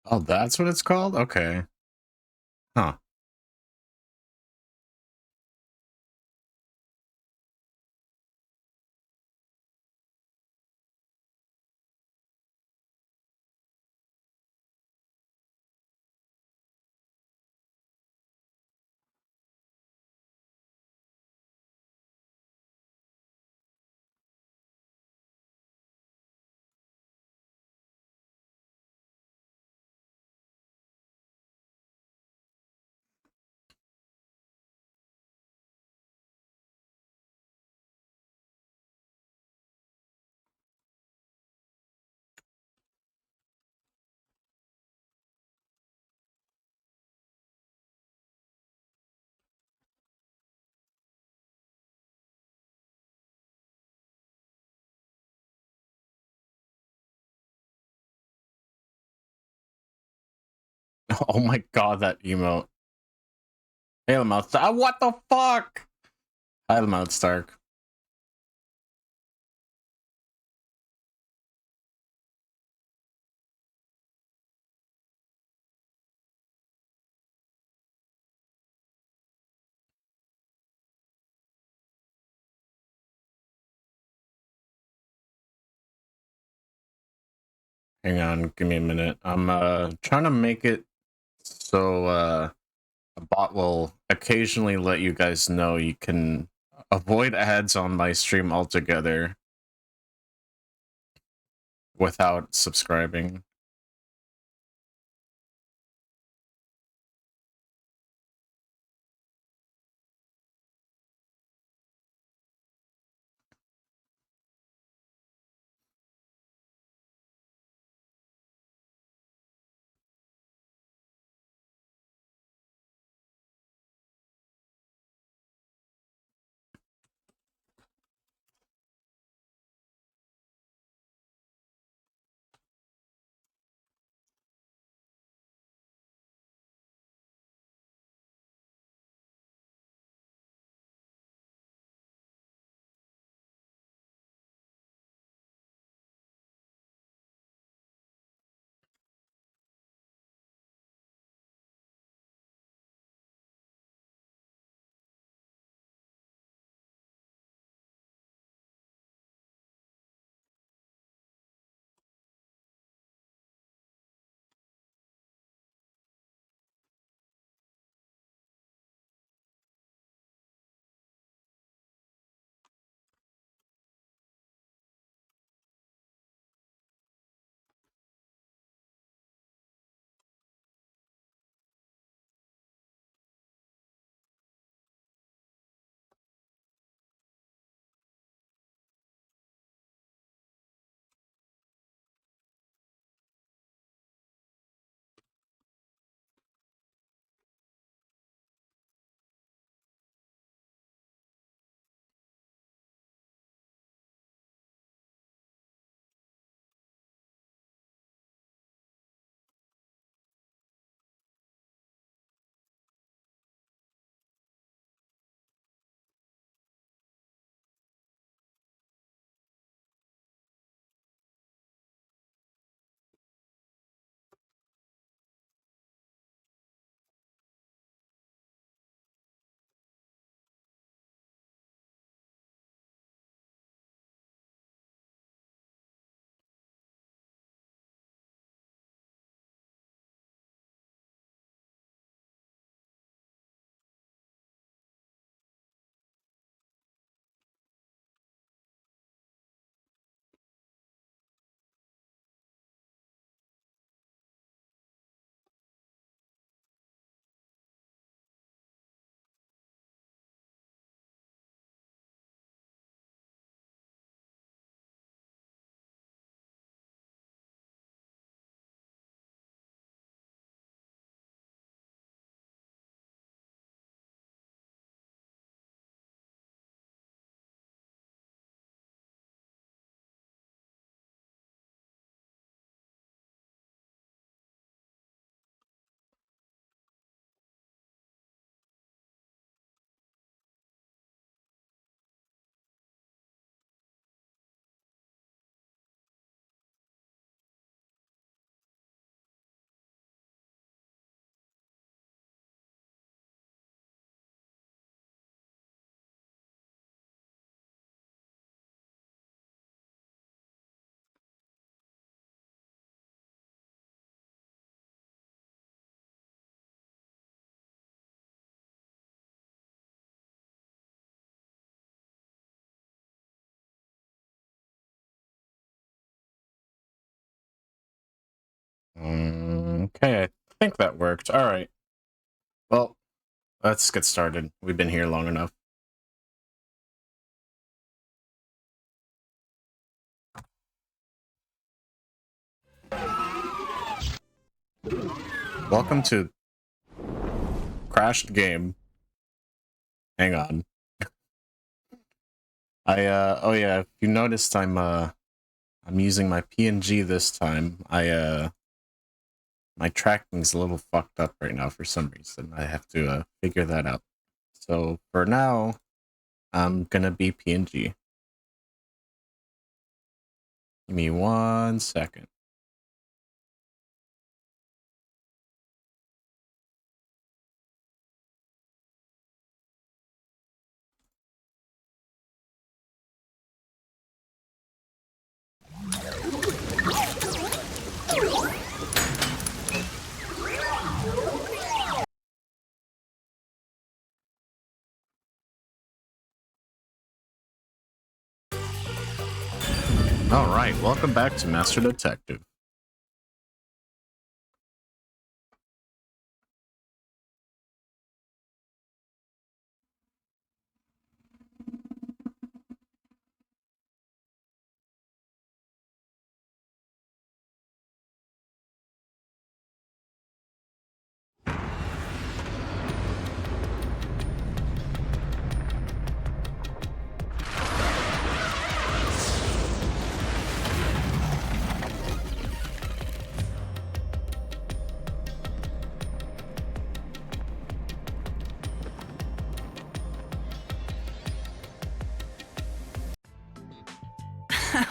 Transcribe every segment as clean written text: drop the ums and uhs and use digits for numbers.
Oh, that's what it's called? Okay. Huh. Oh my god, that emote. Hey, Lamouth. What the fuck? Hi, Lamouth Stark. Hang on, give me a minute. I'm trying to make it so a bot will occasionally let you guys know you can avoid ads on my stream altogether without subscribing. Okay, I think that worked. All right. Well, let's get started. We've been here long enough. Welcome to Crashed Game. Hang on. Oh yeah, if you noticed I'm using my PNG this time. My tracking's a little fucked up right now for some reason. I have to figure that out. So for now, I'm gonna be PNG. Give me 1 second. Alright, welcome back to Master Detective.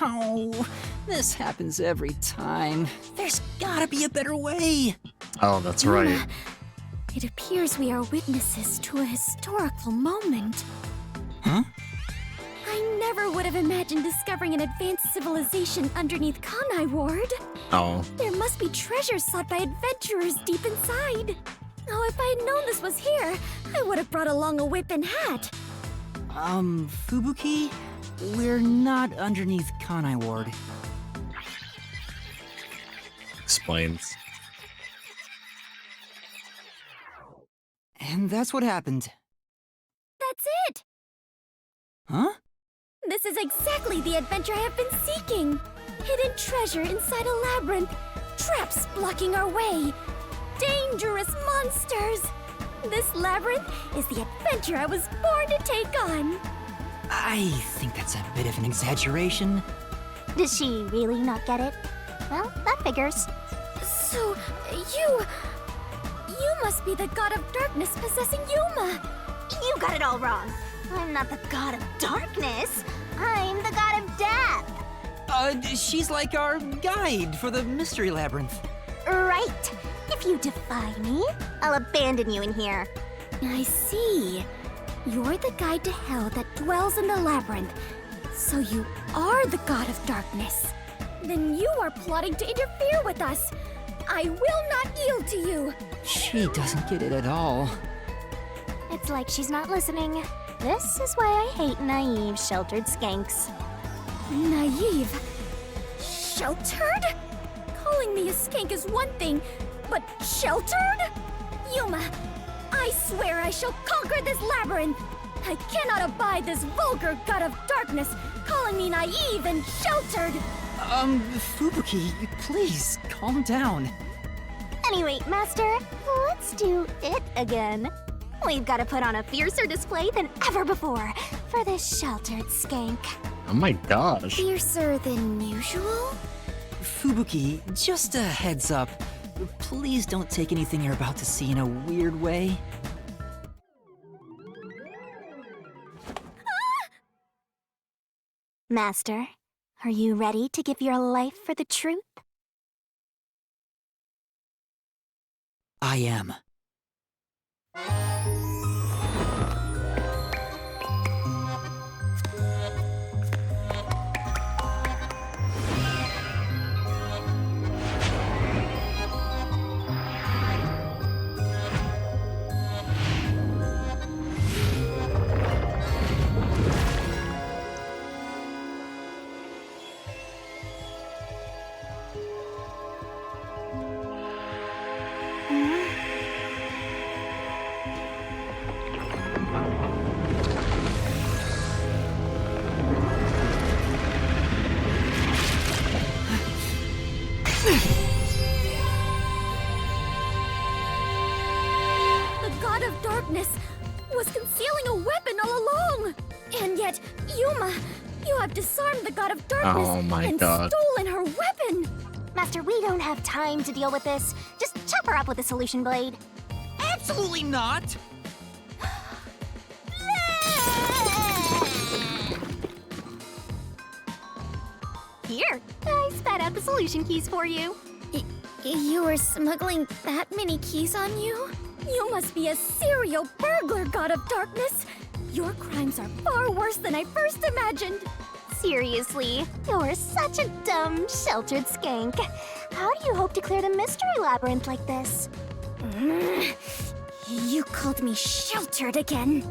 Ow! This happens every time. There's gotta be a better way. Oh, that's right. It appears we are witnesses to a historical moment. Huh? I never would have imagined discovering an advanced civilization underneath Kanai Ward. Oh. There must be treasures sought by adventurers deep inside. Oh, if I had known this was here, I would have brought along a whip and hat. Fubuki? We're not underneath Kanai Ward. Explains. And that's what happened. That's it! Huh? This is exactly the adventure I have been seeking. Hidden treasure inside a labyrinth. Traps blocking our way. Dangerous monsters. This labyrinth is the adventure I was born to take on. I think that's a bit of an exaggeration. Does she really not get it? Well, that figures. So, you must be the god of darkness possessing Yuma. You got it all wrong. I'm not the god of darkness. I'm the god of death. She's like our guide for the mystery labyrinth. Right. If you defy me, I'll abandon you in here. I see. You're the guide to hell that dwells in the labyrinth. So you are the god of darkness. Then you are plotting to interfere with us. I will not yield to you. She doesn't get it at all. It's like she's not listening. This is why I hate naive, sheltered skanks. Naive? Sheltered? Calling me a skank is one thing, but sheltered? Yuma, I swear I shall conquer this labyrinth. I cannot abide this vulgar god of darkness calling me naive and sheltered. Fubuki, please, calm down. Anyway, Master, let's do it again. We've got to put on a fiercer display than ever before for this sheltered skank. Oh my gosh. Fiercer than usual? Fubuki, just a heads up. Please don't take anything you're about to see in a weird way. Master, are you ready to give your life for the truth? I am. yet, Yuma, you have disarmed the god of darkness Oh my and God. stolen her weapon. Master, we don't have time to deal with this. Just chop her up with the solution blade. Absolutely not! Here, I spat out the solution keys for you. You were smuggling that many keys on you? You must be a serial burglar, god of darkness. Your crimes are far worse than I first imagined. Seriously, you're such a dumb, sheltered skank. How do you hope to clear the mystery labyrinth like this? You called me sheltered again.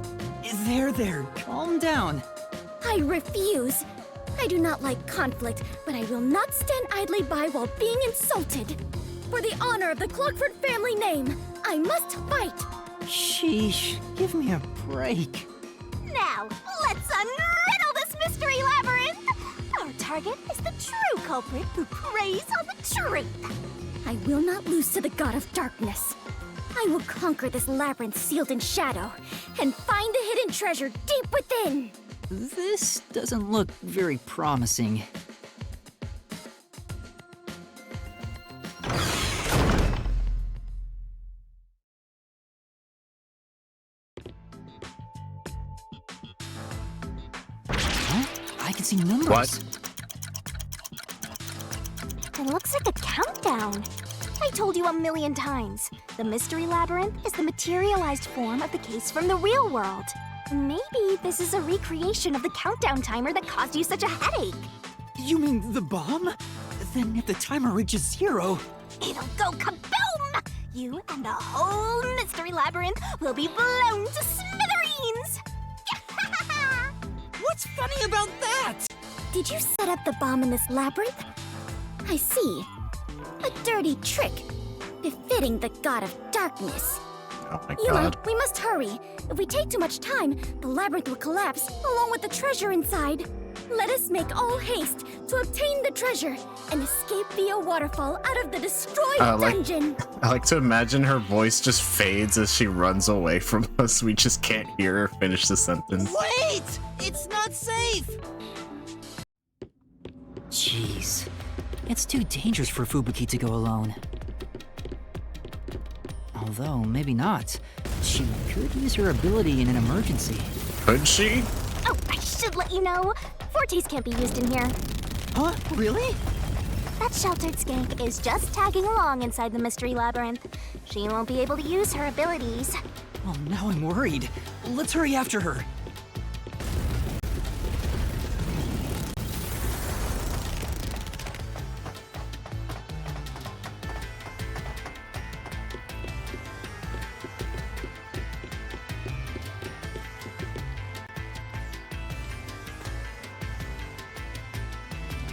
There, calm down. I refuse. I do not like conflict, but I will not stand idly by while being insulted. For the honor of the Clockford family name, I must fight. Sheesh, give me a break. Now, let's unriddle this mystery labyrinth! Our target is the true culprit who preys on the truth. I will not lose to the god of darkness. I will conquer this labyrinth sealed in shadow and find the hidden treasure deep within. This doesn't look very promising. Huh? I can see numbers. What? It looks like a countdown. I told you a million times. The mystery labyrinth is the materialized form of the case from the real world. Maybe this is a recreation of the countdown timer that caused you such a headache. You mean the bomb? Then if the timer reaches 0... It'll go kaboom! You and the whole mystery labyrinth will be blown to smithereens! What's funny about that? Did you set up the bomb in this labyrinth? I see. A dirty trick, befitting the god of darkness. Oh my Yuma, God. we must hurry. If we take too much time, the labyrinth will collapse, along with the treasure inside. Let us make all haste to obtain the treasure and escape via waterfall out of the destroyed dungeon. I like to imagine her voice just fades as she runs away from us. We just can't hear her finish the sentence. Wait! It's not safe! Jeez. It's too dangerous for Fubuki to go alone. Although, maybe not. She could use her ability in an emergency. Could she? Oh, I should let you know. Fortes can't be used in here. Huh? Really? That sheltered skank is just tagging along inside the mystery labyrinth. She won't be able to use her abilities. Oh, now I'm worried. Let's hurry after her.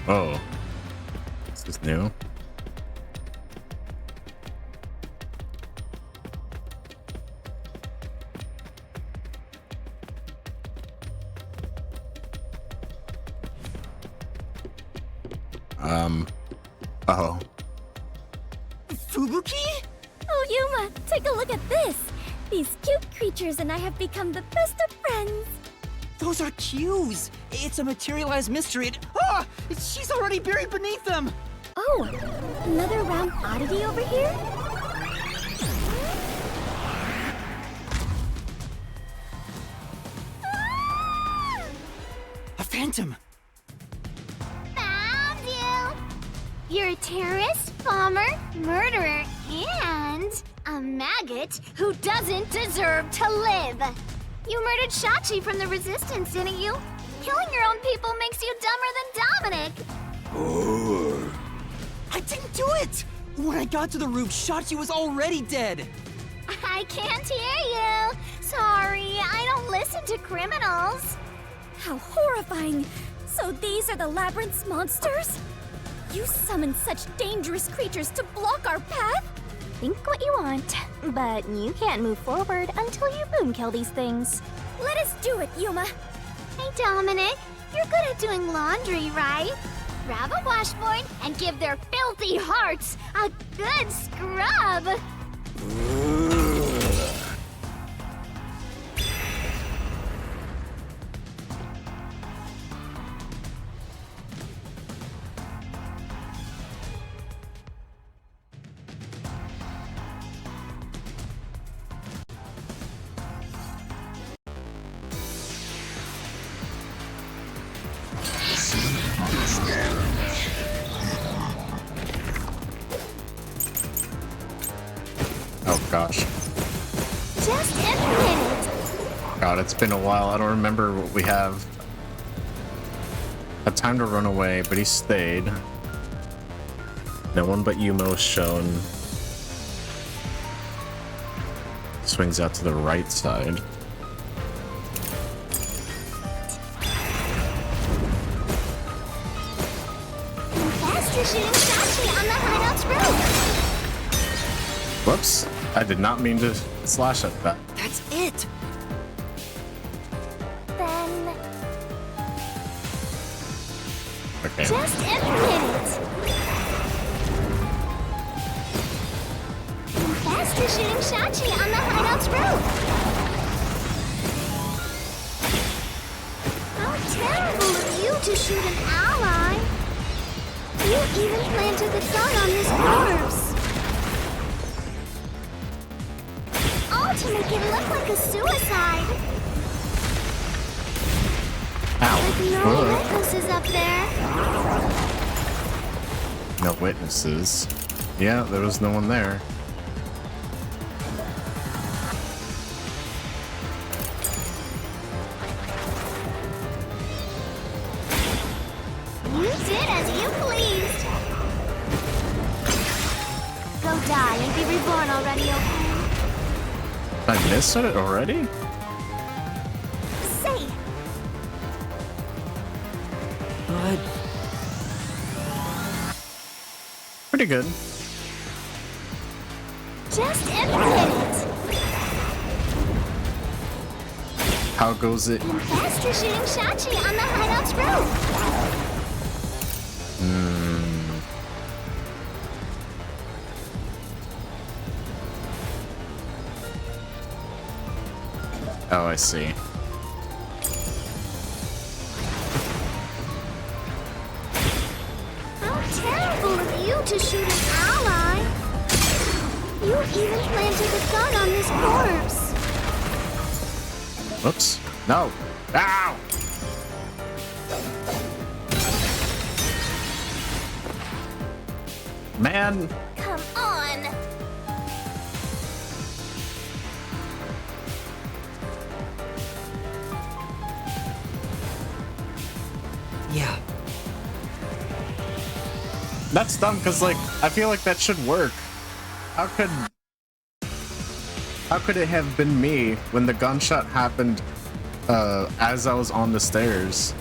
Oh. This is new. Oh. Fubuki? Oh, Yuma, take a look at this. These cute creatures and I have become the best of friends. Those are cues! It's a materialized mystery. Ah! She's already buried beneath them! Oh, another round oddity over here? A phantom! Found you! You're a terrorist, bomber, murderer, and a maggot who doesn't deserve to live. You murdered Shachi from the Resistance, didn't you? Killing your own people makes you dumber than Dominic. I didn't do it! When I got to the roof, Shachi was already dead! I can't hear you. Sorry, I don't listen to criminals. How horrifying! So these are the labyrinth's monsters? You summoned such dangerous creatures to block our path? Think what you want, but you can't move forward until you boom kill these things. Let us do it, Yuma. Hey, Dominic, you're good at doing laundry, right? Grab a washboard and give their filthy hearts a good scrub. gosh. Just admit it. God, it's been a while. I don't remember what we have. Had time to run away, but he stayed. No one but Yumo's shown. Swings out to the right side. Faster shooting Sachi on the hideout's roof. Whoops. I did not mean to slash at that. That's it! Then Okay. just admit it. Faster shooting Sachi on the hideout's roof. How terrible of you to shoot an ally. You even planted the gun on his corpse. All to make it look like a suicide. Ow. With no witnesses up there. No witnesses. Yeah, there was no one there. You did as you pleased. Go die and be reborn already, okay? Did I miss it already? Say, But Pretty good. just admit it. How goes it? Faster shooting Sachi on the hideout's roof. Oh, I see. How terrible of you to shoot an ally. You even planted a gun on this corpse. Whoops. No. Ow! Man. Come on. yeah, That's dumb, because, like, I feel like that should work. How could it have been me when the gunshot happened as I was on the stairs?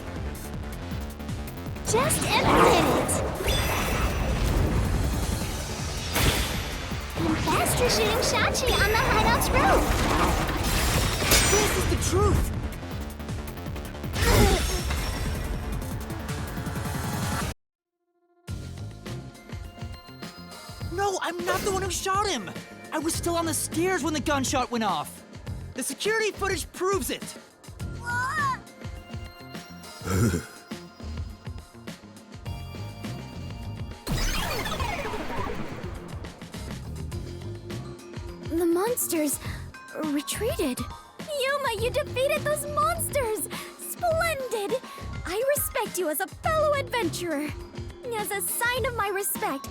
Just admit it. Faster shooting Sachi on the hideout's roof. this is the truth! No, I'm not the one who shot him! I was still on the stairs when the gunshot went off! The security footage proves it! The monsters retreated. Yuma, you defeated those monsters! Splendid! I respect you as a fellow adventurer. As a sign of my respect,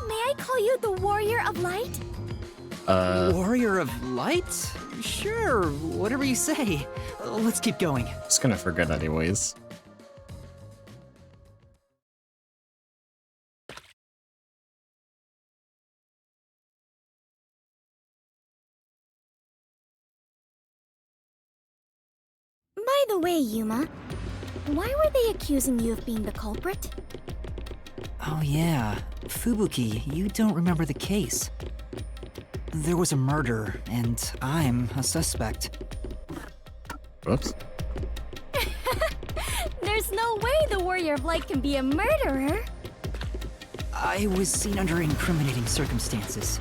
may I call you the Warrior of Light? Warrior of Light? Sure, whatever you say. Let's keep going. Just gonna forget anyways. By the way, Yuma, why were they accusing you of being the culprit? Oh yeah, Fubuki, you don't remember the case. There was a murder, and I'm a suspect. Whoops. There's no way the Warrior of Light can be a murderer. I was seen under incriminating circumstances.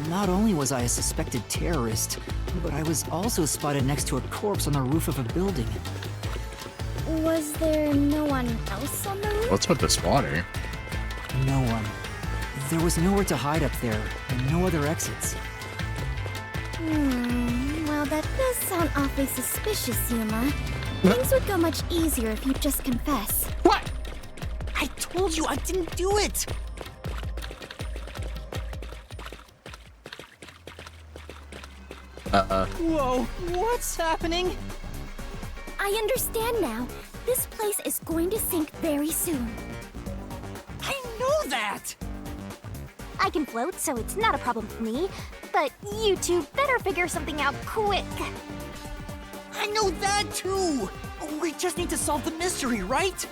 Not only was I a suspected terrorist, but I was also spotted next to a corpse on the roof of a building. Was there no one else on the roof? What's with this water? No one. There was nowhere to hide up there, and no other exits. Well, that does sound awfully suspicious, Yuma. Things would go much easier if you'd just confess. What? I told you I didn't do it! Whoa, what's happening? I understand now. This place is going to sink very soon. I know that! I can float, so it's not a problem for me. But you two better figure something out quick. I know that too! We just need to solve the mystery, right?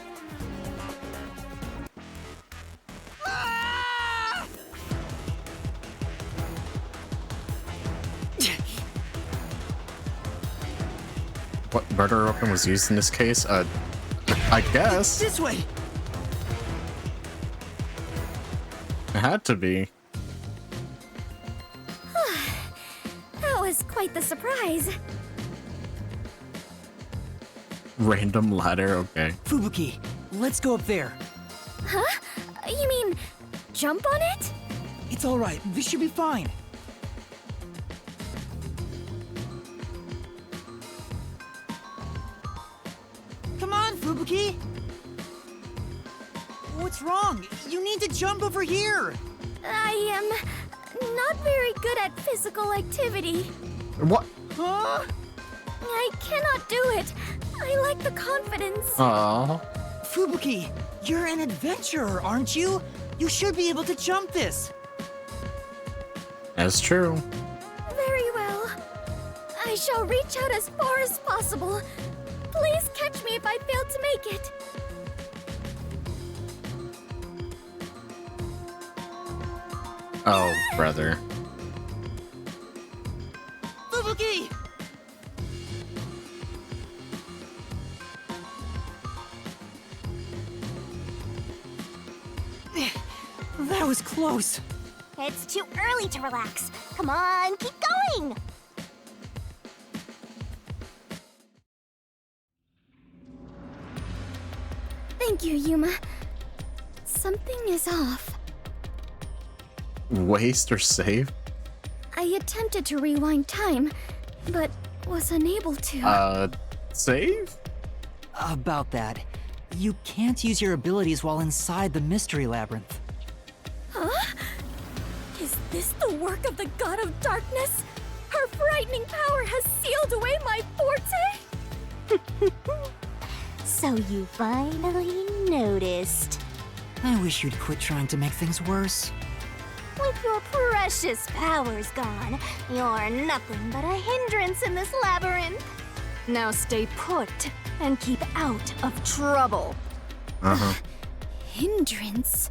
Ah! What murder weapon was used in this case? I guess This way! it had to be. That was quite the surprise. Random ladder, okay. Fubuki, let's go up there. Huh? You mean jump on it? It's alright, this should be fine. Come on, Fubuki! What's wrong? You need to jump over here! I am not very good at physical activity. What? Huh? I cannot do it. I lack the confidence. Aww. Fubuki, you're an adventurer, aren't you? You should be able to jump this. That's true. Very well. I shall reach out as far as possible. Please catch me if I fail to make it. Oh, brother. Fubuki! That was close. It's too early to relax. Come on, keep going! Thank you, Yuma. Something is off. Waste or save? I attempted to rewind time, but was unable to. Save? About that, you can't use your abilities while inside the mystery labyrinth. Huh? Is this the work of the God of Darkness? Her frightening power has sealed away my forte? So you finally noticed. I wish you'd quit trying to make things worse. With your precious powers gone, you're nothing but a hindrance in this labyrinth. Now stay put and keep out of trouble. Uh-huh. Hindrance?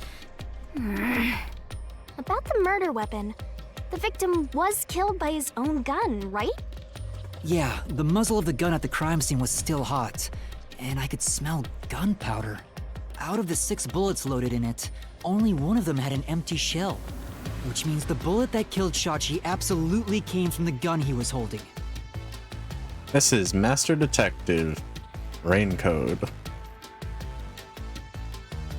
About the murder weapon, the victim was killed by his own gun, right? Yeah, the muzzle of the gun at the crime scene was still hot, and I could smell gunpowder. Out of the 6 bullets loaded in it, only one of them had an empty shell, which means the bullet that killed Shachi absolutely came from the gun he was holding. This is Master Detective Raincode.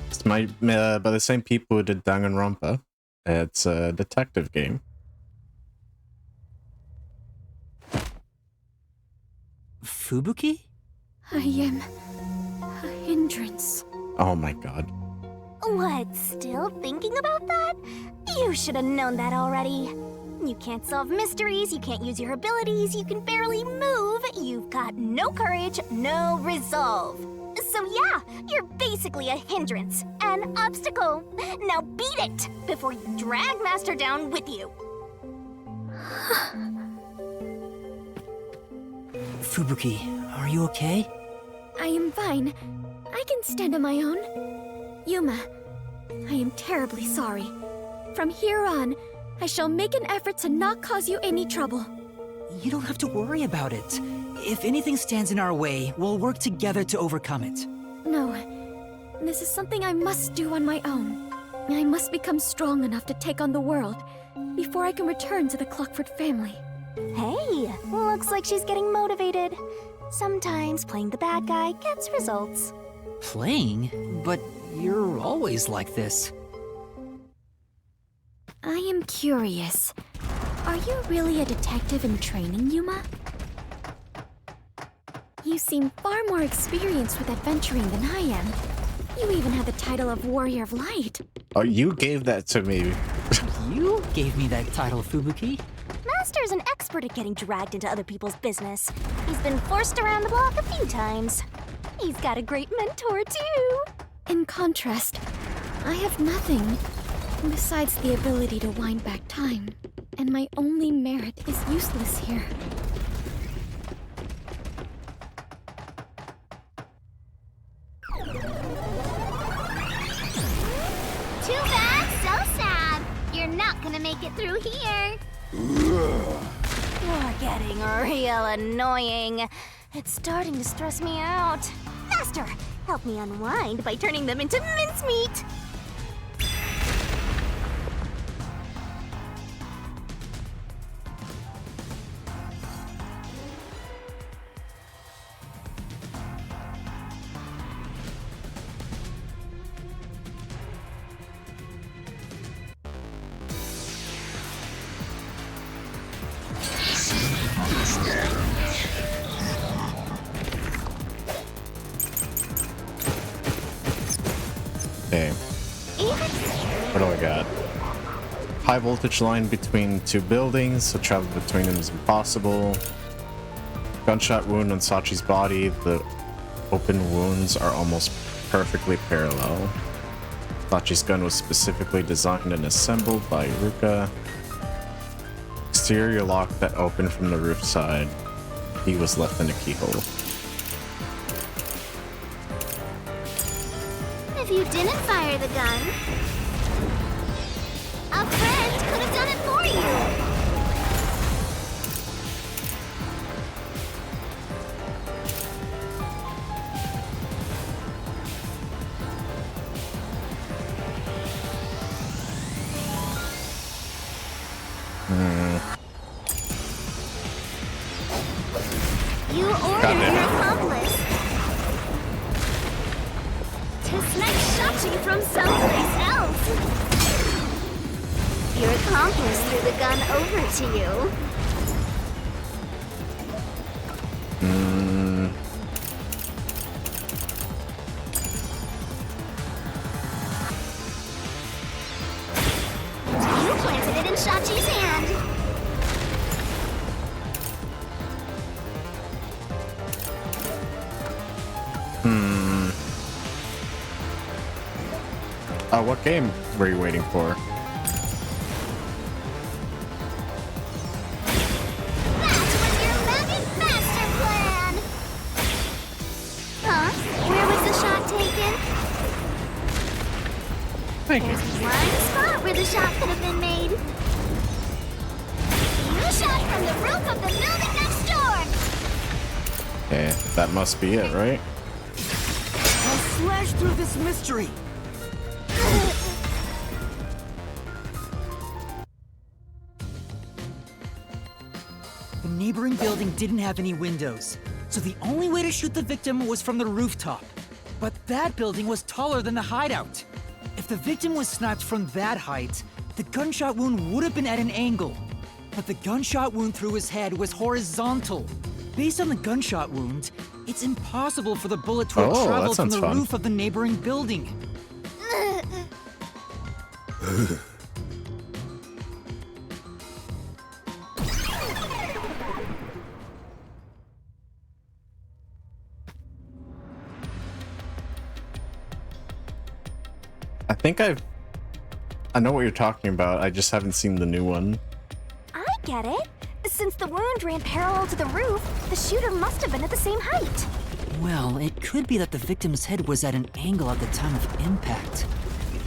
It's by the same people who did Danganronpa. It's a detective game. Fubuki? I am a hindrance. Oh my god. What, still thinking about that? You should have known that already. You can't solve mysteries, you can't use your abilities, you can barely move, you've got no courage, no resolve. So yeah, you're basically a hindrance, an obstacle. Now beat it before you drag Master down with you. Fubuki, are you okay? I am fine. I can stand on my own. Yuma, I am terribly sorry. From here on, I shall make an effort to not cause you any trouble. You don't have to worry about it. If anything stands in our way, we'll work together to overcome it. No, this is something I must do on my own. I must become strong enough to take on the world before I can return to the Clockford family. Hey, looks like she's getting motivated. Sometimes playing the bad guy gets results. Playing? But you're always like this. I am curious. Are you really a detective in training, Yuma? You seem far more experienced with adventuring than I am. You even have the title of Warrior of Light. Oh, you gave that to me. You gave me that title, Fubuki. Master's an expert at getting dragged into other people's business. He's been forced around the block a few times. He's got a great mentor, too. In contrast, I have nothing besides the ability to wind back time, and my only merit is useless here. Too bad, so sad. You're not gonna make it through here. You're getting real annoying. It's starting to stress me out. Master, help me unwind by turning them into mincemeat. Okay. What do I got? High voltage line between two buildings, so travel between them is impossible. Gunshot wound on Sachi's body. The open wounds are almost perfectly parallel. Sachi's gun was specifically designed and assembled by Iruka. Exterior lock that opened from the roof side. He was left in a keyhole. If you didn't fire the gun, a friend could have done it for you. You ordered your accomplice to snatch Shachi from someplace else. Your accomplice threw the gun over to you. You planted it in Shachi's hand. What game were you waiting for? That was your magic master plan! Huh? Where was the shot taken? There's one spot where the shot could have been made. You shot from the roof of the building next door! Okay, that must be it, right? I'll slash through this mystery. The neighboring building didn't have any windows, so the only way to shoot the victim was from the rooftop. But that building was taller than the hideout. If the victim was sniped from that height, the gunshot wound would have been at an angle. But the gunshot wound through his head was horizontal. Based on the gunshot wound, it's impossible for the bullet to have Oh, that traveled from sounds the fun. roof of the neighboring building. I know what you're talking about. I just haven't seen the new one. I get it. Since the wound ran parallel to the roof, the shooter must have been at the same height. Well, it could be that the victim's head was at an angle at the time of impact.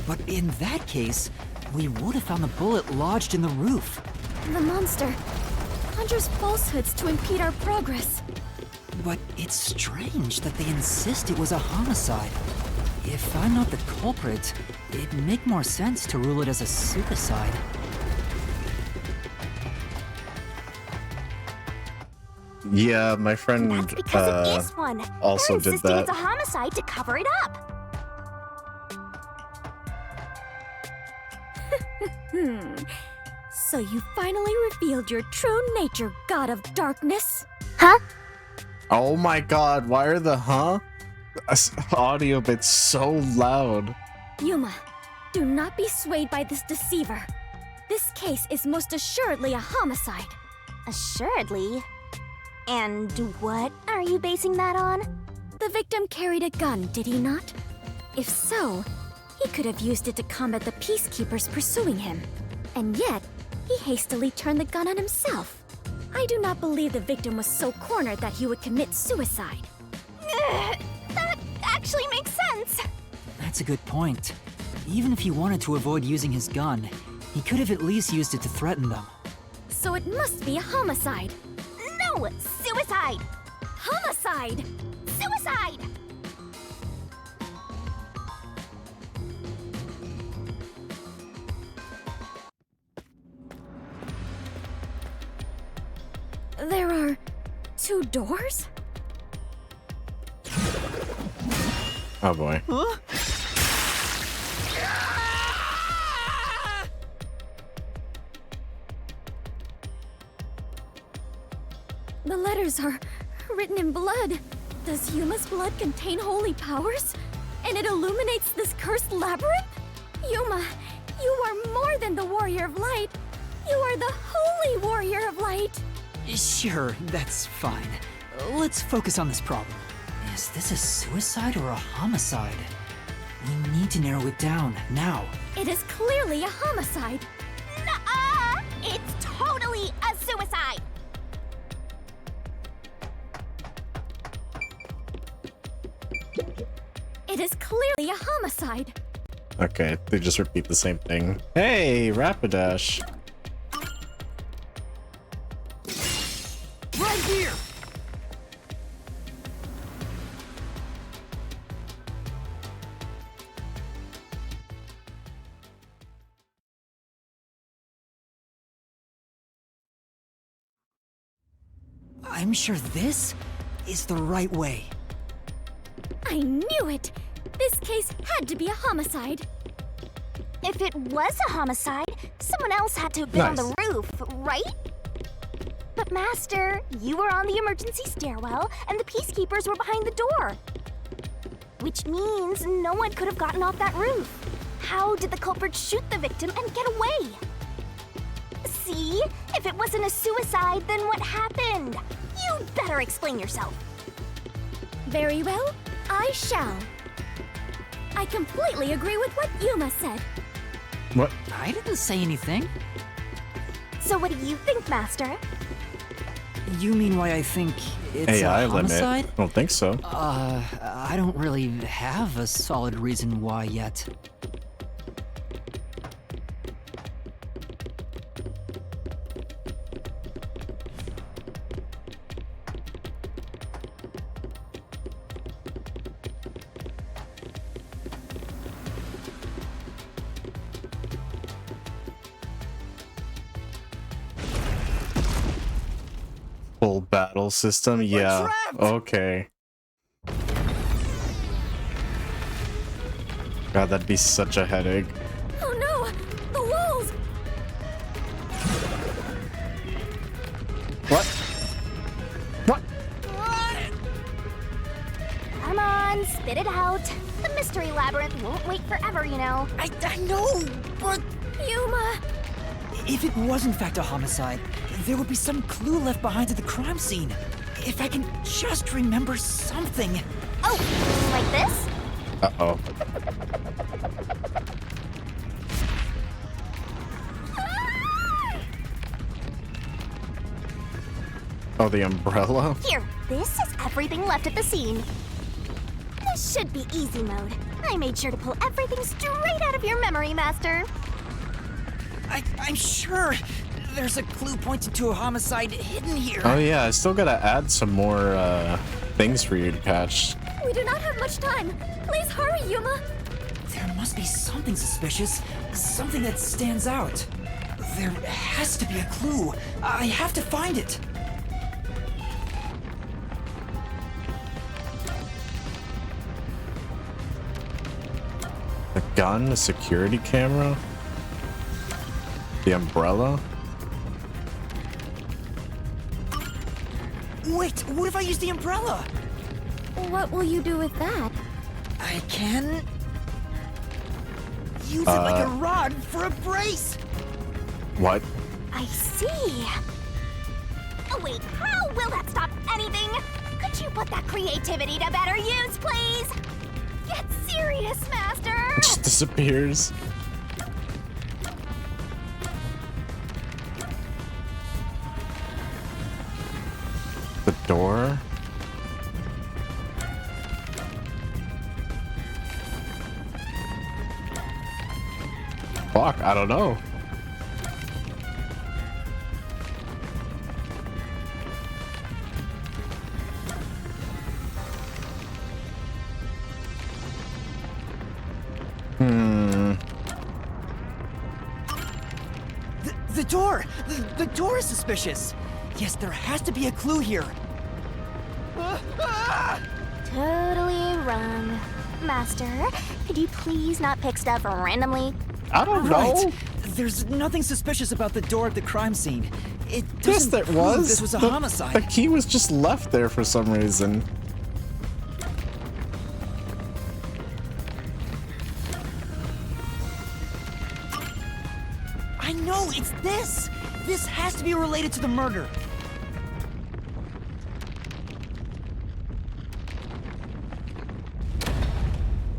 But in that case, we would have found the bullet lodged in the roof. The monster conjures falsehoods to impede our progress. But it's strange that they insist it was a homicide. If I'm not the culprit, it'd make more sense to rule it as a suicide. Yeah, my friend That's because of this one. also They're did insisting that. it's a homicide to cover it up. So you finally revealed your true nature, God of Darkness. Huh? Oh my god, why are the audio bits so loud? Yuma, do not be swayed by this deceiver. This case is most assuredly a homicide. Assuredly. And what are you basing that on? The victim carried a gun, did he not? If so, he could have used it to combat the peacekeepers pursuing him. And yet, he hastily turned the gun on himself. I do not believe the victim was so cornered that he would commit suicide. That actually makes sense. That's a good point. Even if he wanted to avoid using his gun, he could have at least used it to threaten them. So it must be a homicide. No, suicide. Homicide! Suicide. There are 2 doors? Oh boy. Huh? The letters are written in blood. Does Yuma's blood contain holy powers? And it illuminates this cursed labyrinth? Yuma, you are more than the warrior of light. You are the holy warrior of light. Sure, that's fine. Let's focus on this problem. Is this a suicide or a homicide? We need to narrow it down, now. It is clearly a homicide. Nuh-uh! It's totally a suicide. It is clearly a homicide. Okay, they just repeat the same thing. Hey, Rapidash. Right here! I'm sure this is the right way. I knew it! This case had to be a homicide. If it was a homicide, someone else had to have been on the roof, right? But Master, you were on the emergency stairwell, and the peacekeepers were behind the door. Which means no one could have gotten off that roof. How did the culprit shoot the victim and get away? See? If it wasn't a suicide, then what happened? You better explain yourself. Very well, I shall. I completely agree with what Yuma said. What? I didn't say anything. So what do you think, Master? You mean why I think it's AI a limit? homicide? I don't think so. I don't really have a solid reason why yet. Full battle system? Yeah. trapped! Okay. God, that'd be such a headache. Oh no! The walls! What? What? Come on, spit it out. The mystery labyrinth won't wait forever, you know. I know, but Yuma! if it was in fact a homicide, there would be some clue left behind at the crime scene. If I can just remember something. Oh, like this? Uh-oh. Oh, the umbrella? Here, this is everything left at the scene. This should be easy mode. I made sure to pull everything straight out of your memory, Master. I'm sure there's a clue pointing to a homicide hidden here. Oh yeah, I still gotta add some more things for you to catch. We do not have much time. Please hurry, Yuma. There must be something suspicious, something that stands out. There has to be a clue. I have to find it. The gun, the security camera, the umbrella. Wait, what if I use the umbrella? What will you do with that? I can use it like a rod for a brace. What? I see. Oh, wait, how will that stop anything? Could you put that creativity to better use, please? Get serious, Master! It just disappears. The door? Fuck, I don't know. The door! The door is suspicious! Yes, there has to be a clue here. Totally wrong. Master, could you please not pick stuff randomly? I don't know. Right. There's nothing suspicious about the door at the crime scene. It Yes, doesn't there prove was. this was a The homicide. key was just left there for some reason. I know, it's this! This has to be related to the murder.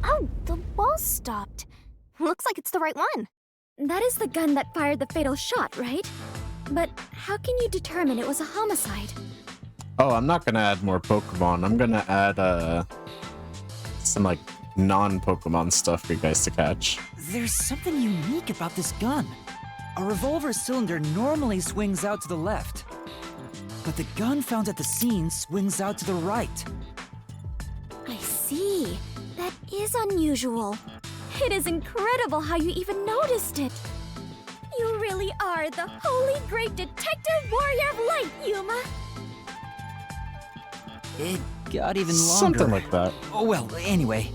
Oh, the wall stopped. Looks like it's the right one. That is the gun that fired the fatal shot, right? But how can you determine it was a homicide? Oh, I'm not gonna add more Pokemon. I'm gonna add some like non-Pokemon stuff for you guys to catch. There's something unique about this gun. A revolver cylinder normally swings out to the left, but the gun found at the scene swings out to the right. I see. That is unusual. It is incredible how you even noticed it. You really are the holy great detective warrior of light, Yuma. It got even longer. Something like that. Oh, well, anyway,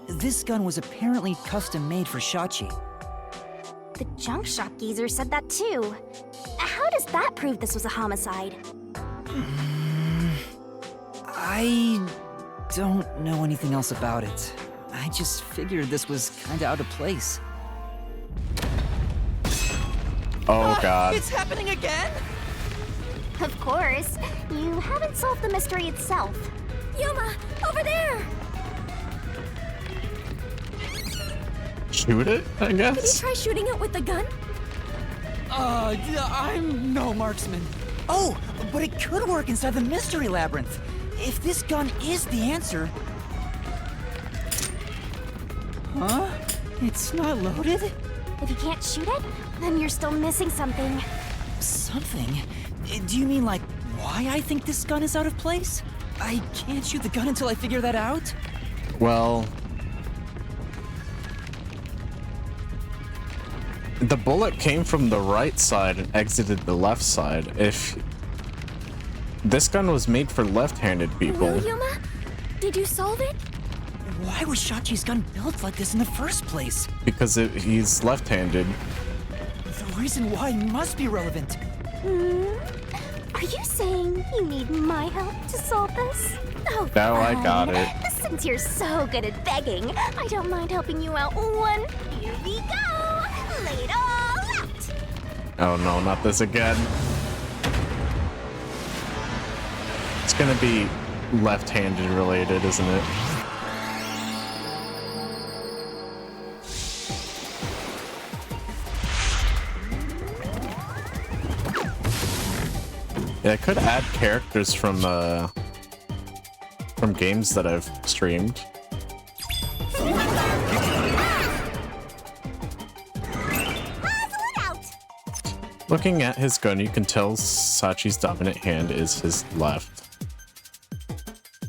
this gun was apparently custom made for Shachi. The junk shop geezer said that too. How does that prove this was a homicide? I don't know anything else about it. I just figured this was kinda out of place. Oh god. It's happening again? Of course. You haven't solved the mystery itself. Yuma, over there! Shoot it, I Did you guess? try shooting it with the gun? I'm no marksman. Oh, but it could work inside the mystery labyrinth. If this gun is the answer... Huh? It's not loaded? If you can't shoot it, then you're still missing something. Something? Do you mean like why I think this gun is out of place? I can't shoot the gun until I figure that out? Well... the bullet came from the right side and exited the left side. If... this gun was made for left-handed people. Well, Yuma, did you solve it? Why was Shachi's gun built like this in the first place? Because he's left-handed. The reason why must be relevant. Are you saying you need my help to solve this? Oh, Now I got fine. it. Since you're so good at begging, I don't mind helping you out one. Here we go. Lay it all out. Oh no, not this again. It's gonna be left-handed related, isn't it? Yeah, I could add characters from games that I've streamed. Puzzle it out. Looking at his gun, you can tell Sachi's dominant hand is his left.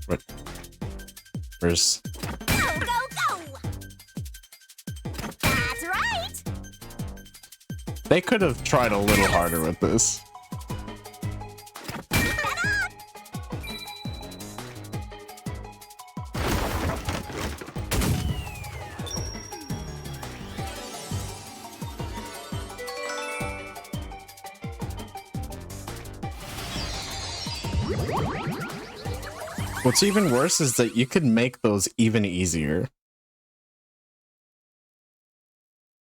What? Where's... Go, go, go. That's right. They could have tried a little harder with this. What's even worse is that you could make those even easier.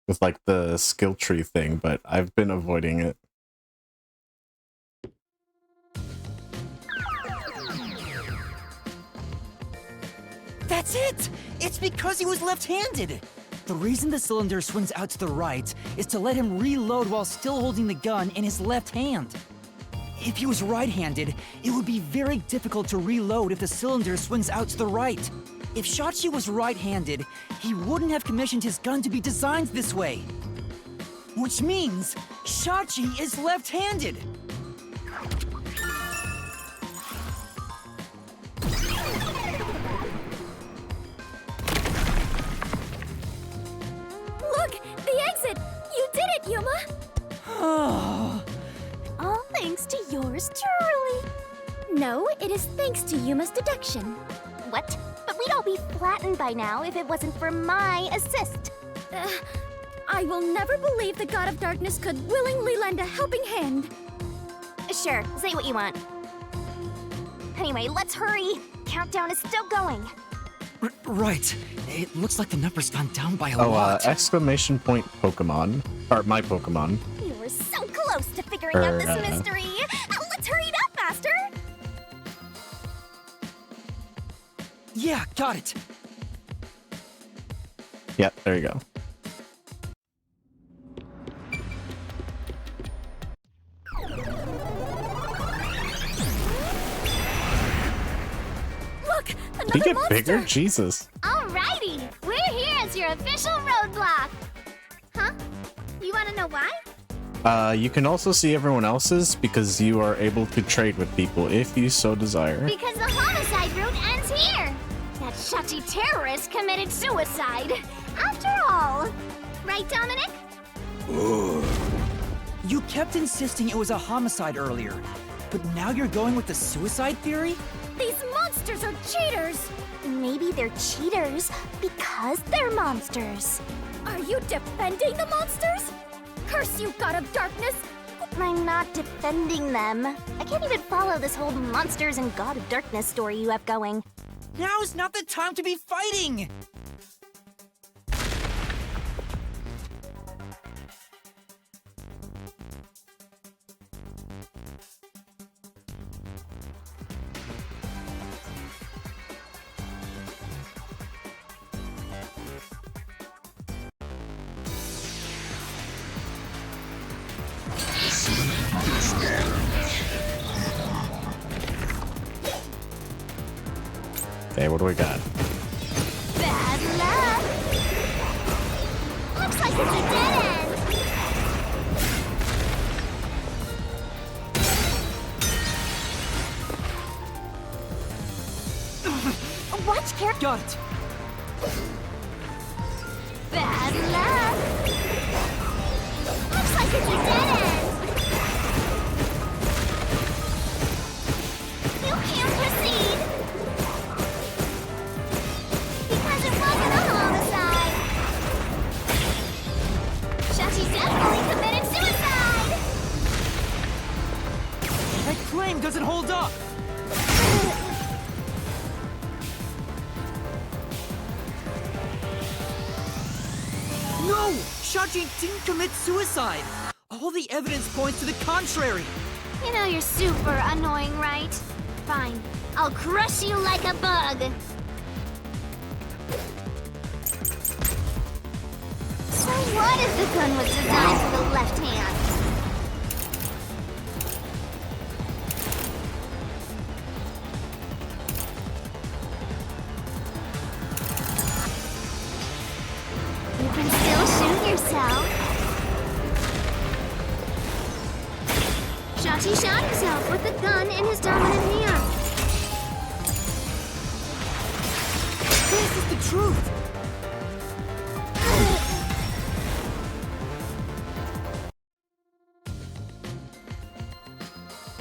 with like the skill tree thing, but I've been avoiding it. That's it! It's because he was left-handed! The reason the cylinder swings out to the right is to let him reload while still holding the gun in his left hand. If he was right-handed, it would be very difficult to reload if the cylinder swings out to the right. If Shachi was right-handed, he wouldn't have commissioned his gun to be designed this way. Which means Shachi is left-handed! Look! The exit! You did it, Yuma! All thanks to yours truly. No, it is thanks to Yuma's deduction. What? But we'd all be flattened by now if it wasn't for my assist. I will never believe the God of Darkness could willingly lend a helping hand. Sure, say what you want. Anyway, let's hurry. Countdown is still going. Right. It looks like the number's gone down by a Oh, lot. exclamation point Pokemon. Or my Pokemon. You were so close to figuring out this Uh. mystery. Let's hurry it up, Master. Yeah, got it. Yep, there you go. Look! Did Another he get monster! bigger? Jesus. Alrighty, we're here as your official roadblock. Huh? You want to know why? You can also see everyone else's because you are able to trade with people if you so desire. Because the homicide route ends here. That Shachi terrorist committed suicide. After all. Right, Dominic? You kept insisting it was a homicide earlier, but now you're going with the suicide theory? These monsters are cheaters! Maybe they're cheaters because they're monsters. Are you defending the monsters? Curse you, God of Darkness! I'm not defending them. I can't even follow this whole monsters and God of Darkness story you have going. Now's not the time to be fighting! Okay, what do we got? Bad luck! Looks like it's a dead end! Watch carefully. Got it! Bad luck! Looks like it's a dead end! You can't proceed! Because it wasn't a homicide! Shachi definitely committed suicide! That claim doesn't hold up! No! Shachi didn't commit suicide! All the evidence points to the contrary! You know you're super annoying, right? Fine. I'll crush you like a bug! So what if the gun was designed for the left hand? You can still shoot yourself. Shachi shot himself with the gun in his dominant hand. This is the truth!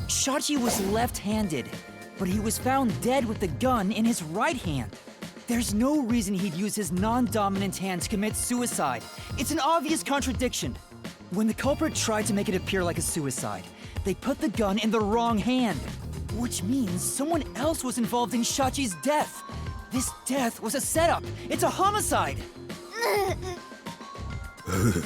Shachi was left-handed, but he was found dead with the gun in his right hand. There's no reason he'd use his non-dominant hand to commit suicide. It's an obvious contradiction. When the culprit tried to make it appear like a suicide, they put the gun in the wrong hand, which means someone else was involved in Shachi's death. This death was a setup. It's a homicide. There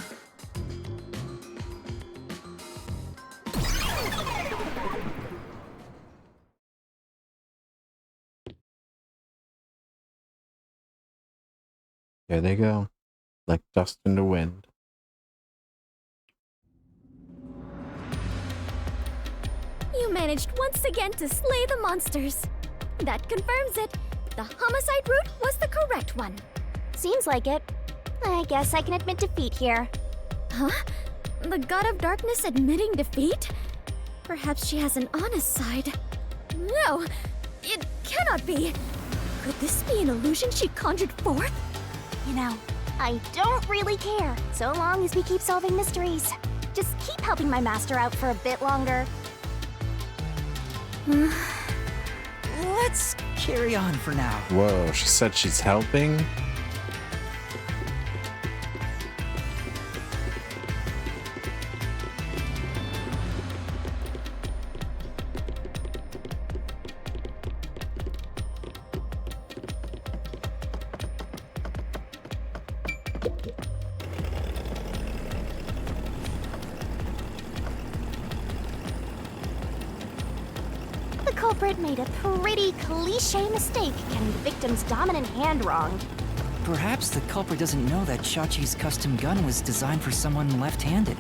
they go, like dust in the wind. You managed once again to slay the monsters. That confirms it. The homicide route was the correct one. Seems like it. I guess I can admit defeat here. Huh? The God of Darkness admitting defeat? Perhaps she has an honest side. No! It cannot be! Could this be an illusion she conjured forth? You know, I don't really care, so long as we keep solving mysteries. Just keep helping my master out for a bit longer. Let's carry on for now. Whoa, she said she's helping? The culprit made a pretty cliché mistake getting the victim's dominant hand wrong. Perhaps the culprit doesn't know that Shachi's custom gun was designed for someone left-handed.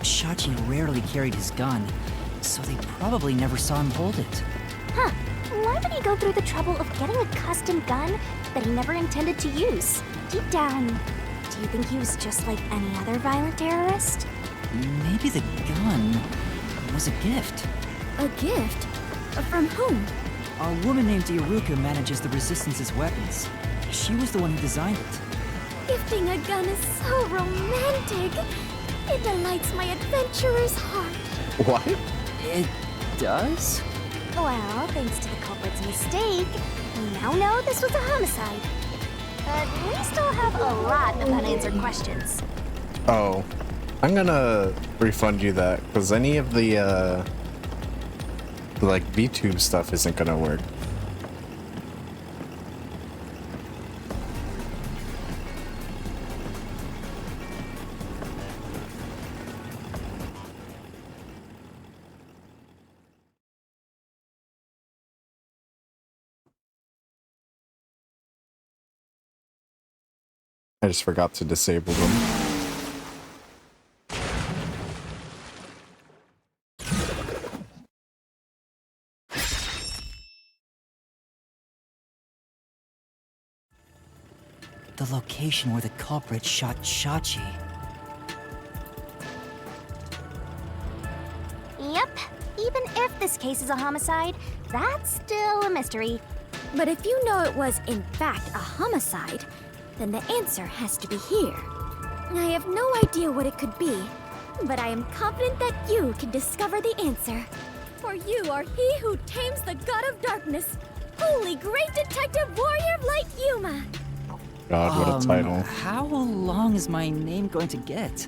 Shachi rarely carried his gun, so they probably never saw him hold it. Huh. Why would he go through the trouble of getting a custom gun that he never intended to use? Deep down, do you think he was just like any other violent terrorist? Maybe the gun was a gift. A gift? From whom? A woman named Iruka manages the Resistance's weapons. She was the one who designed it. Gifting a gun is so romantic. It delights my adventurer's heart. What? It does? Well, thanks to the culprit's mistake, we now know this was a homicide. But we still have a lot of unanswered questions. Oh, I'm gonna refund you that, because any of the, like, VTube stuff isn't gonna work. I just forgot to disable them. The location where the culprit shot Shachi. Yep. Even if this case is a homicide, that's still a mystery. But if you know it was, in fact, a homicide, then the answer has to be here. I have no idea what it could be, but I am confident that you can discover the answer. For you are he who tames the God of Darkness, holy great detective warrior of light Yuma. God, what a title. How long is my name going to get?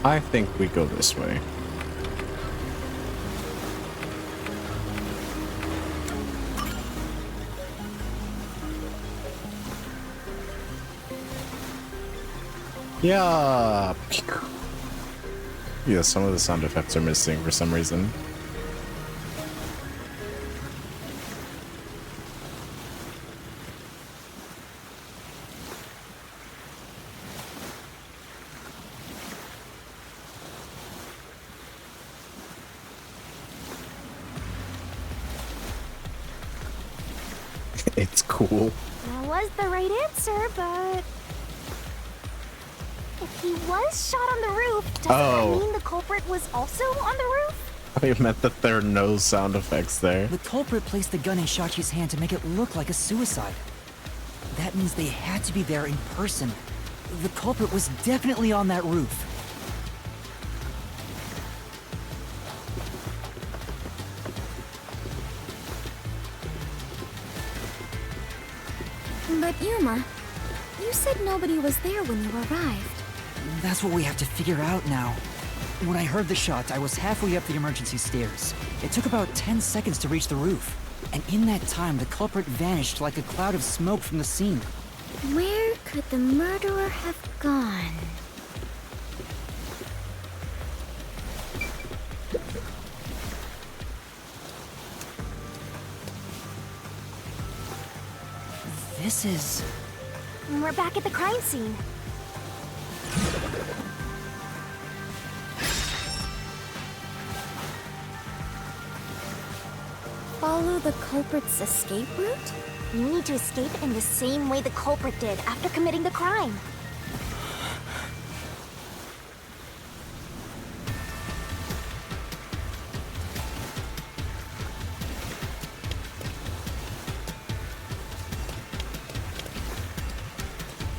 I think we go this way. Yeah. Yeah, some of the sound effects are missing for some reason. It's cool. That was the right answer, but... if he was shot on the roof, does that mean the culprit was also on the roof? I meant that there are no sound effects there. The culprit placed the gun in Shachi's hand to make it look like a suicide. That means they had to be there in person. The culprit was definitely on that roof. But Yuma, you said nobody was there when you arrived. That's what we have to figure out now. When I heard the shot, I was halfway up the emergency stairs. It took about 10 seconds to reach the roof. And in that time, the culprit vanished like a cloud of smoke from the scene. Where could the murderer have gone? This is... We're back at the crime scene. Follow the culprit's escape route? You need to escape in the same way the culprit did after committing the crime.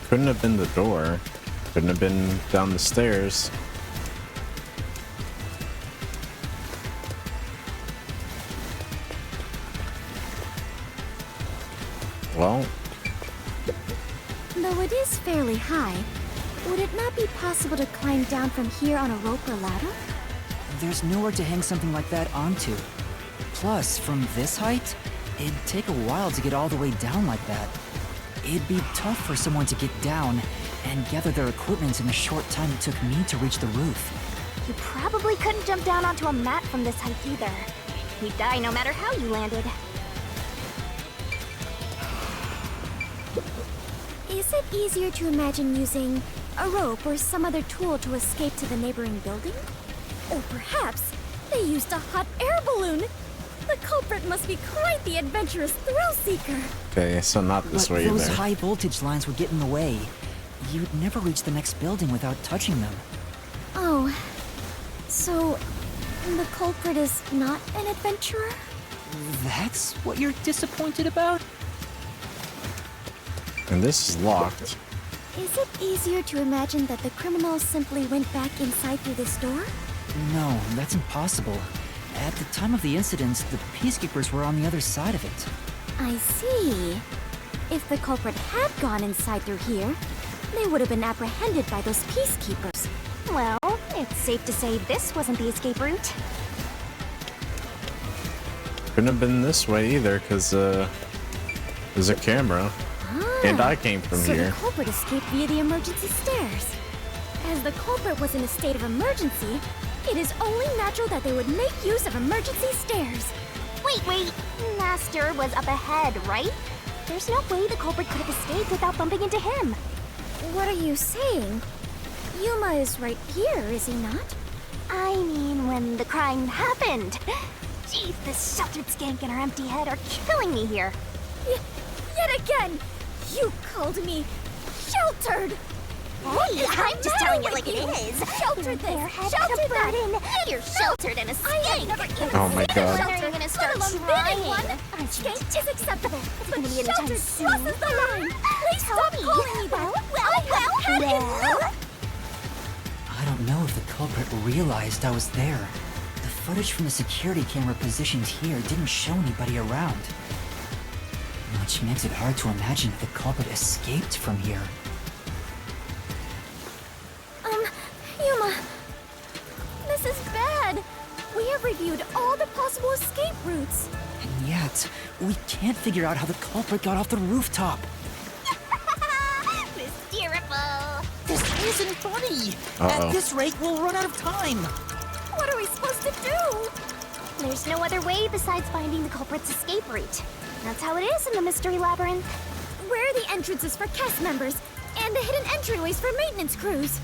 Couldn't have been the door. Couldn't have been down the stairs. Well, Though it is fairly high, would it not be possible to climb down from here on a rope or ladder? There's nowhere to hang something like that onto. Plus, from this height, it'd take a while to get all the way down like that. It'd be tough for someone to get down and gather their equipment in the short time it took me to reach the roof. You probably couldn't jump down onto a mat from this height either. You'd die no matter how you landed. Is it easier to imagine using a rope or some other tool to escape to the neighboring building? Or perhaps they used a hot air balloon? The culprit must be quite the adventurous thrill-seeker. okay, so not this But way those either. high voltage lines would get in the way. You'd never reach the next building without touching them. Oh, so the culprit is not an adventurer? That's what you're disappointed about? And this is locked. Is it easier to imagine that the criminal simply went back inside through this door? No, that's impossible. At the time of the incident, the peacekeepers were on the other side of it. I see. If the culprit had gone inside through here, they would have been apprehended by those peacekeepers. Well, it's safe to say this wasn't the escape route. Couldn't have been this way either, because there's a camera. And I came from so here. the culprit escaped via the emergency stairs. As the culprit was in a state of emergency, it is only natural that they would make use of emergency stairs. Wait. Master was up ahead, right? There's no way the culprit could have escaped without bumping into him. What are you saying? Yuma is right here, is he not? I mean, when the crime happened. Jeez, this sheltered skank and her empty head are killing me here. Yet again, you called me sheltered. Hey, I'm just telling it like it is. Sheltered this, Their head sheltered and a that. burden. You're sheltered in a skank. Oh my god. When are you gonna start Let alone trying? bidding one. Aren't you Skank is acceptable, but gonna be anytime sheltered soon. crosses the line. Please Tell stop me. calling me that. I have had enough. I don't know if the culprit realized I was there. The footage from the security camera positioned here didn't show anybody around. Which makes it hard to imagine if the culprit escaped from here. Yuma, this is bad. We have reviewed all the possible escape routes. And yet, we can't figure out how the culprit got off the rooftop. Hysterical. This isn't funny! Uh-oh. At this rate, we'll run out of time! What are we supposed to do? There's no other way besides finding the culprit's escape route. That's how it is in the Mystery Labyrinth. Where are the entrances for cast members and the hidden entryways for maintenance crews?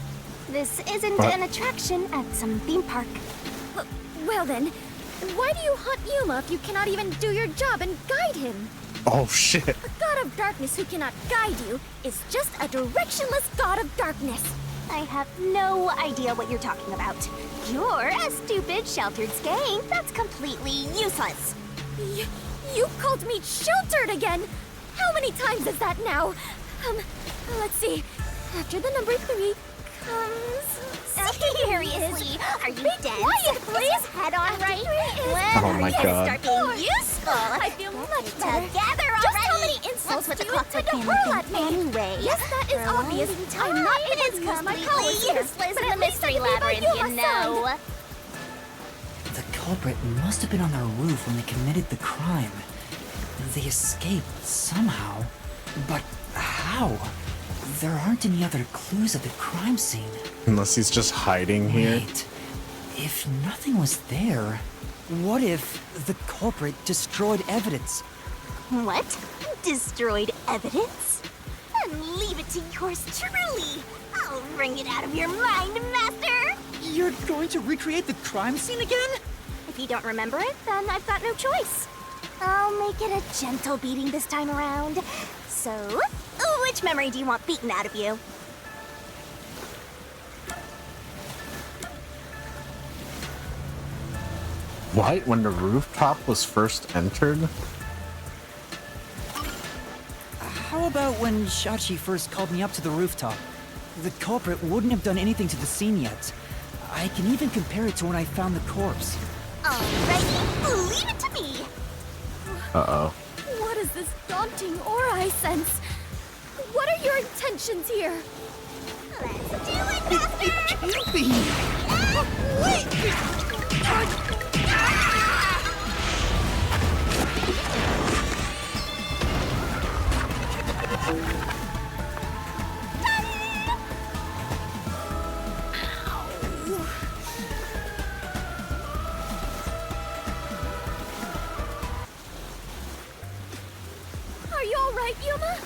This isn't What? an attraction at some theme park. Well then, why do you hunt Yuma if you cannot even do your job and guide him? Oh shit. A god of darkness who cannot guide you is just a directionless god of darkness. I have no idea what you're talking about. You're a stupid, sheltered skank that's completely useless. You called me sheltered again! How many times is that now? Let's see. After the number 3 comes... Seriously, are you dead? quiet, please. Is his head on right? When Oh my are you God. start being useful? I feel much better. Together already. Just how many insults That's what do the you clockwork intend to camera hurl at thinks me? anyway. Yes, that is For a obvious. long I'm not time, able it to is use my completely powers here, useless but in at the least I Mystery can be by Labyrinth, you Yuma's know. side. The culprit must have been on their roof when they committed the crime. They escaped somehow, but how? how? There aren't any other clues at the crime scene. Unless he's just hiding here. Wait, if nothing was there, what if the culprit destroyed evidence? What? Destroyed evidence? And leave it to yours truly. I'll wring it out of your mind, Master. You're going to recreate the crime scene again? If you don't remember it, then I've got no choice. I'll make it a gentle beating this time around. So, which memory do you want beaten out of you? What? When the rooftop was first entered? How about when Shachi first called me up to the rooftop? The culprit wouldn't have done anything to the scene yet. I can even compare it to when I found the corpse. Alrighty, leave it to me. Uh-oh. What is this daunting aura I sense? What are your intentions here? Let's do it, Master! Can't be! Are you alright, Yuma?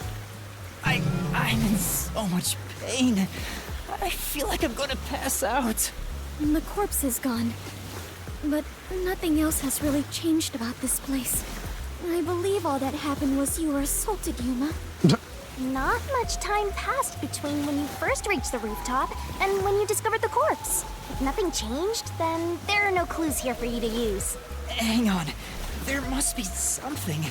I'm in so much pain. I feel like I'm gonna pass out. The corpse is gone. But nothing else has really changed about this place. I believe all that happened was you were assaulted, Yuma. Not much time passed between when you first reached the rooftop and when you discovered the corpse. If nothing changed, then there are no clues here for you to use. Hang on. There must be something.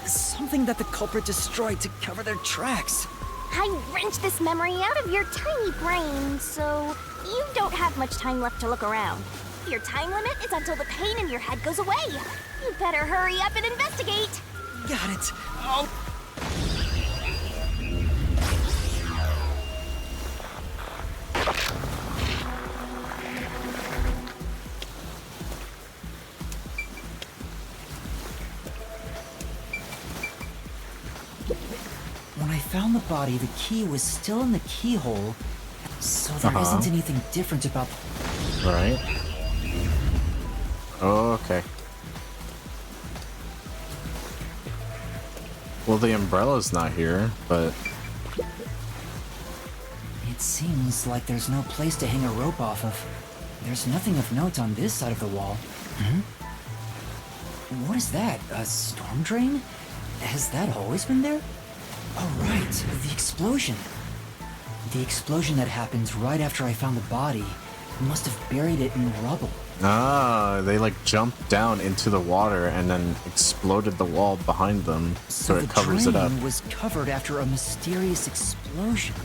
Something that the culprit destroyed to cover their tracks. I wrenched this memory out of your tiny brain, so you don't have much time left to look around. Your time limit is until the pain in your head goes away. You better hurry up and investigate. Got it. Oh. When I found the body, the key was still in the keyhole, so there isn't anything different about. Right. Oh, okay. Well, the umbrella's not here, but... It seems like there's no place to hang a rope off of. There's nothing of note on this side of the wall. What is that? A storm drain? Has that always been there? Oh, right. The explosion. The explosion that happened right after I found the body must have buried it in rubble. Ah, they like jumped down into the water and then exploded the wall behind them, so it covers it up. The drain was covered after a mysterious explosion.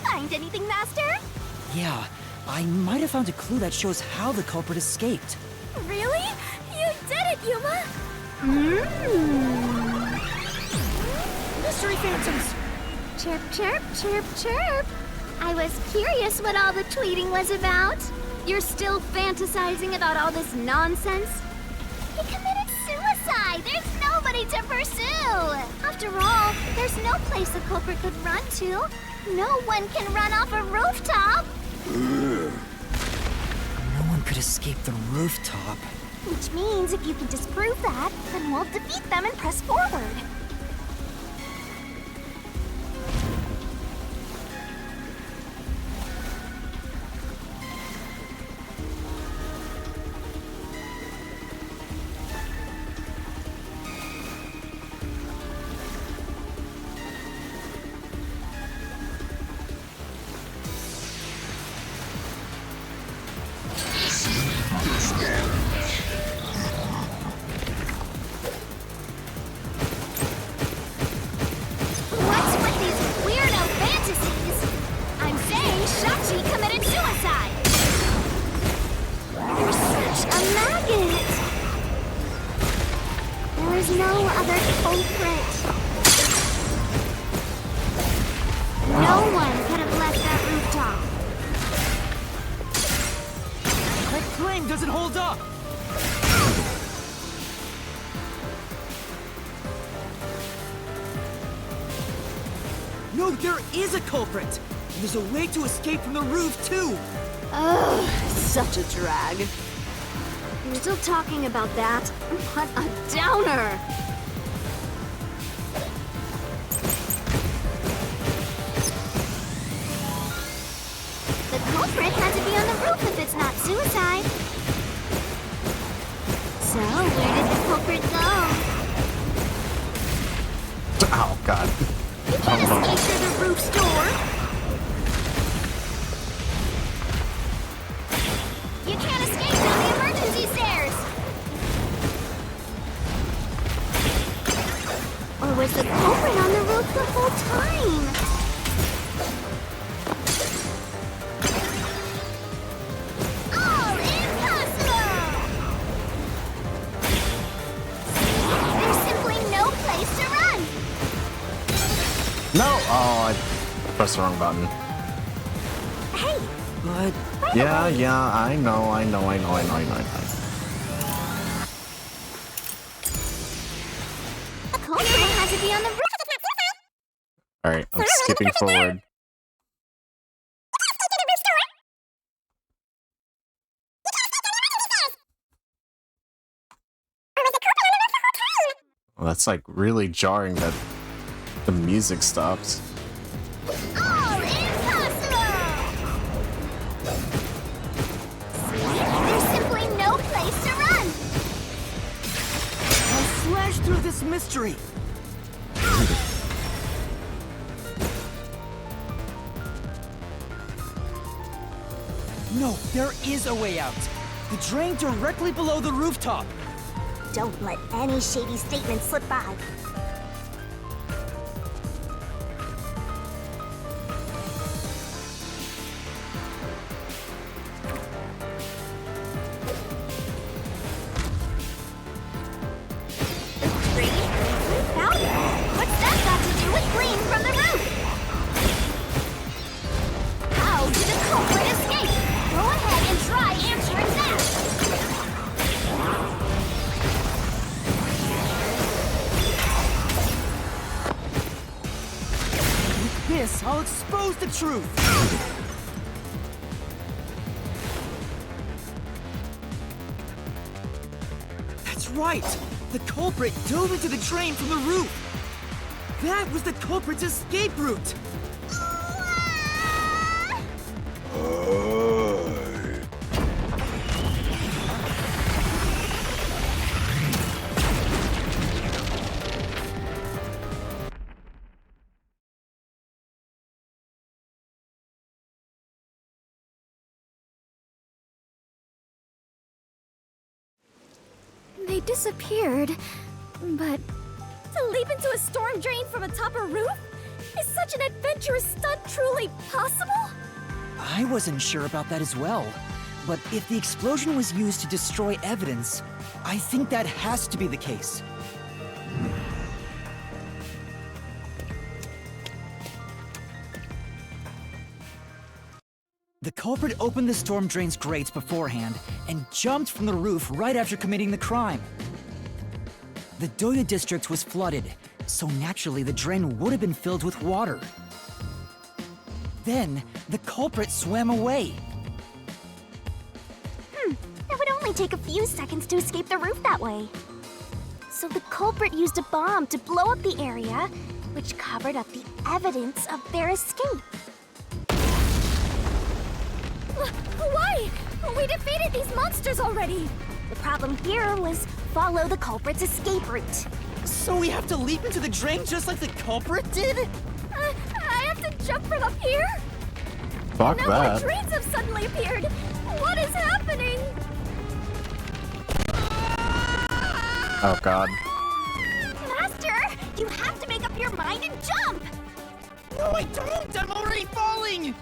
Find anything, Master? Yeah, I might have found a clue that shows how the culprit escaped. Really? You did it, Yuma! Mystery phantoms! Chirp, chirp, chirp, chirp. I was curious what all the tweeting was about. You're still fantasizing about all this nonsense? He committed suicide. There's nobody to pursue. After all, there's no place the culprit could run to. No one can run off a rooftop. No one could escape the rooftop. Which means if you can disprove that, then we'll defeat them and press forward. What's with these weirdo fantasies? I'm saying Shachi committed suicide. You're such a maggot. There is no other culprit. No one could have left that rooftop. That claim doesn't hold up! No, there is a culprit! And there's a way to escape from the roof, too! Ugh, such a drag. You're still talking about that? What a downer! The culprit had to be on the roof if it's not suicide. So, where did the culprit go? Oh god. You can't escape through the roof's door. You can't escape down the emergency stairs. Or was the culprit on the roof the whole time? All impossible! There's simply no place to run. No! Oh, I pressed the wrong button. Hey, But Yeah, I know. the culprit had to be on the roof. Alright, I'm skipping forward. Well, that's like really jarring that the music stops. All impossible! There's simply no place to run. I'll slash through this mystery! No, there is a way out! The drain directly below the rooftop! Don't let any shady statement slip by. Green? Powder? What's that got to do with green from the roof? How did the culprit escape? Go ahead and try answering that. With this, I'll expose the truth! That's right! The culprit dove into the drain from the roof! That was the culprit's escape route! They disappeared. But to leap into a storm drain from atop a roof? Is such an adventurous stunt truly possible? I wasn't sure about that as well. But if the explosion was used to destroy evidence, I think that has to be the case. The culprit opened the storm drain's grates beforehand and jumped from the roof right after committing the crime. The Doya district was flooded, so naturally the drain would have been filled with water. Then, the culprit swam away. It would only take a few seconds to escape the roof that way. So the culprit used a bomb to blow up the area, which covered up the evidence of their escape. Why? We defeated these monsters already! The problem here was follow the culprit's escape route. So we have to leap into the drain just like the culprit did? I have to jump from up here? Fuck Now more that. drains have suddenly appeared! What is happening? Oh god. Master, you have to make up your mind and jump! No, I don't! I'm already falling!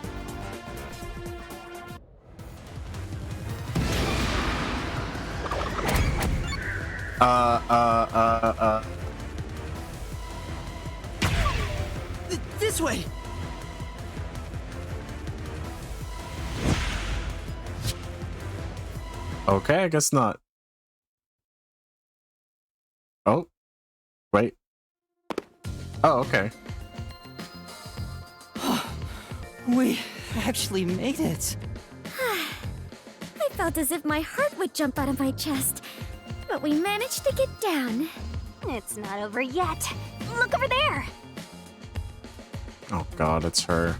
This way! Okay, I guess not. Oh, wait. Oh, okay. We actually made it. I felt as if my heart would jump out of my chest, but we managed to get down. It's not over yet. Look over there. Oh god, it's her.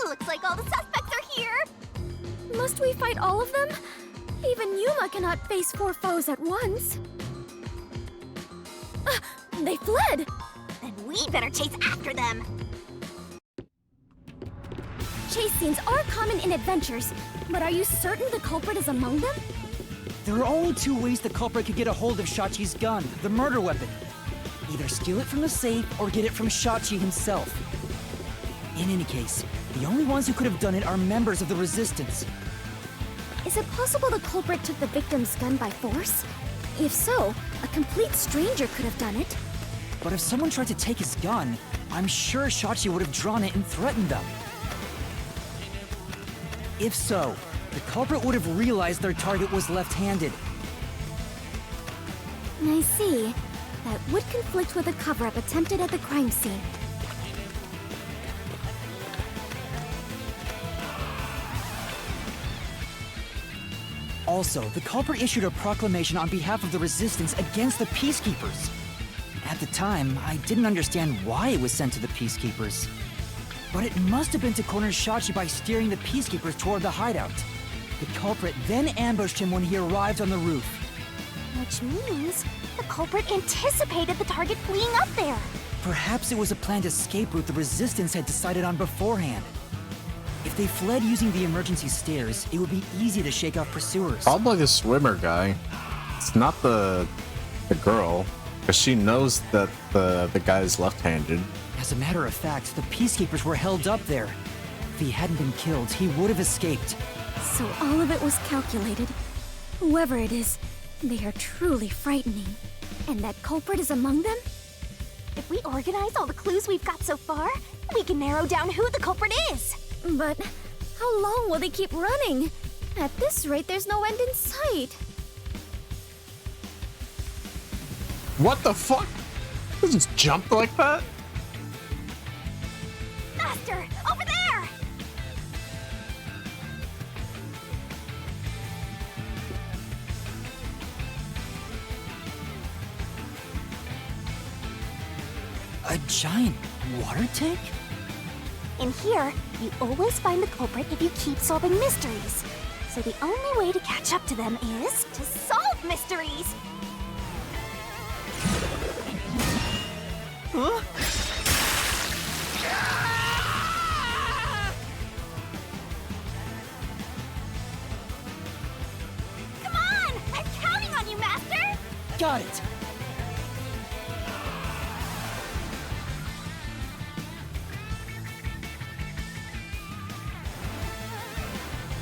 Looks like all the suspects are here. Must we fight all of them? Even Yuma cannot face 4 foes at once. They fled! Then we better chase after them. Chase scenes are common in adventures, but are you certain the culprit is among them? There are only 2 ways the culprit could get a hold of Shachi's gun, the murder weapon. Either steal it from the safe or get it from Shachi himself. In any case, the only ones who could have done it are members of the Resistance. Is it possible the culprit took the victim's gun by force? If so, a complete stranger could have done it. But if someone tried to take his gun, I'm sure Shachi would have drawn it and threatened them. If so, the culprit would have realized their target was left-handed. I see. That would conflict with a cover-up attempted at the crime scene. Also, the culprit issued a proclamation on behalf of the Resistance against the Peacekeepers. At the time, I didn't understand why it was sent to the Peacekeepers. But it must have been to corner Shachi by steering the Peacekeepers toward the hideout. The culprit then ambushed him when he arrived on the roof. Which means the culprit anticipated the target fleeing up there. Perhaps it was a planned escape route the Resistance had decided on beforehand. If they fled using the emergency stairs, it would be easy to shake off pursuers. Probably the swimmer guy. It's not the girl, because she knows that the guy is left-handed. As a matter of fact, the Peacekeepers were held up there. If he hadn't been killed, he would have escaped. So all of it was calculated. Whoever it is, they are truly frightening. And that culprit is among them? If we organize all the clues we've got so far, we can narrow down who the culprit is. But how long will they keep running? At this rate, there's no end in sight. What the fuck? It just jumped like that? Faster! Over there! A giant water tank? In here, you always find the culprit if you keep solving mysteries. So the only way to catch up to them is to solve mysteries! Huh? Come on! I'm counting on you, Master! Got it!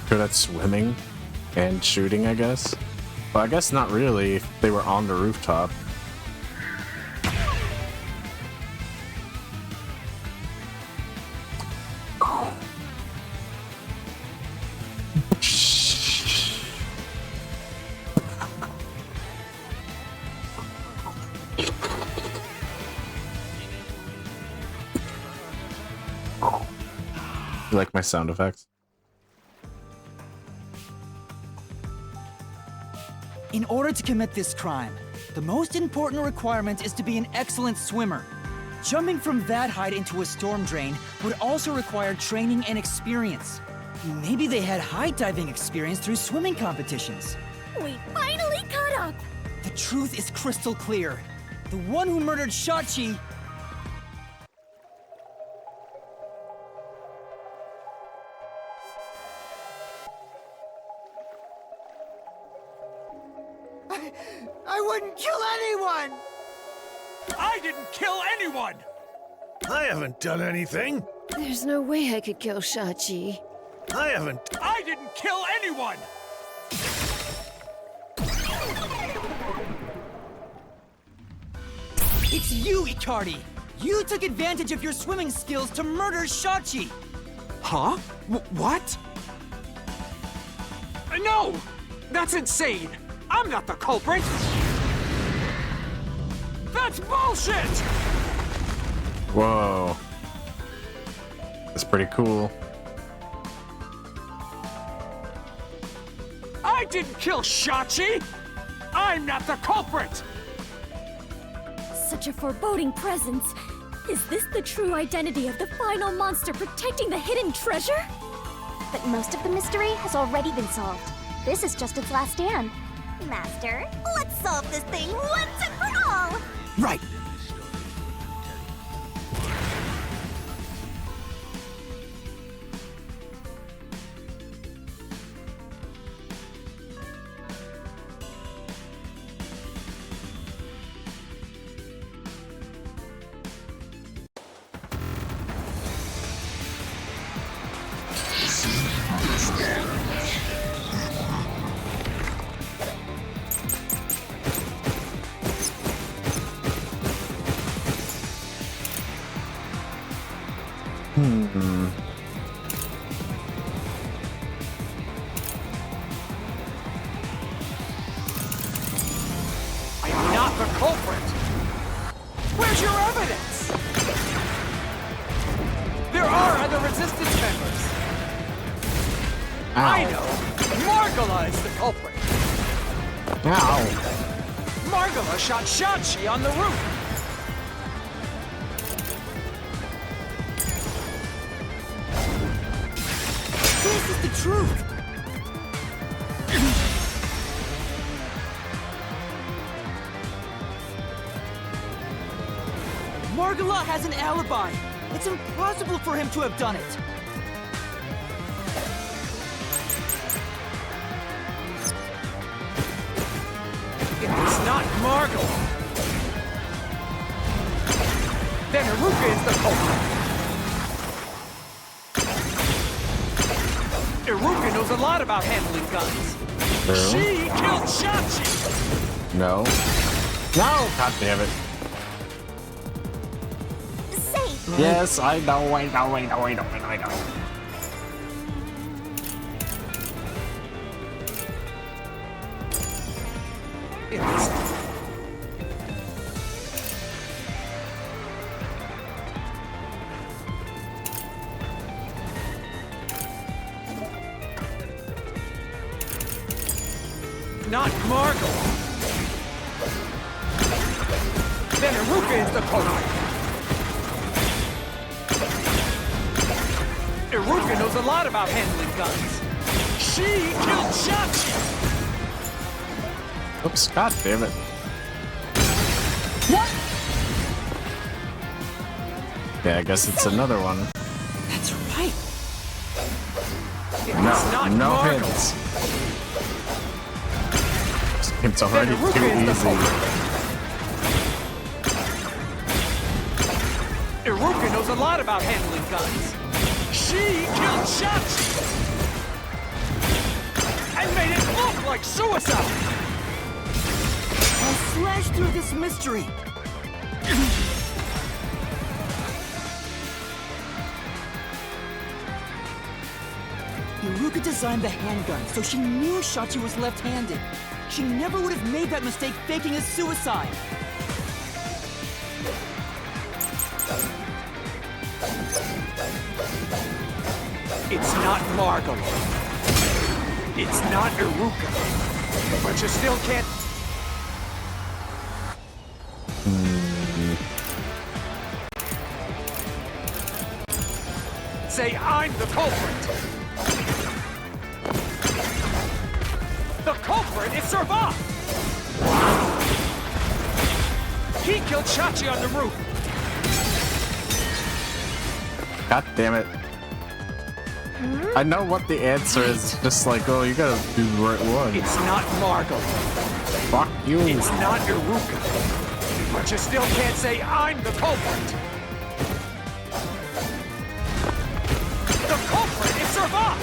Good at swimming and shooting, I guess. Well, I guess not really if they were on the rooftop. You like my sound effects? In order to commit this crime, the most important requirement is to be an excellent swimmer. Jumping from that height into a storm drain would also require training and experience. Maybe they had height diving experience through swimming competitions. We finally caught up! The truth is crystal clear. The one who murdered Shachi... I wouldn't kill anyone! I didn't kill anyone! I haven't done anything. There's no way I could kill Shachi. I didn't kill anyone! It's you, Icardi! You took advantage of your swimming skills to murder Shachi! Huh? What? No! That's insane! I'm not the culprit! That's bullshit! Whoa. That's pretty cool. I didn't kill Shachi! I'm not the culprit! Such a foreboding presence. Is this the true identity of the final monster protecting the hidden treasure? But most of the mystery has already been solved. This is just its last stand. Master, let's solve this thing once and for all! Right. I'm not the culprit! Where's your evidence? There are other resistance members! I know! Margala is the culprit! Ow. Margala shot Shachi on the roof! This is the truth. Margala has an alibi. It's impossible for him to have done it. If it's not Margala, then Iruka is the culprit! Iruka knows a lot about handling guns. She killed Shachi! No. No! God damn it. Say, Yes, I know, I know, I know, I know, I know, I know. If it's not Margala, then Iruka is the culprit. Iruka knows a lot about handling guns. She killed Shachi! Oops, god damn it. What? Yeah, I guess it's another one. That's right. If it's not No Margala, hints. It's then already Iruka too is the easy. culprit. Iruka knows a lot about handling guns. She killed Shachi! And made it look like suicide! I'll slash through this mystery. Iruka designed the handgun, so she knew Shachi was left-handed. She never would have made that mistake faking his suicide. It's not Margala. It's not Iruka. But you still can't... Say I'm the culprit. The culprit is Servat! He killed Shachi on the roof. God damn it. I know what the answer is. Just like, oh, you gotta do the right one. It's not Margala. Fuck you. It's not Iruka. But you still can't say I'm the culprit. The culprit is Servat!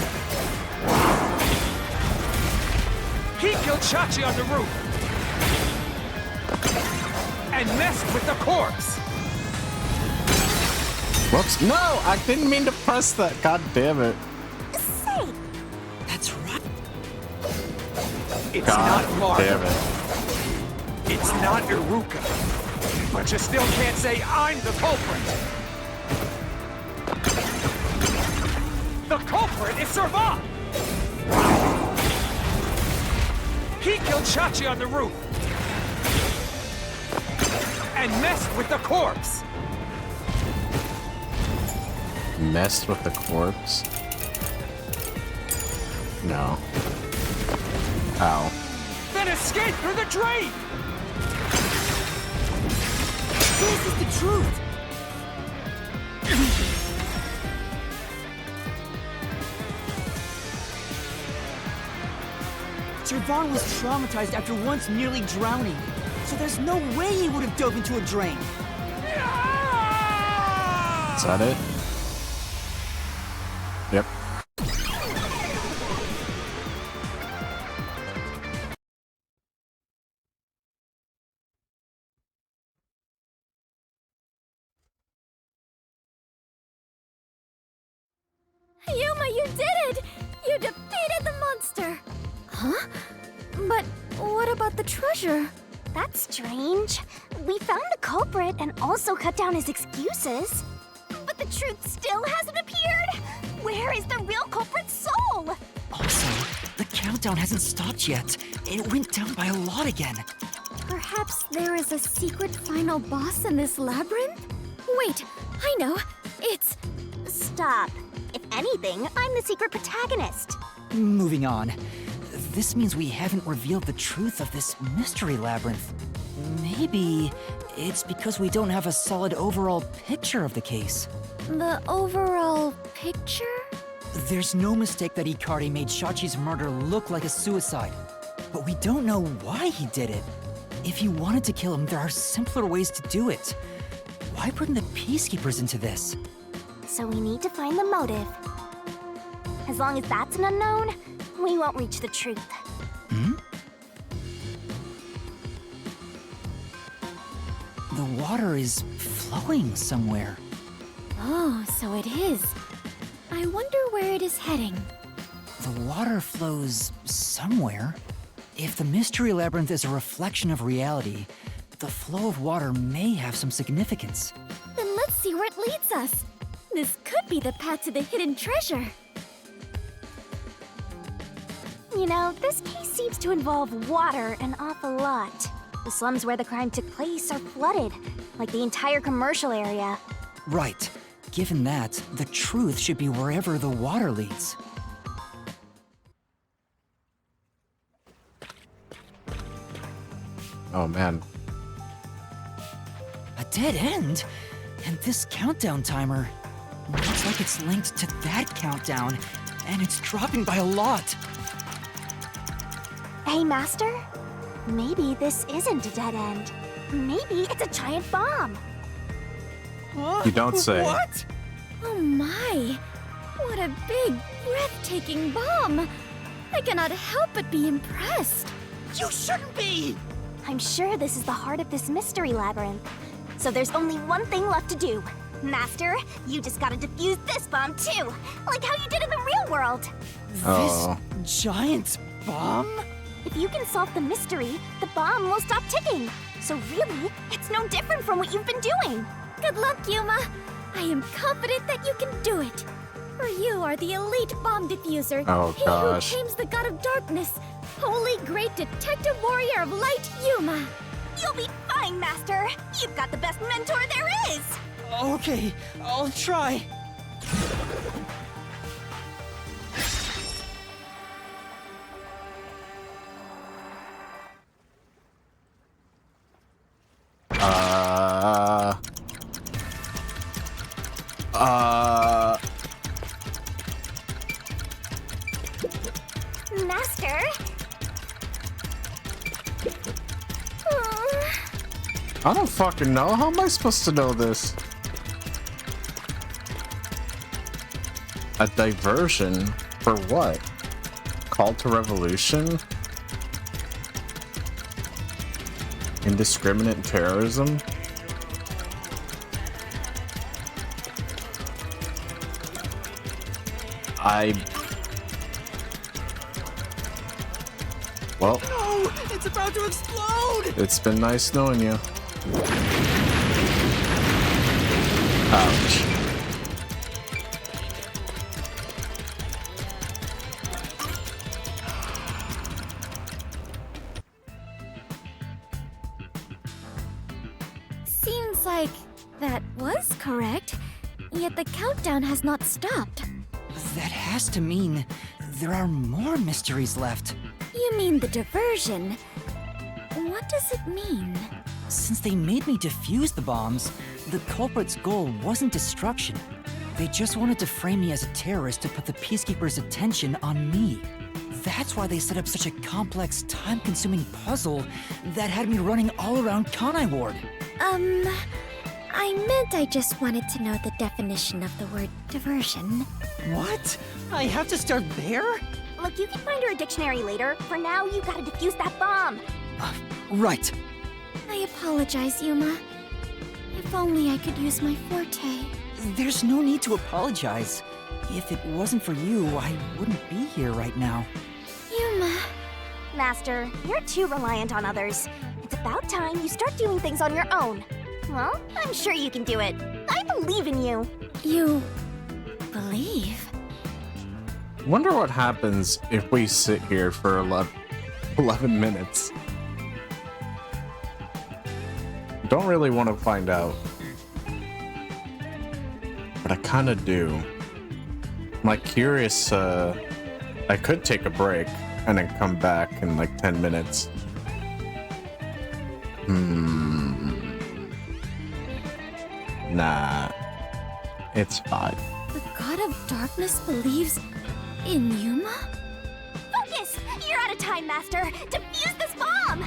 He killed Shachi on the roof. And messed with the corpse. Whoops. No, I didn't mean to press that. God damn it. Say, That's right. It's God not Marta. damn it. It's not Iruka. But you still can't say I'm the culprit. The culprit is Servat! He killed Shachi on the roof. And messed with the corpse. Messed with the corpse? No. Ow. Then escaped through the drain! This is the truth! Servat was traumatized after once nearly drowning, so there's no way he would have dove into a drain. Is that it? Yep. Yuma, you did it! You defeated the monster! Huh? But what about the treasure? That's strange. We found the culprit and also cut down his excuses. But the truth still hasn't appeared! Where is the real culprit's soul? Also, the countdown hasn't stopped yet. It went down by a lot again. Perhaps there is a secret final boss in this labyrinth? Wait, I know. It's... Stop. If anything, I'm the secret protagonist. Moving on. This means we haven't revealed the truth of this mystery labyrinth. Maybe it's because we don't have a solid overall picture of the case. the overall picture? There's no mistake that Hikari made Shachi's murder look like a suicide. But we don't know why he did it. If you wanted to kill him, there are simpler ways to do it. Why bring the Peacekeepers into this? So we need to find the motive. As long as that's an unknown, we won't reach the truth. The water is flowing somewhere. Oh, so it is. I wonder where it is heading. The water flows somewhere. If the Mystery Labyrinth is a reflection of reality, the flow of water may have some significance. Then let's see where it leads us. This could be the path to the hidden treasure. You know, this case seems to involve water an awful lot. The slums where the crime took place are flooded, like the entire commercial area. Right. Given that, the truth should be wherever the water leads. Oh man. A dead end? And this countdown timer looks like it's linked to that countdown, and it's dropping by a lot. Hey, Master? Maybe this isn't a dead end. Maybe it's a giant bomb. You don't say. What? Oh my! What a big, breathtaking bomb! I cannot help but be impressed. You shouldn't be! I'm sure this is the heart of this mystery labyrinth. So there's only one thing left to do. Master, you just gotta defuse this bomb too, like how you did in the real world. Oh. This giant bomb? If you can solve the mystery, the bomb will stop ticking. So really, it's no different from what you've been doing. Good luck, Yuma! I am confident that you can do it. For you are the elite bomb diffuser. Oh, he gosh. who tames the god of darkness. Holy great detective warrior of light, Yuma! You'll be fine, Master. You've got the best mentor there is. Okay, I'll try. Master? I don't fucking know. How am I supposed to know this? A diversion? For what? Call to revolution? Indiscriminate terrorism? Well, No, it's about to explode! it's been nice knowing you. Ouch. Seems like that was correct, yet the countdown has not stopped. That has to mean there are more mysteries left. You mean the diversion? What does it mean? Since they made me defuse the bombs, the culprit's goal wasn't destruction. They just wanted to frame me as a terrorist to put the Peacekeepers' attention on me. That's why they set up such a complex, time-consuming puzzle that had me running all around Kanai Ward. I meant I just wanted to know the definition of the word diversion. What? I have to start there? Look, you can find her a dictionary later. For now, you gotta defuse that bomb. Right. I apologize, Yuma. If only I could use my forte. There's no need to apologize. If it wasn't for you, I wouldn't be here right now. Yuma. Master, you're too reliant on others. It's about time you start doing things on your own. Well, I'm sure you can do it. I believe in you. You believe? Wonder what happens if we sit here for 11 minutes. Don't really want to find out. But I kind of do. I'm like curious, I could take a break and then come back in like 10 minutes. Nah. It's fine. The God of Darkness believes in Yuma? Focus! You're out of time, Master. Defuse this bomb!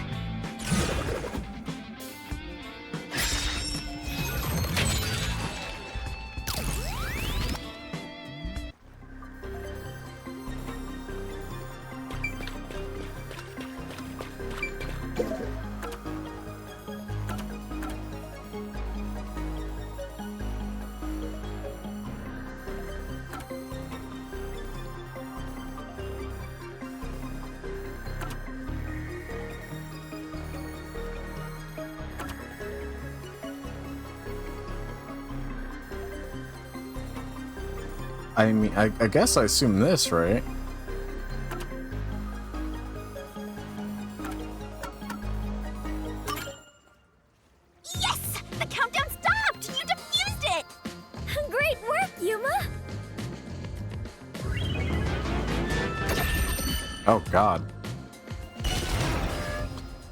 I mean, I guess I assume this, right? Yes! The countdown stopped! You defused it! Great work, Yuma! Oh god.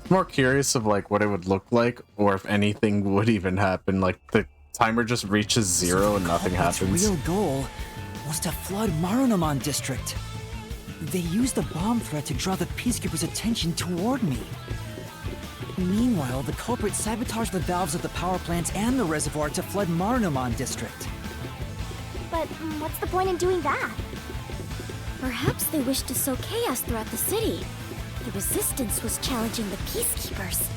More curious of like what it would look like, or if anything would even happen. Like the timer just reaches 0 and nothing Its happens. real goal was to flood Marunomon District. They used the bomb threat to draw the Peacekeepers' attention toward me. Meanwhile, the culprit sabotaged the valves of the power plants and the reservoir to flood Marunomon District. But what's the point in doing that? Perhaps they wished to sow chaos throughout the city. The Resistance was challenging the Peacekeepers.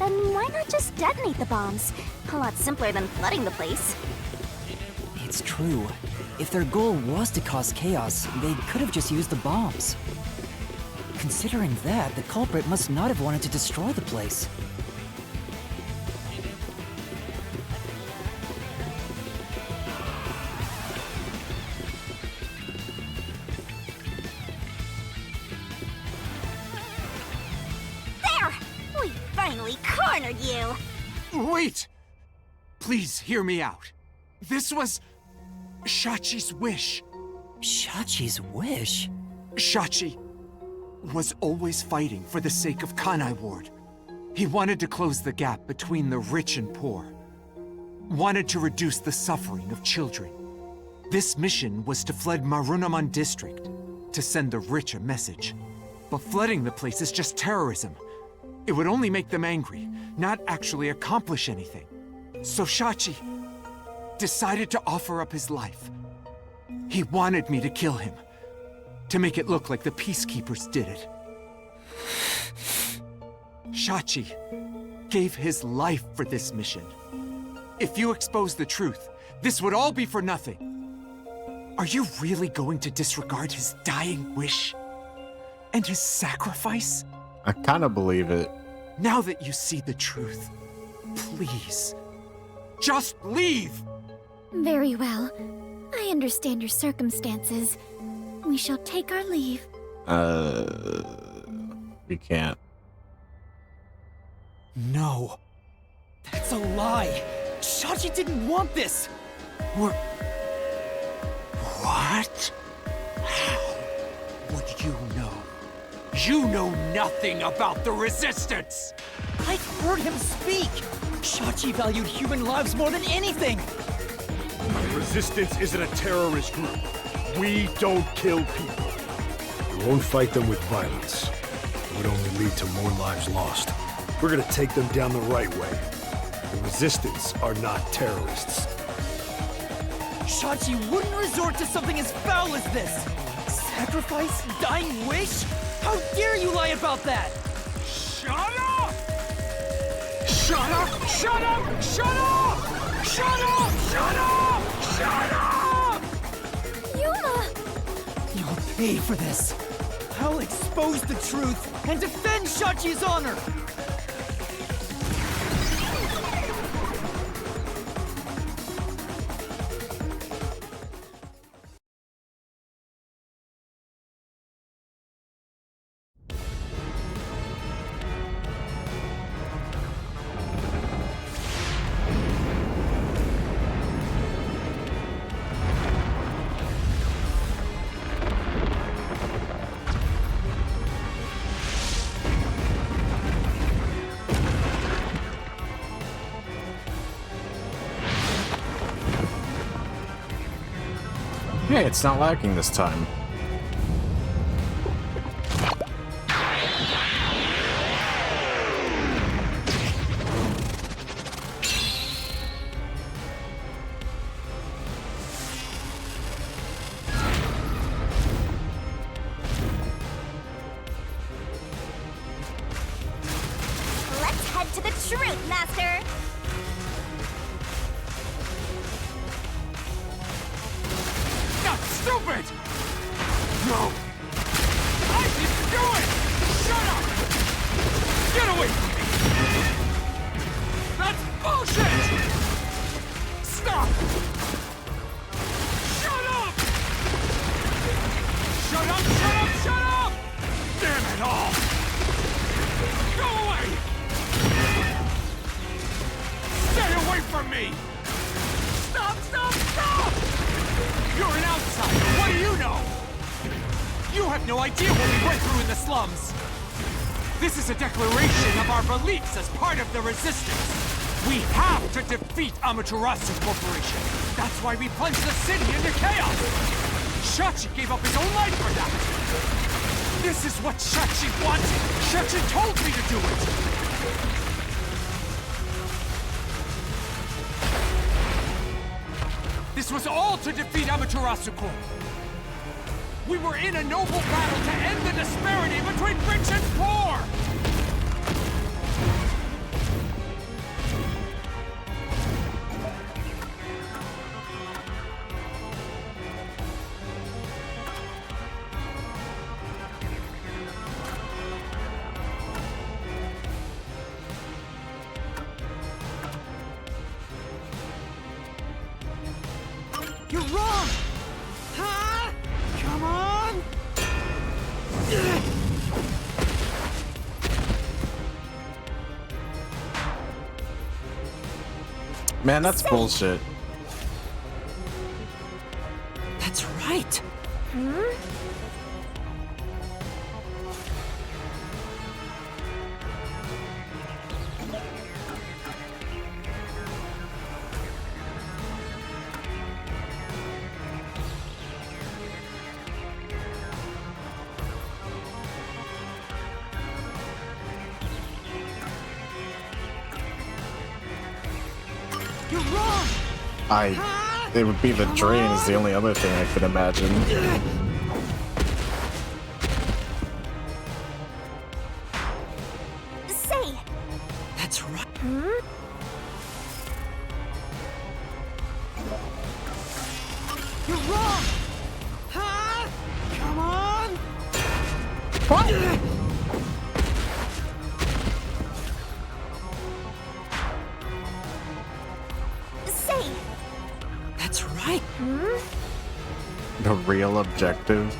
Then why not just detonate the bombs? A lot simpler than flooding the place. It's true. If their goal was to cause chaos, they could have just used the bombs. Considering that, the culprit must not have wanted to destroy the place. There! We finally cornered you! Wait! Please hear me out. This was Shachi's wish. Shachi's wish? Shachi was always fighting for the sake of Kanai Ward. He wanted to close the gap between the rich and poor. Wanted to reduce the suffering of children. This mission was to flood Marunomon District, to send the rich a message. But flooding the place is just terrorism. It would only make them angry, not actually accomplish anything. So Shachi decided to offer up his life. He wanted me to kill him, to make it look like the Peacekeepers did it. Shachi gave his life for this mission. If you expose the truth, this would all be for nothing. Are you really going to disregard his dying wish? And his sacrifice? I kind of believe it. Now that you see the truth, please, just leave! Very well. I understand your circumstances. We shall take our leave. We can't. No. That's a lie. Shachi didn't want this. What? How would you know? You know nothing about the Resistance! I've heard him speak. Shachi valued human lives more than anything. The Resistance isn't a terrorist group. We don't kill people. We won't fight them with violence. It would only lead to more lives lost. We're gonna take them down the right way. The Resistance are not terrorists. Shachi wouldn't resort to something as foul as this. Sacrifice? Dying wish? How dare you lie about that? Shut up! Shut up! Shut up! Shut up! Shut up! Shut up! Shut up! Yuma! You'll pay for this. I'll expose the truth and defend Shachi's honor. Hey, it's not lacking this time. Let's head to the truth, Master! Not stupid! No! I didn't do it! Shut up! Get away from me! That's bullshit! Stop! Shut up! Shut up, shut up, shut up! Damn it all! Go away! Stay away from me! Stop, stop, stop! You're an outsider, what do you know? You have no idea what we went through in the slums! This is a declaration of our beliefs as part of the Resistance! We have to defeat Amaterasu Corporation! That's why we plunged the city into chaos! Shachi gave up his own life for that! This is what Shachi wanted! Shachi told me to do it! This was all to defeat Amaterasu Corp. We were in a noble battle to end the disparity between rich and poor! You're wrong! Huh? Come on! Man, that's bullshit. That's right. You're wrong! It would be the drain is the only other thing I could imagine. Say, That's right. you're wrong! Huh? Come on! What? Say, That's right. The real objective.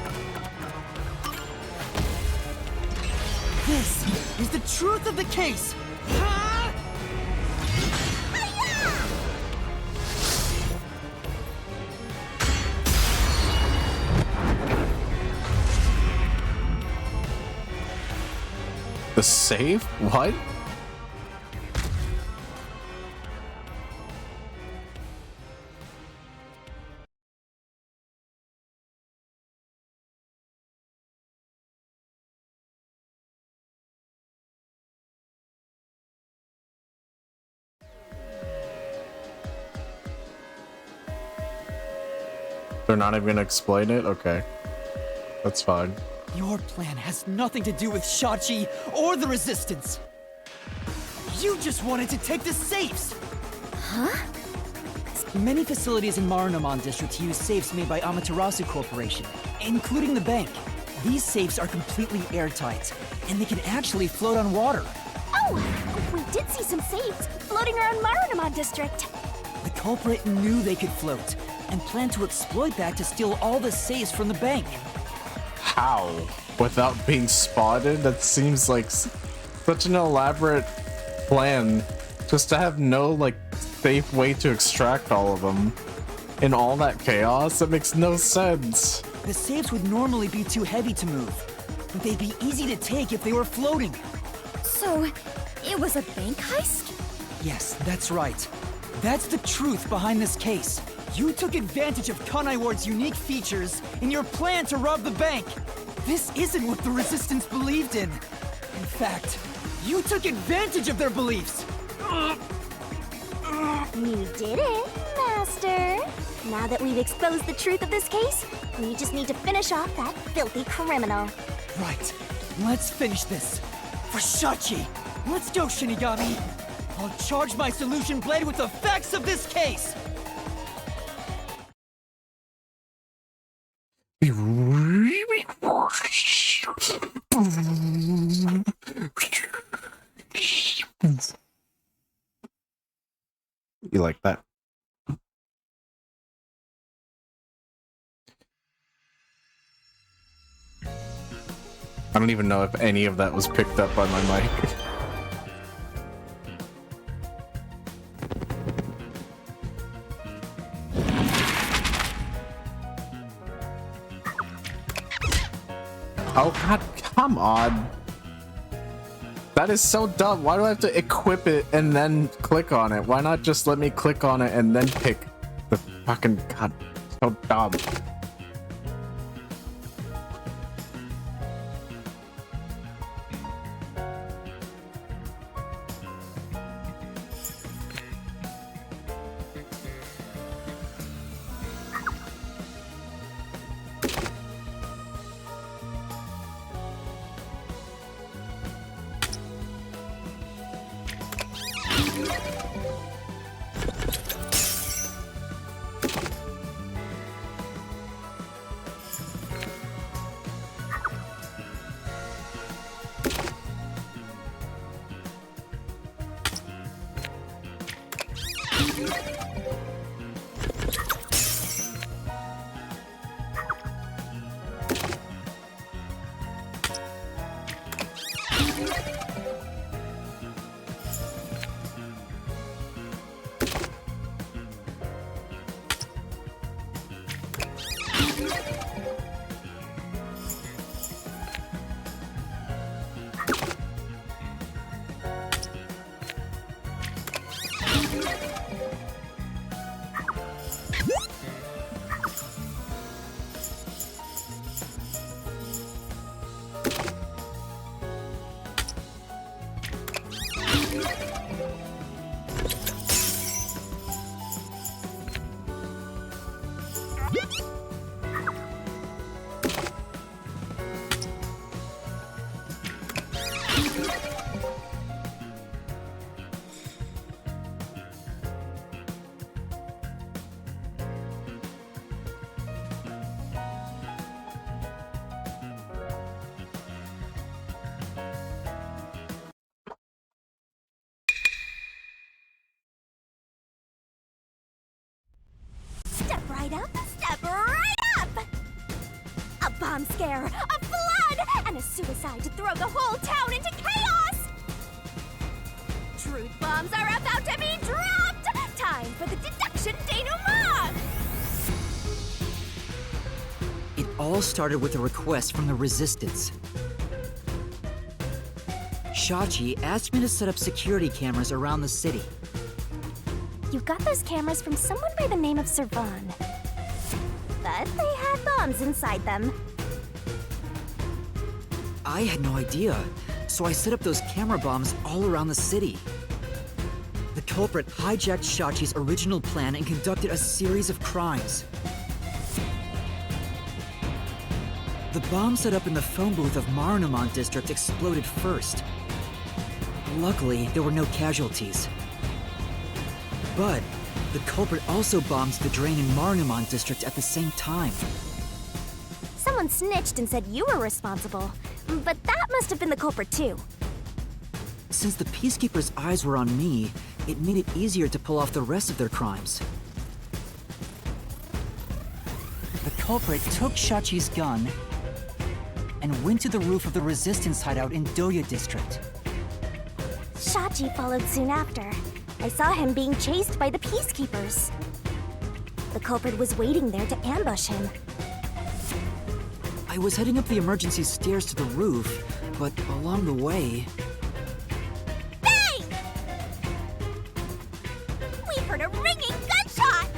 This is the truth of the case. The safe? What? They're not even gonna explain it? Okay. That's fine. Your plan has nothing to do with Shachi or the Resistance. You just wanted to take the safes! huh? Many facilities in Marunouman district use safes made by Amaterasu Corporation, including the bank. These safes are completely airtight, and they can actually float on water. Oh, we did see some safes floating around Marunouman district. The culprit knew they could float, and planned to exploit that to steal all the safes from the bank. How? Without being spotted? That seems like such an elaborate plan. Just to have no, like, safe way to extract all of them. In all that chaos? That makes no sense. The safes would normally be too heavy to move, but they'd be easy to take if they were floating. So, it was a bank heist? Yes, that's right. That's the truth behind this case. You took advantage of Kanai Ward's unique features in your plan to rob the bank. This isn't what the Resistance believed in. In fact, you took advantage of their beliefs. You did it, Master. Now that we've exposed the truth of this case, we just need to finish off that filthy criminal. Right. Let's finish this. For Shachi. Let's go, Shinigami. I'll charge my solution blade with the facts of this case. You like that? I don't even know if any of that was picked up by my mic. Oh god, come on. That is so dumb. Why do I have to equip it and then click on it? Why not just let me click on it and then pick the fucking god? So dumb. bomb scare, a flood, and a suicide to throw the whole town into chaos! Truth bombs are about to be dropped! Time for the deduction denouement! It all started with a request from the Resistance. Shachi asked me to set up security cameras around the city. You got those cameras from someone by the name of Servan. But they had bombs inside them. I had no idea, so I set up those camera bombs all around the city. The culprit hijacked Shachi's original plan and conducted a series of crimes. The bomb set up in the phone booth of Marunouman District exploded first. Luckily, there were no casualties. But the culprit also bombed the drain in Marunouman District at the same time. Someone snitched and said you were responsible, but that must have been the culprit too. Since the Peacekeepers' eyes were on me, it made it easier to pull off the rest of their crimes. The culprit took Shachi's gun and went to the roof of the Resistance hideout in Doya District. Shachi followed soon after. I saw him being chased by the Peacekeepers. The culprit was waiting there to ambush him. I was heading up the emergency stairs to the roof, but along the way... Hey! We heard a ringing gunshot!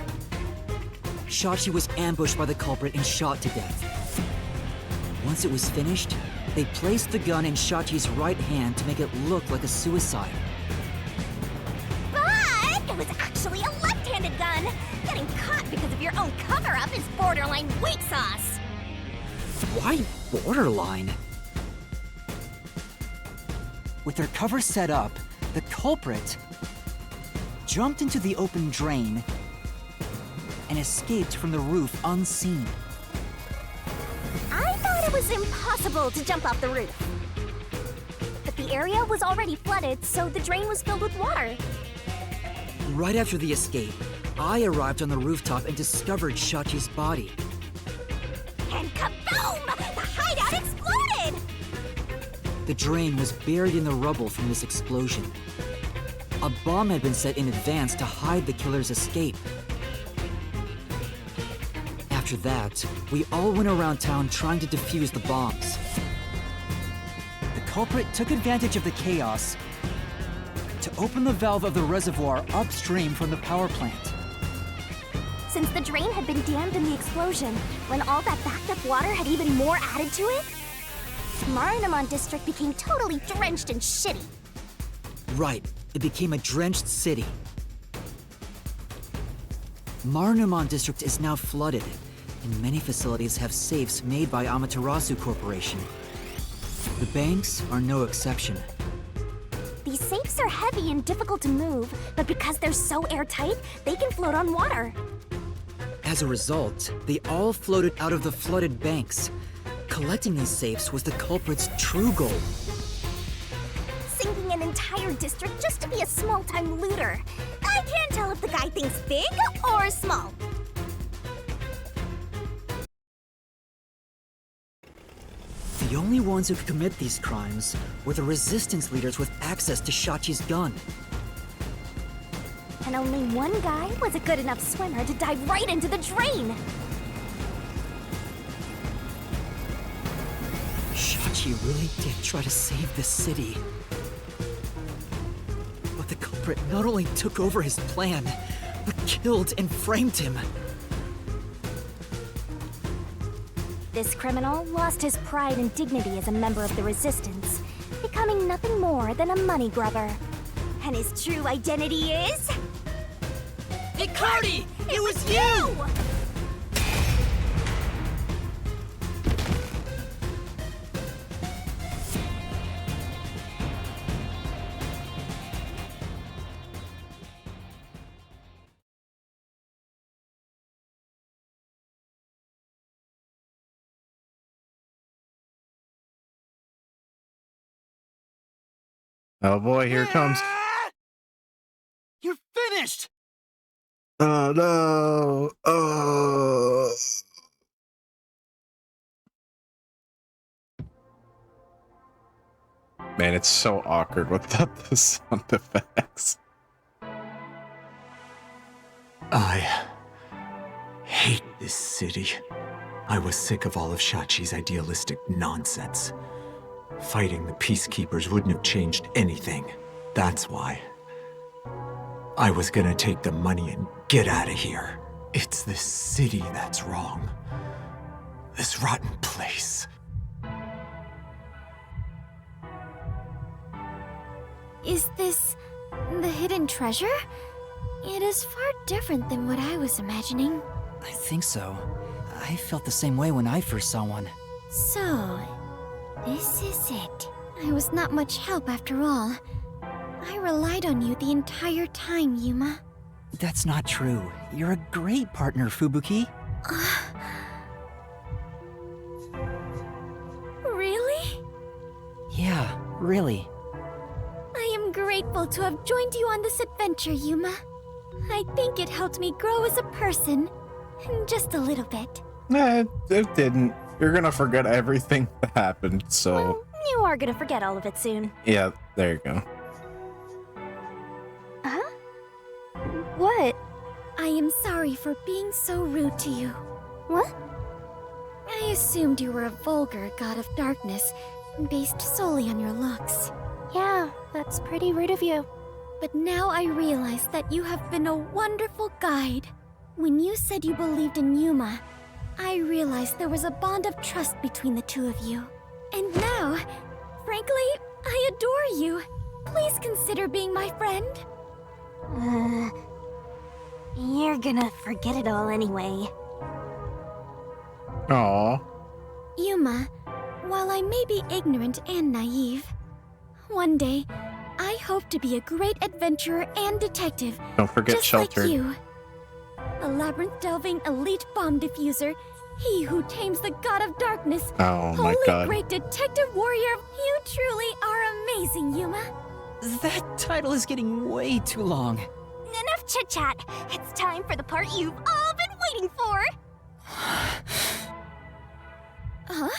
Shachi was ambushed by the culprit and shot to death. Once it was finished, they placed the gun in Shachi's right hand to make it look like a suicide. But it was actually a left-handed gun! Getting caught because of your own cover-up is borderline weak sauce! Why borderline? With their cover set up, the culprit jumped into the open drain and escaped from the roof unseen. I thought it was impossible to jump off the roof. But the area was already flooded, so the drain was filled with water. Right after the escape, I arrived on the rooftop and discovered Shachi's body. And kaboom! The hideout exploded! The drain was buried in the rubble from this explosion. A bomb had been set in advance to hide the killer's escape. After that, we all went around town trying to defuse the bombs. The culprit took advantage of the chaos to open the valve of the reservoir upstream from the power plant. Since the drain had been dammed in the explosion, when all that backed up water had even more added to it, Marunouman District became totally drenched and shitty. Right, it became a drenched city. Marunouman District is now flooded, and many facilities have safes made by Amaterasu Corporation. The banks are no exception. These safes are heavy and difficult to move, but because they're so airtight, they can float on water. As a result, they all floated out of the flooded banks. Collecting these safes was the culprit's true goal. Sinking an entire district just to be a small-time looter. I can't tell if the guy thinks big or small. The only ones who could commit these crimes were the resistance leaders with access to Shachi's gun. And only one guy was a good enough swimmer to dive right into the drain. Shachi really did try to save this city. But the culprit not only took over his plan, but killed and framed him. This criminal lost his pride and dignity as a member of the Resistance, becoming nothing more than a money grubber. And his true identity is... Icardi! It was you! Oh boy, here it comes. You're finished! Oh no. Oh. Man, it's so awkward without the sound effects. I hate this city. I was sick of all of Shachi's idealistic nonsense. Fighting the Peacekeepers wouldn't have changed anything. That's why. I was gonna take the money and get out of here. It's this city that's wrong. This rotten place. Is this the hidden treasure? It is far different than what I was imagining. I think so. I felt the same way when I first saw one. So, this is it. I was not much help after all. I relied on you the entire time, Yuma. That's not true. You're a great partner, Fubuki. Really? Yeah, really. I am grateful to have joined you on this adventure, Yuma. I think it helped me grow as a person. Just a little bit. Nah, it didn't. You're gonna forget everything that happened, so... Well, you are gonna forget all of it soon. Yeah, there you go. Huh? What? I am sorry for being so rude to you. What? I assumed you were a vulgar god of darkness, based solely on your looks. Yeah, that's pretty rude of you. But now I realize that you have been a wonderful guide. When you said you believed in Yuma, I realized there was a bond of trust between the two of you. And now, frankly, I adore you. Please consider being my friend. You're gonna forget it all anyway. Aww. Yuma, while I may be ignorant and naive, one day, I hope to be a great adventurer and detective. Don't forget just Shelter. like you. A labyrinth-delving elite bomb diffuser. He who tames the god of darkness. Oh my Holy god. great detective warrior. You truly are amazing, Yuma. That title is getting way too long. Enough chit-chat. It's time for the part you've all been waiting for. Huh?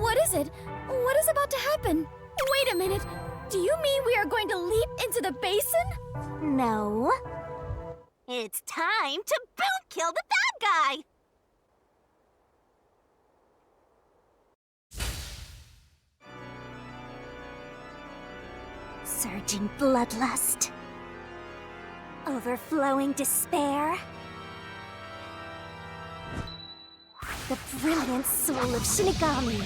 What is it? What is about to happen? Wait a minute. Do you mean we are going to leap into the basin? No. It's time to boot kill the bad guy. Surging bloodlust. Overflowing despair. The brilliant soul of Shinigami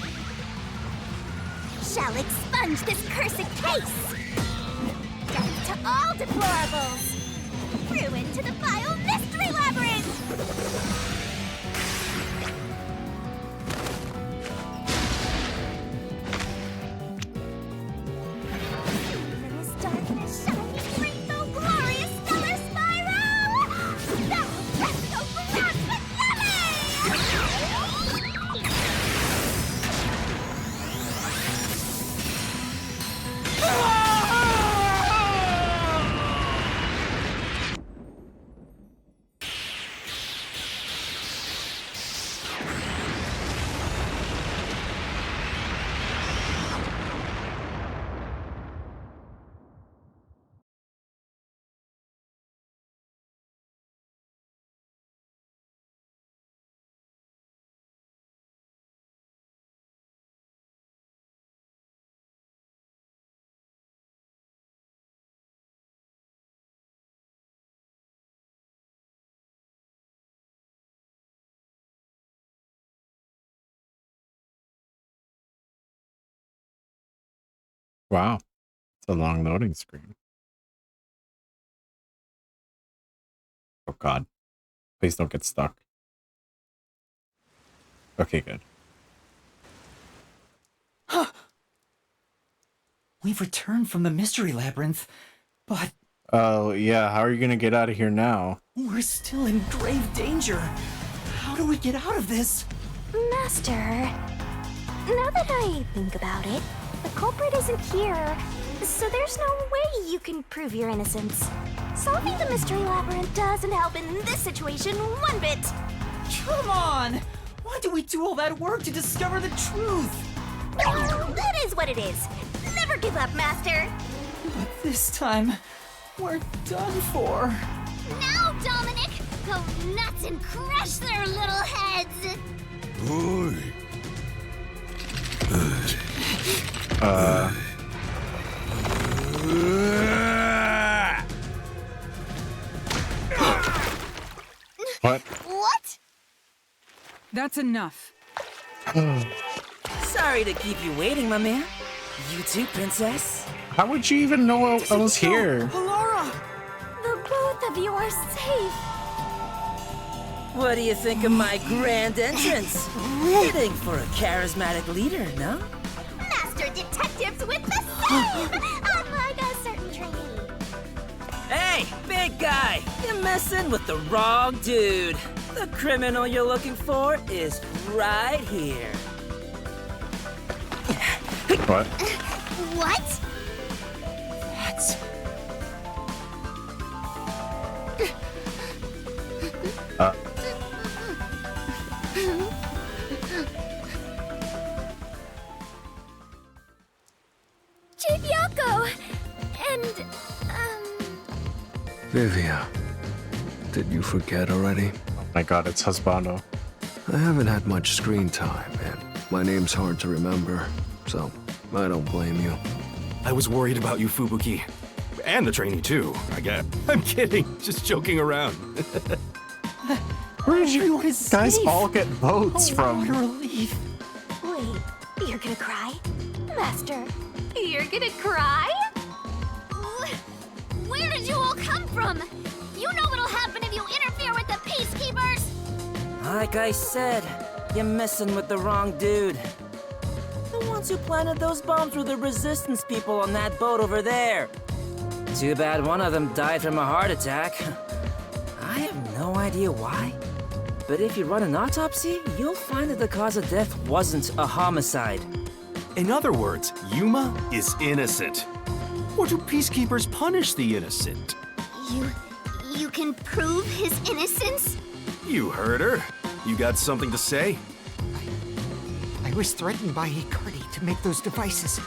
shall expunge this cursed case. Death to all deplorables. Ruin to the vile mystery labyrinth. Luminous darkness, shining rainbow, glorious stellar spiral. Now let's go grasp it, Wow. It's a long loading screen. Oh god. Please don't get stuck. Okay, good. We've returned from the mystery labyrinth, but Oh, yeah. How are you gonna get out of here now? we're still in grave danger. How do we get out of this? Master, now that I think about it, the culprit isn't here, so there's no way you can prove your innocence. Solving the mystery labyrinth doesn't help in this situation one bit. Come on! Why do we do all that work to discover the truth? Well, that is what it is. Never give up, Master. But this time, we're done for. Now, Dominic, go nuts and crush their little heads. What? What? That's enough. Sorry to keep you waiting, my man. You too, princess? How would you even know I was here? Laura! The both of you are safe. What do you think of my grand entrance? Fitting for a charismatic leader, no? Master detectives with the save! Unlike a certain trainee. Hey, big guy! You're messing with the wrong dude. The criminal you're looking for is right here. What? What? That's... Chief Yoko! And, Vivia, did you forget already? Oh my god, it's Husbando. I haven't had much screen time, and my name's hard to remember, so I don't blame you. I was worried about you, Fubuki. And the trainee, too, I guess. I'm kidding. Just joking around. Where did you guys all get votes What a from? relief. Wait, you're gonna cry? Master, you're gonna cry? Where did you all come from? You know what'll happen if you interfere with the peacekeepers! Like I said, you're messing with the wrong dude. The ones who planted those bombs were the resistance people on that boat over there. Too bad one of them died from a heart attack. I have no idea why. But if you run an autopsy, you'll find that the cause of death wasn't a homicide. In other words, Yuma is innocent. Or do peacekeepers punish the innocent? You can prove his innocence? You heard her. You got something to say? I was threatened by Icardi to make those devices.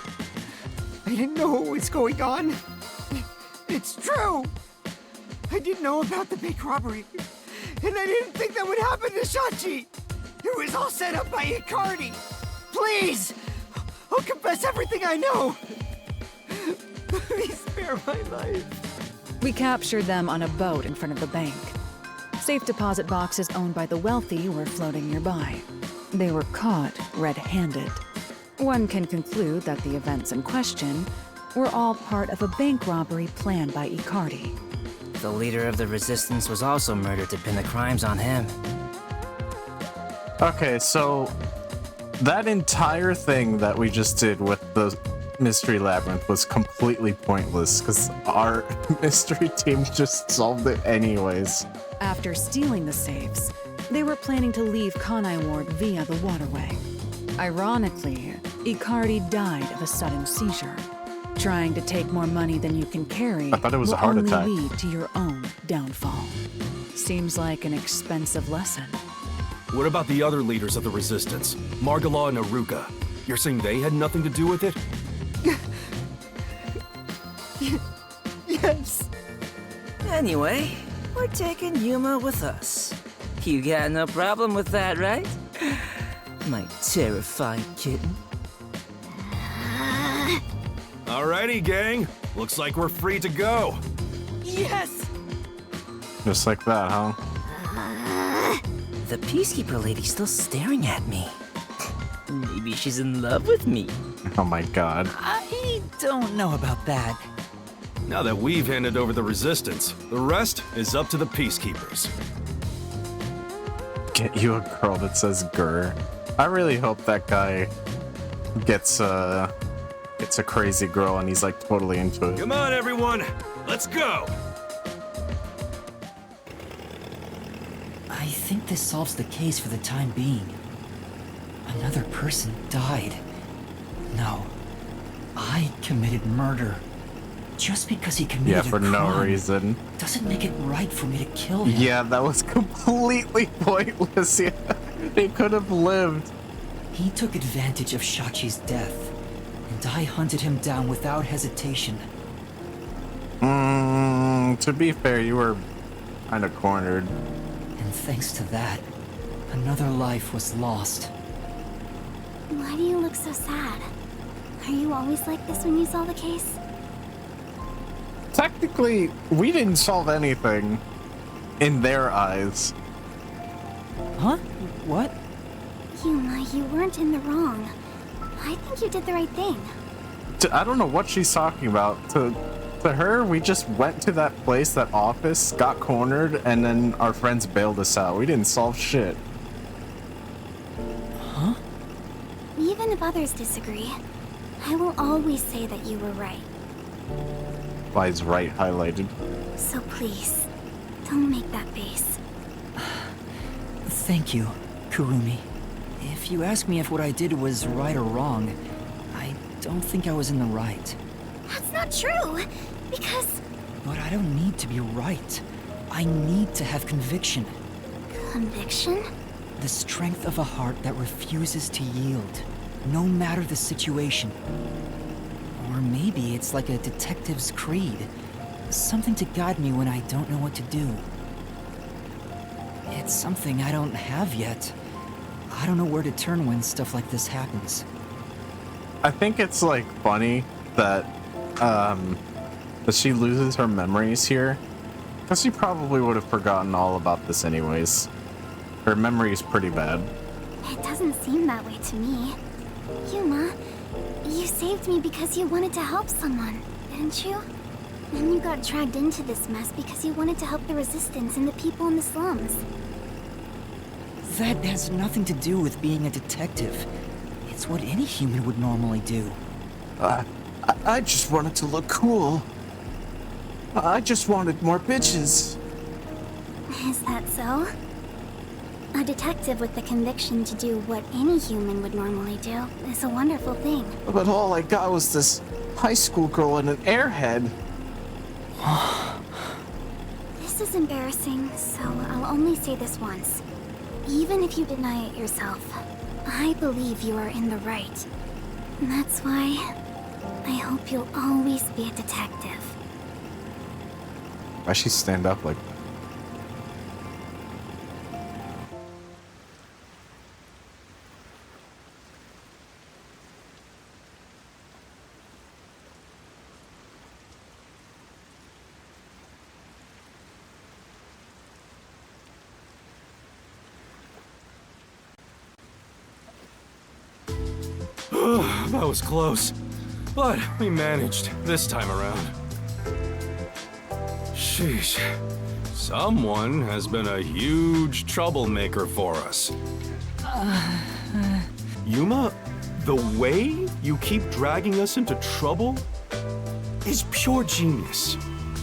I didn't know what was going on. It's true! I didn't know about the bank robbery. And I didn't think that would happen to Shachi! It was all set up by Icardi! Please! I'll confess everything I know! Please spare my life. We captured them on a boat in front of the bank. Safe deposit boxes owned by the wealthy were floating nearby. They were caught red-handed. One can conclude that the events in question were all part of a bank robbery planned by Icardi. The leader of the resistance was also murdered to pin the crimes on him. Okay, so that entire thing that we just did with the mystery labyrinth was completely pointless because our mystery team just solved it anyways. After stealing the safes, they were planning to leave Kanai Ward via the waterway. Ironically, Icardi died of a sudden seizure. Trying to take more money than you can carry I thought it was will a heart only attack. lead to your own downfall. Seems like an expensive lesson. What about the other leaders of the resistance? Margala and Aruka. You're saying they had nothing to do with it? Yes. Anyway, we're taking Yuma with us. You got no problem with that, right? My terrifying kitten. Alrighty, gang. Looks like we're free to go. Yes! Just like that, huh? The peacekeeper lady's still staring at me. Maybe she's in love with me. Oh my god. I don't know about that. Now that we've handed over the resistance, the rest is up to the peacekeepers. Get you a girl that says grr. I really hope that guy gets a crazy girl and he's like totally into it. Come on, everyone. Let's go. I think this solves the case for the time being. Another person died. No. I committed murder. Just because he committed Yeah, a for no crime reason. doesn't make it right for me to kill him. Yeah, that was completely pointless. Yeah, he could have lived. He took advantage of Shachi's death. And And I hunted him down without hesitation. To be fair, you were kind of cornered. And thanks to that, another life was lost. Why do you look so sad? Are you always like this when you solve a case? Technically, we didn't solve anything in their eyes. Huh? What? Yuma, you weren't in the wrong. I think you did the right thing. I don't know what she's talking about. To her, we just went to that place, that office, got cornered, and then our friends bailed us out. We didn't solve shit. Huh? Even if others disagree, I will always say that you were right. Why is right highlighted? So please, don't make that face. Thank you, Kurumi. If you ask me if what I did was right or wrong, I don't think I was in the right. That's not true, because... But I don't need to be right. I need to have conviction. Conviction? The strength of a heart that refuses to yield, no matter the situation. Or maybe it's like a detective's creed. Something to guide me when I don't know what to do. It's something I don't have yet. I don't know where to turn when stuff like this happens. I think it's like funny that that she loses her memories here, because she probably would have forgotten all about this anyways. Her memory is pretty bad. It doesn't seem that way to me. Yuma, you saved me because you wanted to help someone, didn't you? Then you got dragged into this mess because you wanted to help the Resistance and the people in the slums. That has nothing to do with being a detective. It's what any human would normally do. I just wanted to look cool. I just wanted more bitches. Is that so? A detective with the conviction to do what any human would normally do is a wonderful thing. But all I got was this high school girl and an airhead. This is embarrassing, so I'll only say this once. Even if you deny it yourself, I believe you are in the right. And that's why I hope you'll always be a detective. Why'd she stand up like that? That was close. But we managed this time around. Sheesh. Someone has been a huge troublemaker for us. Yuma, the way you keep dragging us into trouble is pure genius.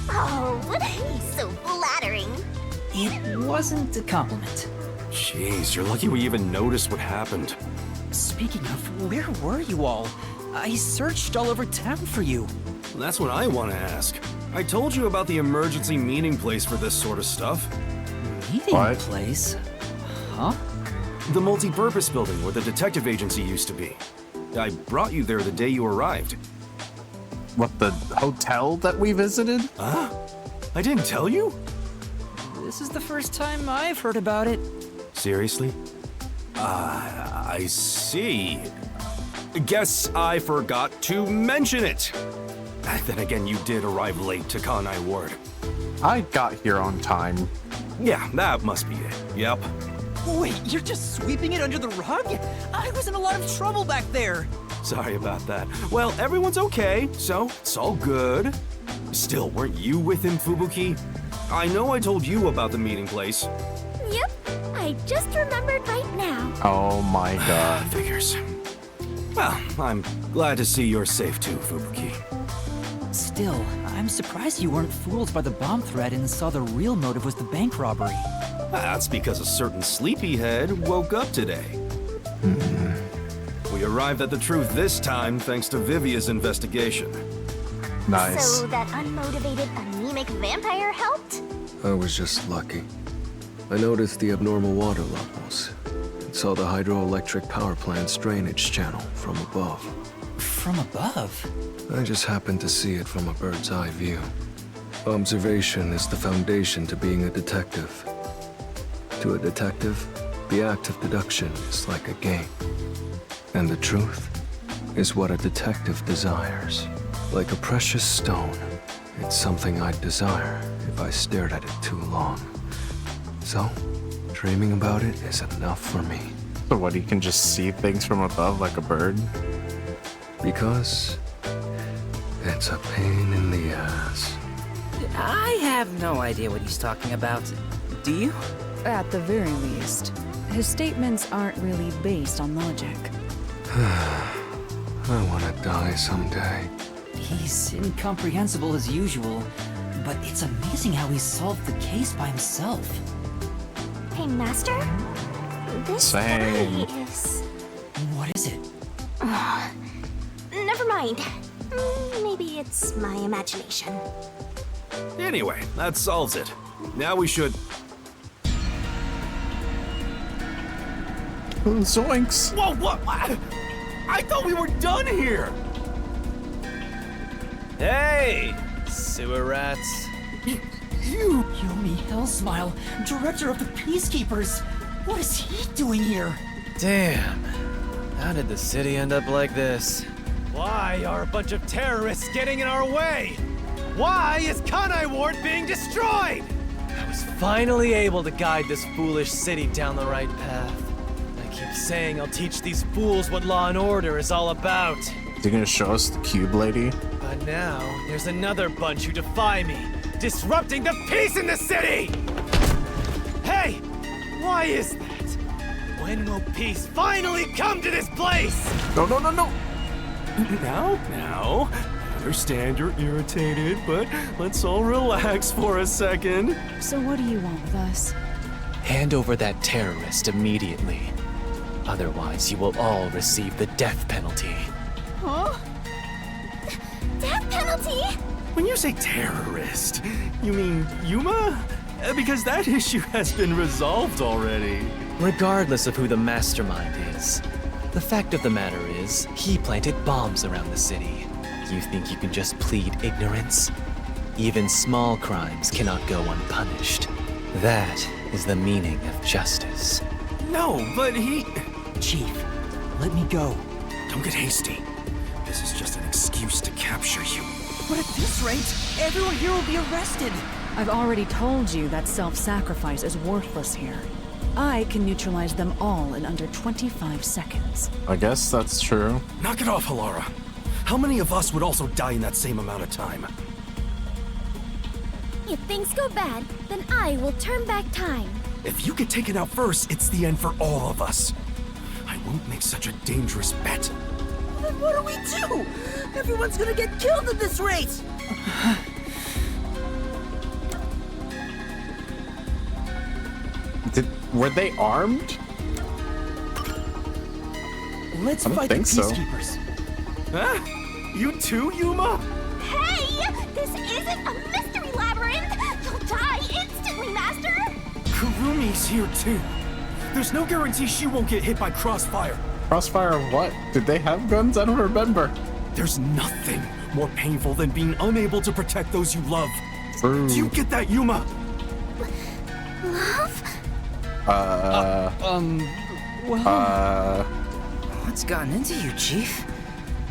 Oh, he's so flattering. It wasn't a compliment. Jeez, you're lucky we even noticed what happened. Speaking of, where were you all? I searched all over town for you. That's what I want to ask. I told you about the emergency meeting place for this sort of stuff. Meeting place? Huh? The multi-purpose building where the detective agency used to be. I brought you there the day you arrived. What, the hotel that we visited? Huh? I didn't tell you? This is the first time I've heard about it. Seriously? I see. Guess I forgot to mention it. Then again, you did arrive late to Kanai Ward. I got here on time. Yeah, that must be it. Yep. Wait, you're just sweeping it under the rug? I was in a lot of trouble back there. Sorry about that. Well, everyone's okay, so it's all good. Still, weren't you with him, Fubuki? I know I told you about the meeting place. Yep, I just remembered right now. Oh my god. Figures. Well, I'm glad to see you're safe too, Fubuki. Still, I'm surprised you weren't fooled by the bomb threat and saw the real motive was the bank robbery. That's because a certain sleepyhead woke up today. We arrived at the truth this time thanks to Vivia's investigation. Nice. So that unmotivated, anemic vampire helped? I was just lucky. I noticed the abnormal water levels and saw the hydroelectric power plant's drainage channel from above. from above. I just happened to see it from a bird's eye view. Observation is the foundation to being a detective. To a detective, the act of deduction is like a game. And the truth is what a detective desires. Like a precious stone, it's something I'd desire if I stared at it too long. So, dreaming about it is enough for me. So what, you can just see things from above like a bird? Because it's a pain in the ass. I have no idea what he's talking about. Do you? At the very least, his statements aren't really based on logic. I want to die someday. He's incomprehensible as usual, but it's amazing how he solved the case by himself. Hey, Master? This Same. guy is... What is it? Never mind. Maybe it's my imagination. Anyway, that solves it. Now we should... Zoinks! Whoa, what? I thought we were done here! Hey, sewer rats. You! Yomi Hellsmile, director of the Peacekeepers! What is he doing here? Damn. How did the city end up like this? Why are a bunch of terrorists getting in our way? Why is Kanai Ward being destroyed? I was finally able to guide this foolish city down the right path. I keep saying I'll teach these fools what law and order is all about. Is he gonna show us the cube lady? But now, there's another bunch who defy me, disrupting the peace in the city! Hey! Why is that? When will peace finally come to this place? No, no, no, no! Now, I understand you're irritated, but let's all relax for a second. So what do you want with us? Hand over that terrorist immediately. Otherwise, you will all receive the death penalty. Huh? Death penalty? When you say terrorist, you mean Yuma? Because that issue has been resolved already. Regardless of who the mastermind is, the fact of the matter is, he planted bombs around the city. You think you can just plead ignorance? Even small crimes cannot go unpunished. That is the meaning of justice. No, but he... Chief, let me go. Don't get hasty. This is just an excuse to capture you. But at this rate, everyone here will be arrested. I've already told you that self-sacrifice is worthless here. I can neutralize them all in under 25 seconds. I guess that's true. Knock it off, Halara. How many of us would also die in that same amount of time? If things go bad, then I will turn back time. If you get taken out first, it's the end for all of us. I won't make such a dangerous bet. Then what do we do? Everyone's gonna get killed at this rate! Were they armed? Let's I don't fight the think so. Peacekeepers. Huh? You too, Yuma? Hey! This isn't a mystery labyrinth! You'll die instantly, Master! Kurumi's here too. There's no guarantee she won't get hit by crossfire. Crossfire of what? Did they have guns? I don't remember. There's nothing more painful than being unable to protect those you love. True. Do you get that, Yuma? Love? What's gotten into you, Chief?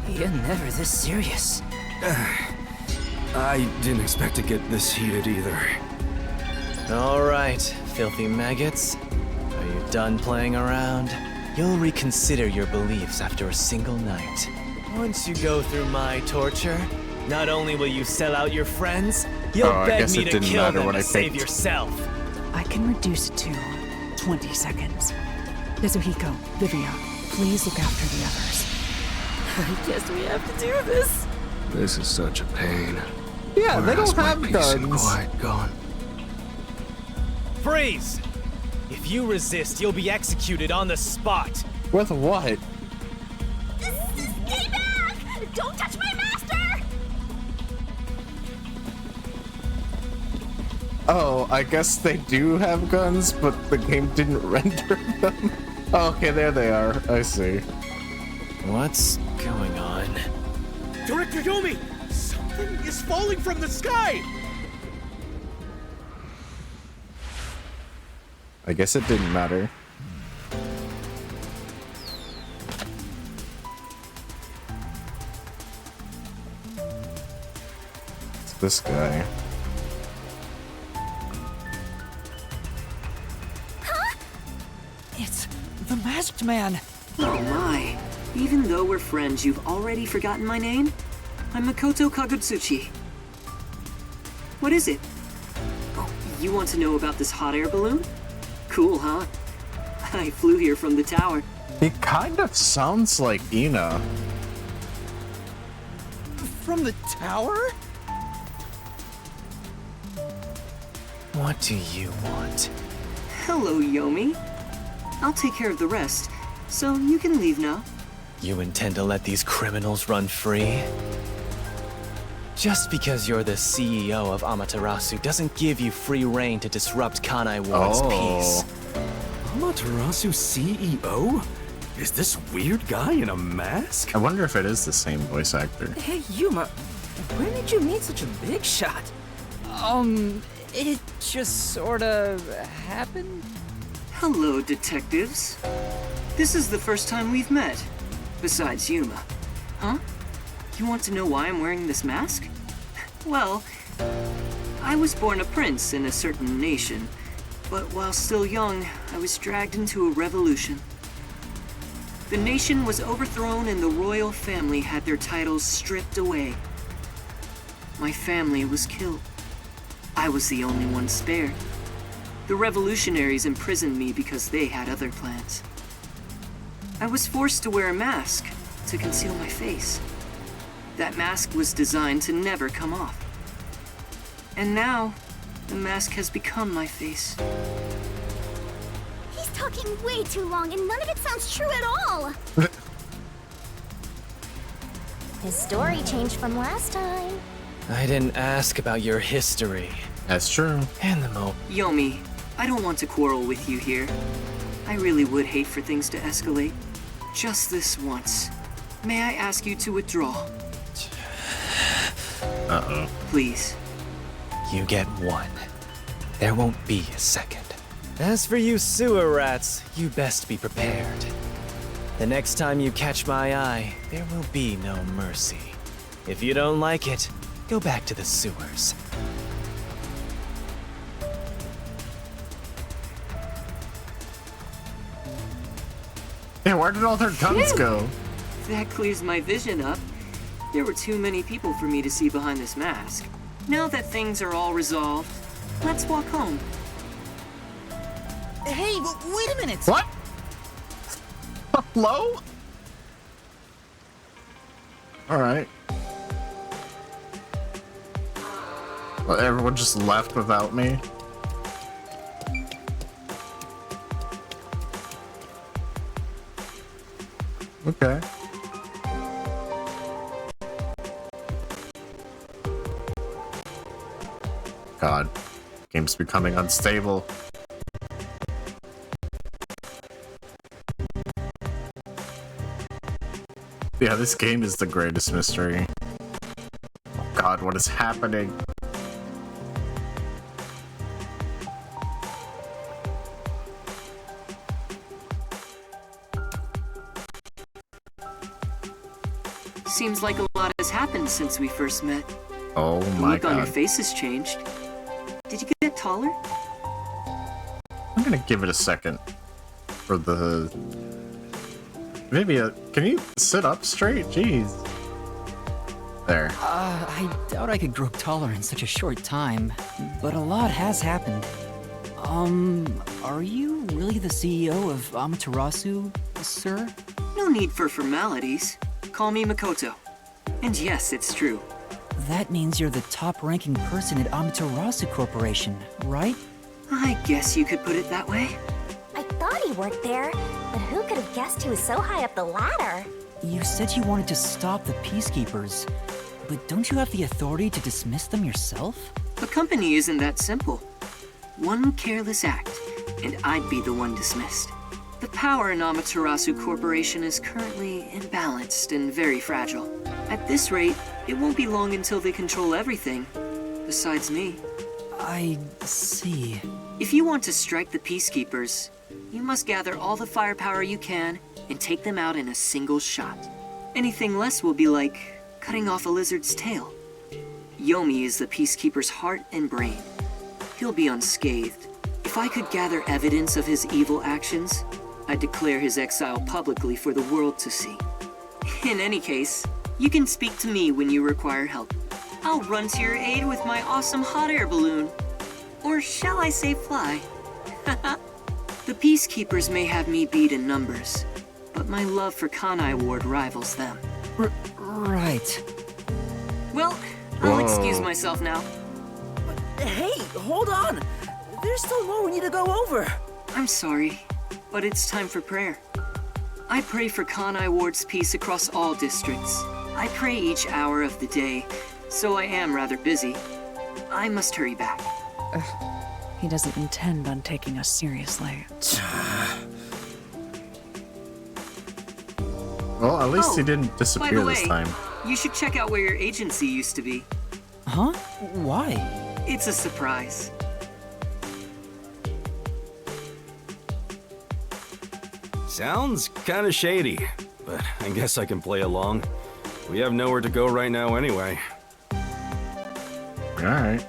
You're never this serious. I didn't expect to get this heated either. All right, filthy maggots. Are you done playing around? You'll reconsider your beliefs after a single night. Once you go through my torture, not only will you sell out your friends, you'll I beg guess me it to didn't kill matter them what to I save picked. yourself. I can reduce it to 20 seconds. Yasuhiko, Vivia, please look after the others. I guess we have to do this. This is such a pain. Yeah, Where they has don't my have peace and guns. quiet gone? Freeze! If you resist, you'll be executed on the spot. With what? Stay back! Don't touch my master! Oh, I guess they do have guns, but the game didn't render them. Oh, okay, there they are. I see. What's going on? Director Yomi! Something is falling from the sky! I guess it didn't matter. It's this guy. It's the masked man. Oh my. Even though we're friends, you've already forgotten my name? I'm Makoto Kagutsuchi. What is it? Oh, you want to know about this hot air balloon? Cool, huh? I flew here from the tower. He kind of sounds like Ina. From the tower? What do you want? Hello, Yomi. I'll take care of the rest, so you can leave now. You intend to let these criminals run free? Just because you're the CEO of Amaterasu doesn't give you free rein to disrupt Kanai Ward's peace. Amaterasu CEO? Is this weird guy in a mask? I wonder if it is the same voice actor. Hey, Yuma, where did you meet such a big shot? It just sorta happened. Hello, detectives. This is the first time we've met. Besides Yuma. Huh? You want to know why I'm wearing this mask? Well, I was born a prince in a certain nation, but while still young, I was dragged into a revolution. The nation was overthrown and the royal family had their titles stripped away. My family was killed. I was the only one spared. The revolutionaries imprisoned me because they had other plans. I was forced to wear a mask to conceal my face. That mask was designed to never come off. And now, the mask has become my face. He's talking way too long and none of it sounds true at all. His story changed from last time. I didn't ask about your history. That's true. And the mo. Yomi, I don't want to quarrel with you here. I really would hate for things to escalate. Just this once. May I ask you to withdraw? Uh-oh. Please. You get one. There won't be a second. As for you sewer rats, you best be prepared. The next time you catch my eye, there will be no mercy. If you don't like it, go back to the sewers. Yeah, where did all their guns go? That clears my vision up. There were too many people for me to see behind this mask. Now that things are all resolved, let's walk home. Hey, wait a minute! What? Hello? Alright. Well, everyone just left without me. Okay. God, game's becoming unstable. Yeah, this game is the greatest mystery. Oh God, what is happening? Seems like a lot has happened since we first met. Oh The my look on your God. face has changed. Did you get taller? I'm gonna give it a second for the... Maybe a... Can you sit up straight? Jeez. There. I doubt I could grow taller in such a short time, but a lot has happened. Are you really the CEO of Amaterasu, sir? No need for formalities. Call me Makoto. And yes, it's true. That means you're the top-ranking person at Amaterasu Corporation, right? I guess you could put it that way. I thought he worked there, but who could have guessed he was so high up the ladder? You said you wanted to stop the Peacekeepers, but don't you have the authority to dismiss them yourself? A company isn't that simple. One careless act, and I'd be the one dismissed. The power in Amaterasu Corporation is currently imbalanced and very fragile. At this rate, it won't be long until they control everything, besides me. I see. If you want to strike the Peacekeepers, you must gather all the firepower you can and take them out in a single shot. Anything less will be like cutting off a lizard's tail. Yomi is the Peacekeeper's heart and brain. He'll be unscathed. If I could gather evidence of his evil actions, I'd declare his exile publicly for the world to see. In any case, you can speak to me when you require help. I'll run to your aid with my awesome hot air balloon. Or shall I say fly? The Peacekeepers may have me beat in numbers, but my love for Kanai Ward rivals them. Right. Well, I'll excuse myself now. Hey, hold on! There's still more we need to go over. I'm sorry, but it's time for prayer. I pray for Kanai Ward's peace across all districts. I pray each hour of the day, so I am rather busy. I must hurry back. He doesn't intend on taking us seriously. Well, at least he didn't disappear by the way, this time. You should check out where your agency used to be. Huh? Why? It's a surprise. Sounds kinda shady, but I guess I can play along. We have nowhere to go right now anyway. Alright.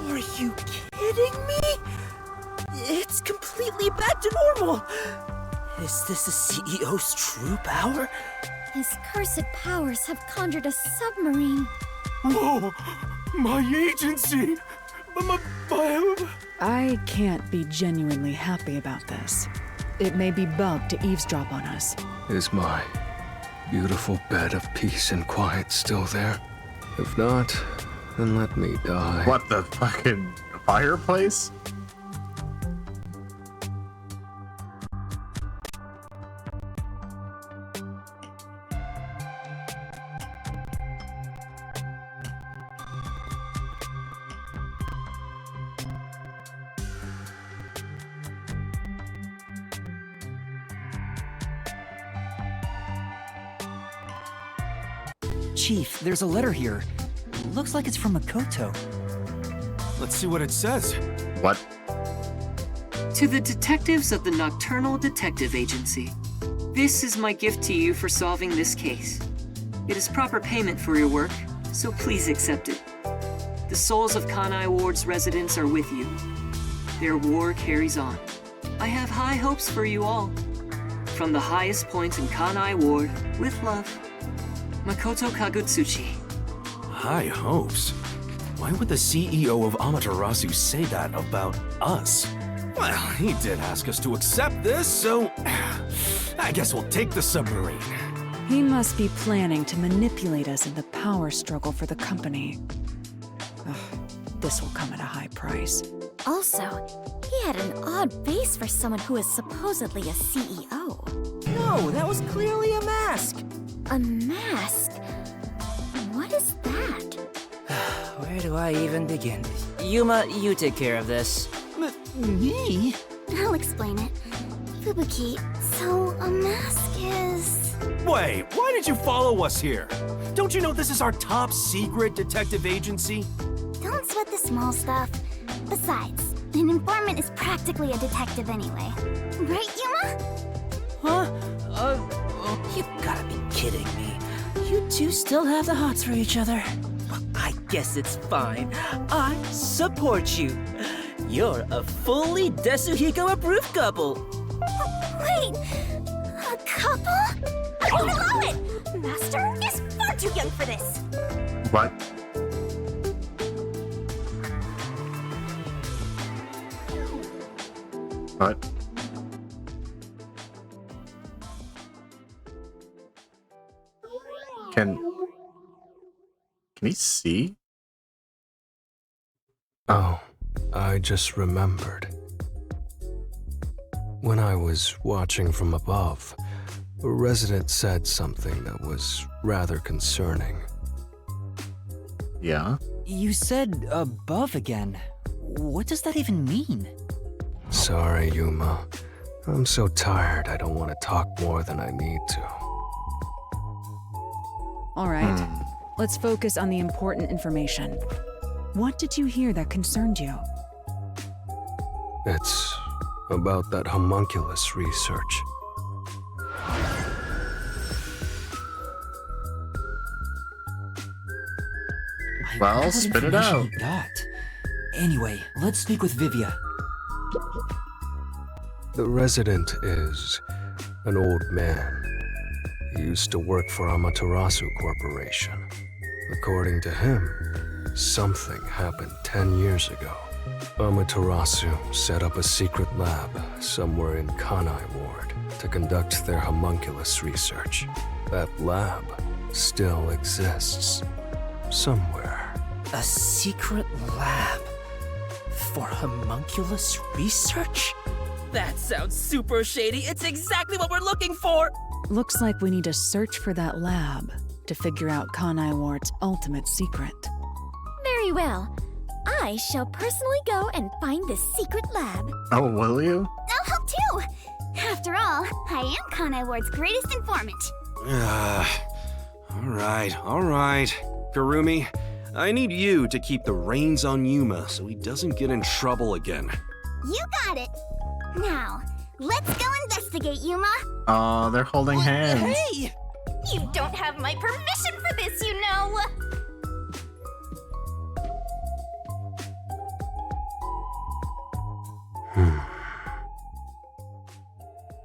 Are you kidding me? It's completely back to normal. Is this the CEO's true power? His cursed powers have conjured a submarine. Whoa! My agency! My... I can't be genuinely happy about this. It may be bugged to eavesdrop on us. Is my beautiful bed of peace and quiet still there? If not, then let me die. What, the fucking fireplace? Chief, there's a letter here. Looks like it's from Makoto. Let's see what it says. What? To the detectives of the Nocturnal Detective Agency, this is my gift to you for solving this case. It is proper payment for your work, so please accept it. The souls of Kanai Ward's residents are with you. Their war carries on. I have high hopes for you all. From the highest point in Kanai Ward, with love, Makoto Kagutsuchi. High hopes? Why would the CEO of Amaterasu say that about us? Well, he did ask us to accept this, so I guess we'll take the submarine. He must be planning to manipulate us in the power struggle for the company. Ugh, this will come at a high price. Also, he had an odd face for someone who is supposedly a CEO. No, that was clearly a mask. A mask? What is that? Where do I even begin? Yuma, you take care of this. Me? I'll explain it. Fubuki, so a mask is... Wait, why did you follow us here? Don't you know this is our top secret detective agency? Don't sweat the small stuff. Besides, an informant is practically a detective anyway. Right, Yuma? Huh? You gotta be kidding me. You two still have the hots for each other. Well, I guess it's fine. I support you. You're a fully Desuhiko-approved couple. Wait, a couple? I won't allow it! Master is far too young for this. What? What? Can he see? Oh, I just remembered. When I was watching from above, a resident said something that was rather concerning. Yeah? You said above again. What does that even mean? Sorry, Yuma. I'm so tired I don't want to talk more than I need to. All right, let's focus on the important information. What did you hear that concerned you? It's about that homunculus research. Well, spit it out. He got. Anyway, let's speak with Vivia. The resident is an old man. He used to work for Amaterasu Corporation. According to him, something happened 10 years ago. Amaterasu set up a secret lab somewhere in Kanai Ward to conduct their homunculus research. That lab still exists. Somewhere. A secret lab for homunculus research? That sounds super shady. It's exactly what we're looking for. Looks like we need to search for that lab to figure out Kanai Ward's ultimate secret. Very well. I shall personally go and find this secret lab. Oh, will you? I'll help too. After all, I am Kanai Ward's greatest informant. All right. Kurumi, I need you to keep the reins on Yuma so he doesn't get in trouble again. You got it. Now, let's go investigate, Yuma. Oh, they're holding hands. Hey! You don't have my permission for this, you know.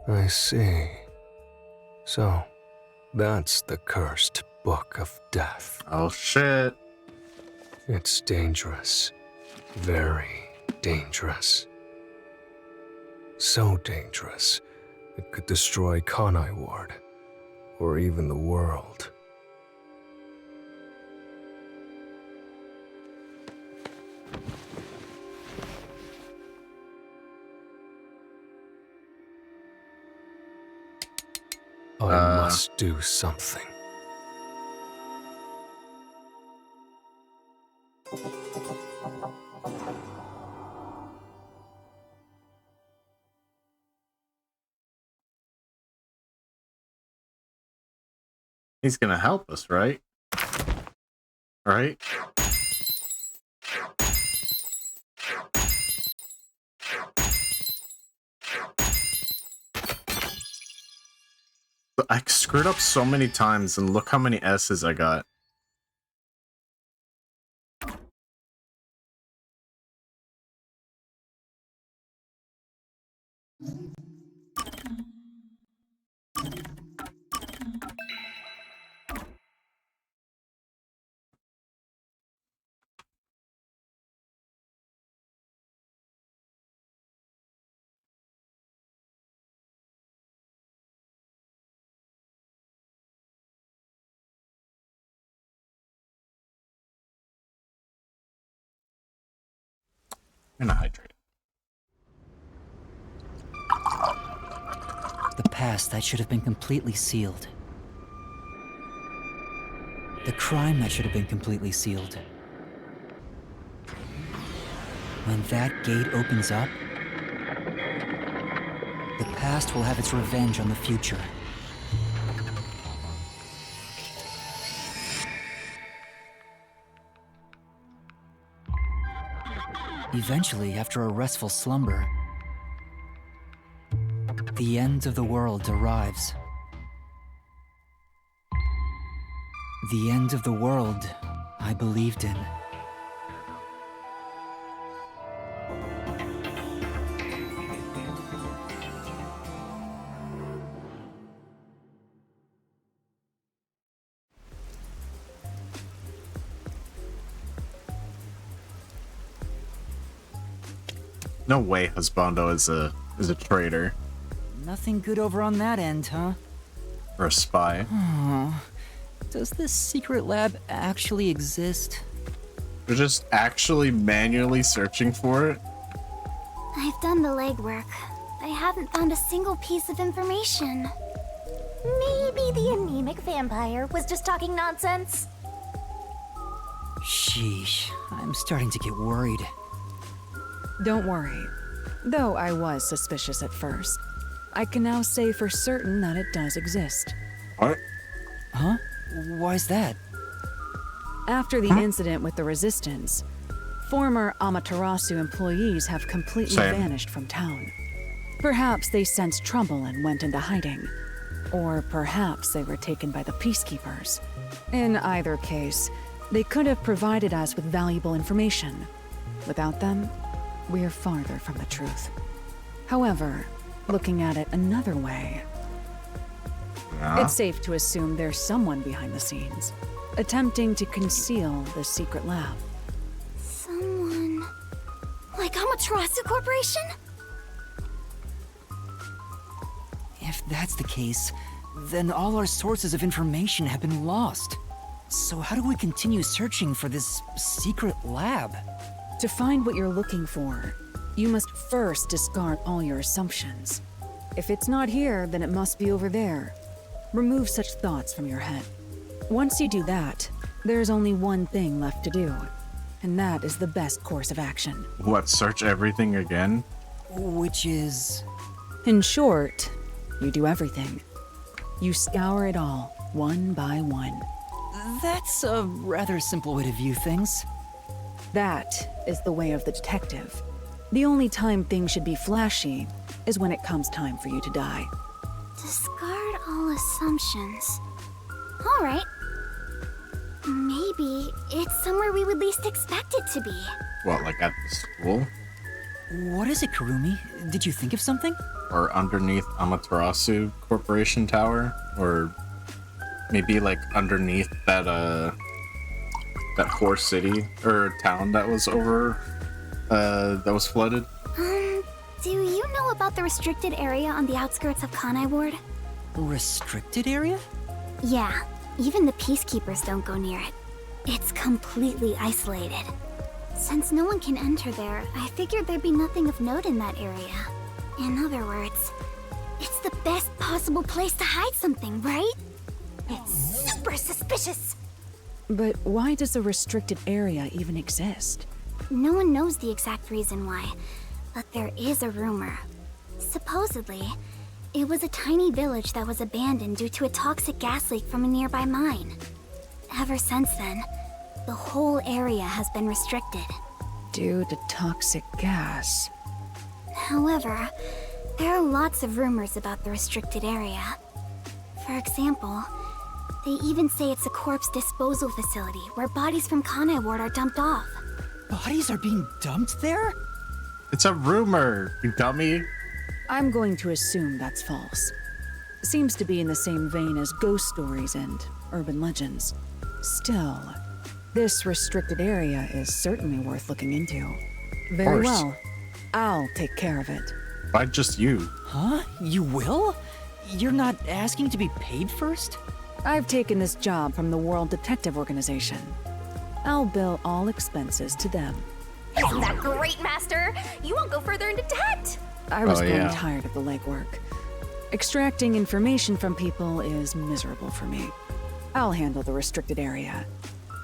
I see. So, that's the cursed Book of Death. Oh, shit. It's dangerous. Very dangerous. So dangerous, it could destroy Kanai Ward, or even the world. I must do something. He's gonna help us, right? Right? I screwed up so many times, and look how many S's I got. I'm gonna hydrate. The past that should have been completely sealed. The crime that should have been completely sealed. When that gate opens up, the past will have its revenge on the future. Eventually, after a restful slumber, the end of the world arrives. The end of the world I believed in. No way Husbando is a traitor. Nothing good over on that end, huh? Or a spy. Oh, does this secret lab actually exist? We're just actually manually searching for it? I've done the legwork. I haven't found a single piece of information. Maybe the anemic vampire was just talking nonsense. Sheesh, I'm starting to get worried. Don't worry. Though I was suspicious at first, I can now say for certain that it does exist. What? Huh? Why's that? After the incident with the Resistance, former Amaterasu employees have completely vanished from town. Perhaps they sensed trouble and went into hiding. Or perhaps they were taken by the Peacekeepers. In either case, they could have provided us with valuable information. Without them, we're farther from the truth. However, looking at it another way, it's safe to assume there's someone behind the scenes, attempting to conceal the secret lab. Someone... like Amaterasu Corporation? If that's the case, then all our sources of information have been lost. So how do we continue searching for this secret lab? To find what you're looking for, you must first discard all your assumptions. If it's not here, then it must be over there. Remove such thoughts from your head. Once you do that, there's only one thing left to do, and that is the best course of action. What, search everything again? Which is... In short, you do everything. You scour it all, one by one. That's a rather simple way to view things. That is the way of the detective. The only time things should be flashy is when it comes time for you to die. Discard all assumptions. Alright. Maybe it's somewhere we would least expect it to be. What, like at the school? What is it, Kurumi? Did you think of something? Or underneath Amaterasu Corporation Tower? Or maybe like underneath that that horse city or town that was over that was flooded? Do you know about the restricted area on the outskirts of Kanai Ward? Restricted area? Yeah, even the Peacekeepers don't go near it. It's completely isolated. Since no one can enter there, I figured there'd be nothing of note in that area. In other words, it's the best possible place to hide something, right? It's super suspicious! But why does a restricted area even exist? No one knows the exact reason why, but there is a rumor. Supposedly, it was a tiny village that was abandoned due to a toxic gas leak from a nearby mine. Ever since then, the whole area has been restricted. Due to toxic gas. However, there are lots of rumors about the restricted area. For example, they even say it's a corpse disposal facility where bodies from Kanai Ward are dumped off. Bodies are being dumped there? It's a rumor, you dummy. I'm going to assume that's false. Seems to be in the same vein as ghost stories and urban legends. Still, this restricted area is certainly worth looking into. Very well. I'll take care of it. Why just you? Huh? You will? You're not asking to be paid first? I've taken this job from the World Detective Organization. I'll bill all expenses to them. Isn't that great, Master? You won't go further into debt! I was growing tired of the legwork. Extracting information from people is miserable for me. I'll handle the restricted area.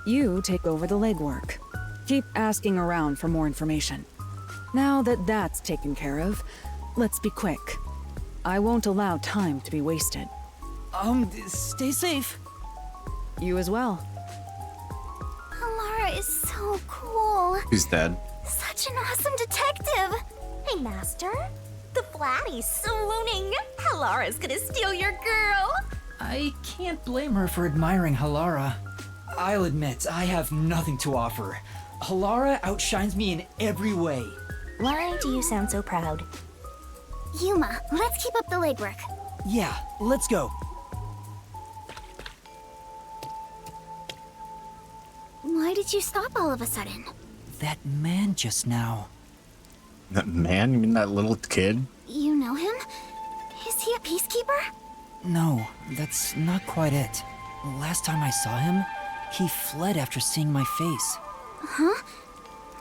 You take over the legwork. Keep asking around for more information. Now that that's taken care of, let's be quick. I won't allow time to be wasted. Stay safe. You as well. Alara is so cool. He's dead. Such an awesome detective. Hey, Master. The Flatty's so loony. Halara's gonna steal your girl. I can't blame her for admiring Halara. I'll admit, I have nothing to offer. Halara outshines me in every way. Why do you sound so proud? Yuma, let's keep up the legwork. Yeah, let's go. Why did you stop all of a sudden? That man just now. That man? You mean that little kid? You know him? Is he a peacekeeper? No, that's not quite it. Last time I saw him, he fled after seeing my face. Huh?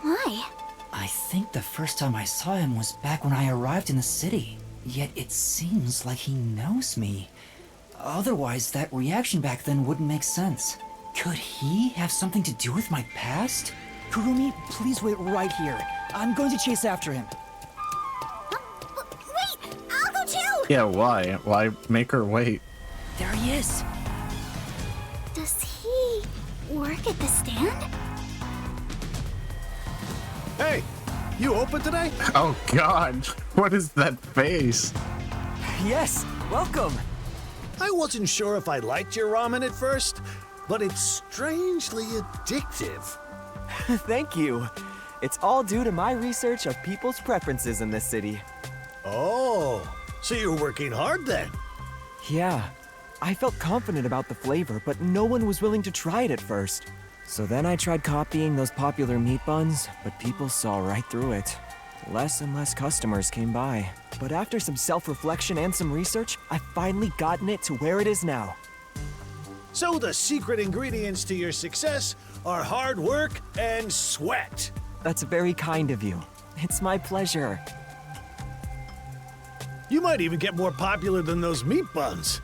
Why? I think the first time I saw him was back when I arrived in the city. Yet it seems like he knows me. Otherwise, that reaction back then wouldn't make sense. Could he have something to do with my past? Kurumi, please wait right here. I'm going to chase after him. Wait! I'll go too! Yeah, why? Why make her wait? There he is. Does he work at the stand? Hey, you open today? Oh god, what is that face? Yes, welcome. I wasn't sure if I liked your ramen at first, but it's strangely addictive. Thank you. It's all due to my research of people's preferences in this city. Oh, so you're working hard then? Yeah, I felt confident about the flavor, but no one was willing to try it at first. So then I tried copying those popular meat buns, but people saw right through it. Less and less customers came by. But after some self-reflection and some research, I've finally gotten it to where it is now. So the secret ingredients to your success are hard work and sweat. That's very kind of you. It's my pleasure. You might even get more popular than those meat buns.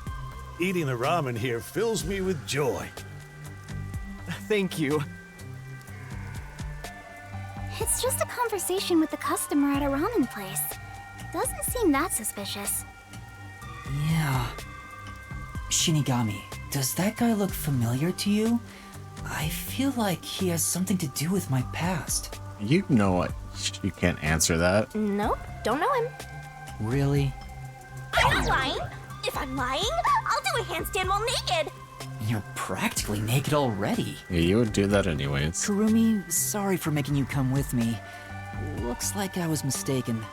Eating the ramen here fills me with joy. Thank you. It's just a conversation with the customer at a ramen place. Doesn't seem that suspicious. Yeah. Shinigami, does that guy look familiar to you? I feel like he has something to do with my past. You know what? You can't answer that. Nope, don't know him. Really? I'm not lying! If I'm lying, I'll do a handstand while naked! You're practically naked already. Yeah, you would do that anyways. Kurumi, sorry for making you come with me. Looks like I was mistaken.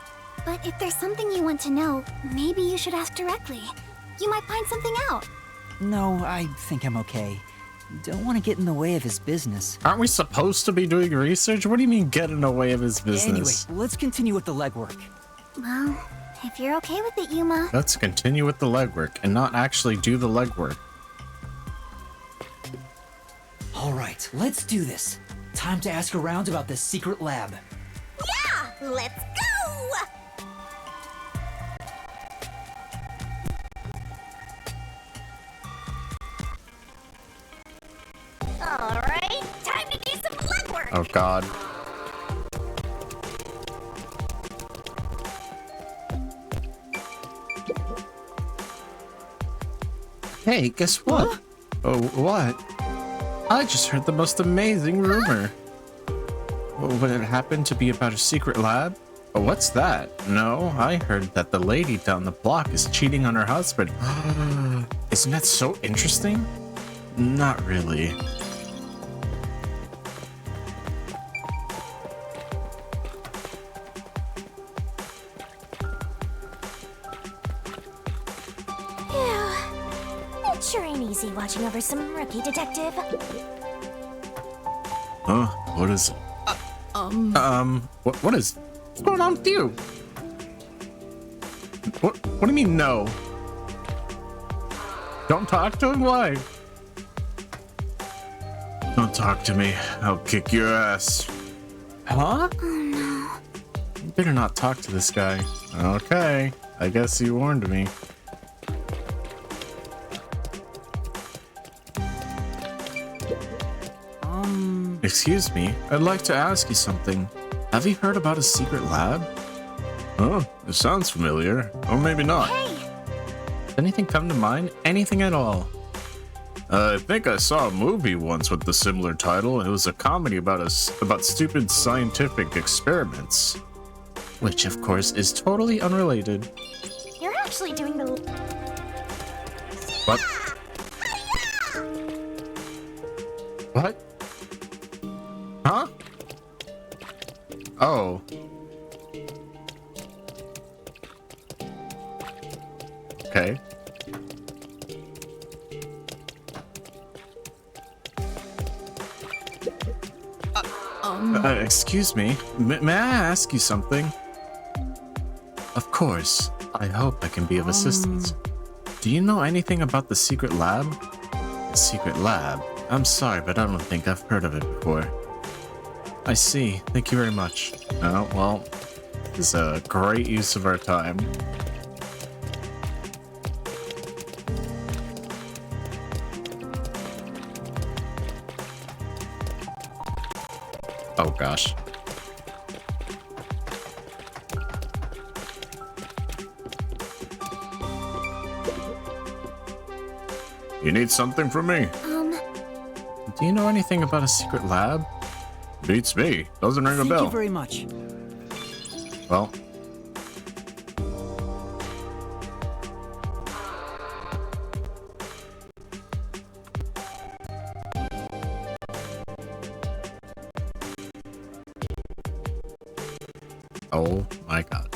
But if there's something you want to know, maybe you should ask directly. You might find something out. No, I think I'm okay. Don't want to get in the way of his business. Aren't we supposed to be doing research? What do you mean get in the way of his business? Anyway, let's continue with the legwork. Well, if you're okay with it, Yuma. Let's continue with the legwork and not actually do the legwork. All right, let's do this. Time to ask around about the secret lab. Yeah! Let's go! Alright, time to do some legwork! Oh god. Hey, guess what? Huh? Oh, what? I just heard the most amazing rumor. Would it happen to be about a secret lab? Oh, what's that? No, I heard that the lady down the block is cheating on her husband. Isn't that so interesting? Not really. It sure ain't easy watching over some rookie detective. Huh? What is it? What is... What's going on with you? What do you mean, no? Don't talk to him? Why? Don't talk to me. I'll kick your ass. Huh? Oh no. You better not talk to this guy. Okay. I guess you warned me. Excuse me, I'd like to ask you something. Have you heard about a secret lab? Oh, it sounds familiar. Or maybe not. Hey! Does anything come to mind? Anything at all? I think I saw a movie once with the similar title. It was a comedy about stupid scientific experiments. Which, of course, is totally unrelated. You're actually doing the... What? What? Huh? Oh. Okay. Excuse me. May I ask you something? Of course. I hope I can be of assistance. Do you know anything about the secret lab? The secret lab? I'm sorry, but I don't think I've heard of it before. I see. Thank you very much. Oh, well, this is a great use of our time. Oh gosh. You need something from me? Do you know anything about a secret lab? Beats me. Doesn't ring a bell. Thank you very much. Well. Oh my god.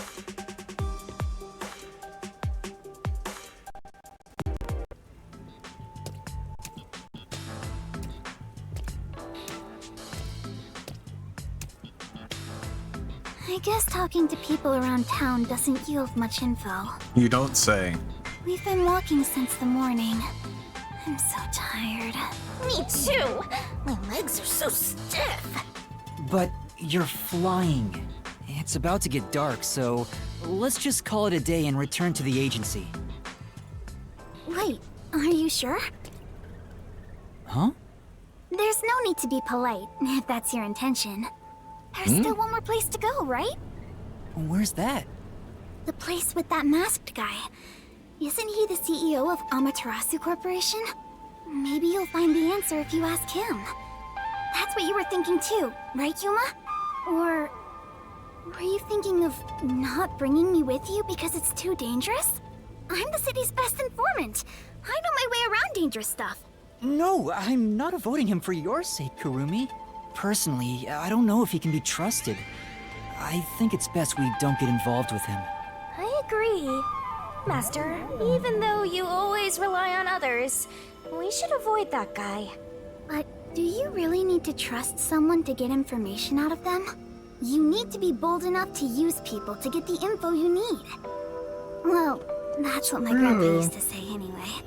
I guess talking to people around town doesn't yield much info. You don't say. We've been walking since the morning. I'm so tired. Me too. My legs are so stiff. But you're flying. It's about to get dark, so let's just call it a day and return to the agency. Wait, are you sure? Huh? There's no need to be polite, if that's your intention. There's still one more place to go, right? Where's that? The place with that masked guy. Isn't he the CEO of Amaterasu Corporation? Maybe you'll find the answer if you ask him. That's what you were thinking too, right, Yuma? Or were you thinking of not bringing me with you because it's too dangerous? I'm the city's best informant. I know my way around dangerous stuff. No, I'm not avoiding him for your sake, Kurumi. Personally, I don't know if he can be trusted. I think it's best we don't get involved with him. I agree. Master, even though you always rely on others, we should avoid that guy. But do you really need to trust someone to get information out of them? You need to be bold enough to use people to get the info you need. Well, that's what my grandpa used to say anyway.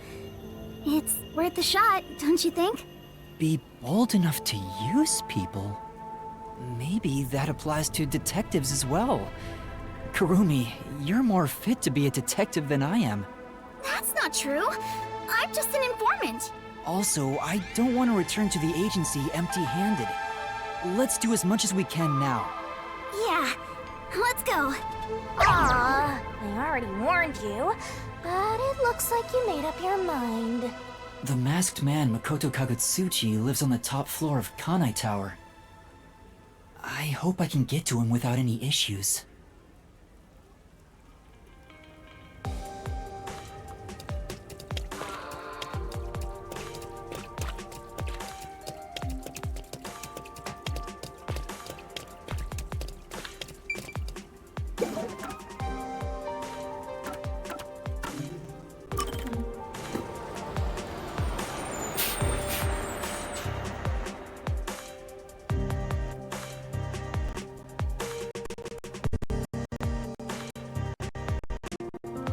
It's worth a shot, don't you think? Be bold enough to use people? Maybe that applies to detectives as well. Kurumi, you're more fit to be a detective than I am. That's not true. I'm just an informant. Also, I don't want to return to the agency empty-handed. Let's do as much as we can now. Yeah, let's go. Aww, I already warned you, but it looks like you made up your mind. The masked man Makoto Kagutsuchi lives on the top floor of Kanai Tower. I hope I can get to him without any issues.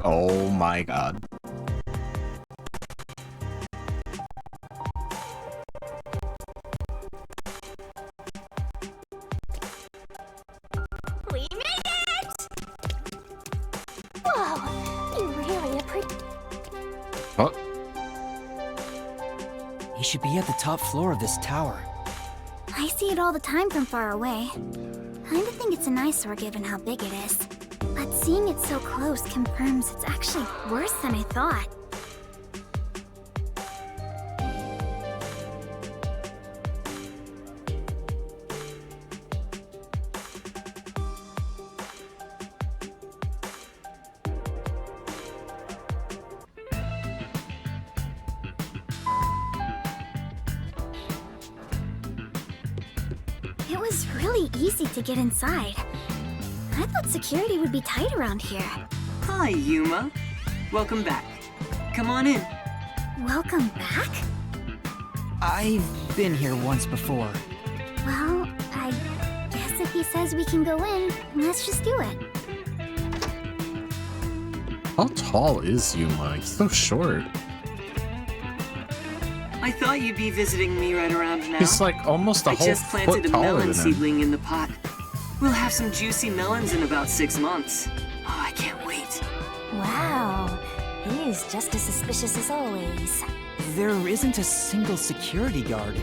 Oh my god. We made it! Whoa, you really appreciate. What? He should be at the top floor of this tower. I see it all the time from far away. Kinda think it's an eyesore given how big it is. But seeing it so close confirms it's actually worse than I thought. It was really easy to get inside. I thought security would be tight around here. Hi, Yuma. Welcome back. Come on in. Welcome back? I've been here once before. Well, I guess if he says we can go in, let's just do it. How tall is Yuma? He's so short. I thought you'd be visiting me right around now. He's like almost a I whole just planted foot a taller melon than him. seedling in the pot. We'll have some juicy melons in about 6 months. Oh, I can't wait. Wow, he's just as suspicious as always. There isn't a single security guard.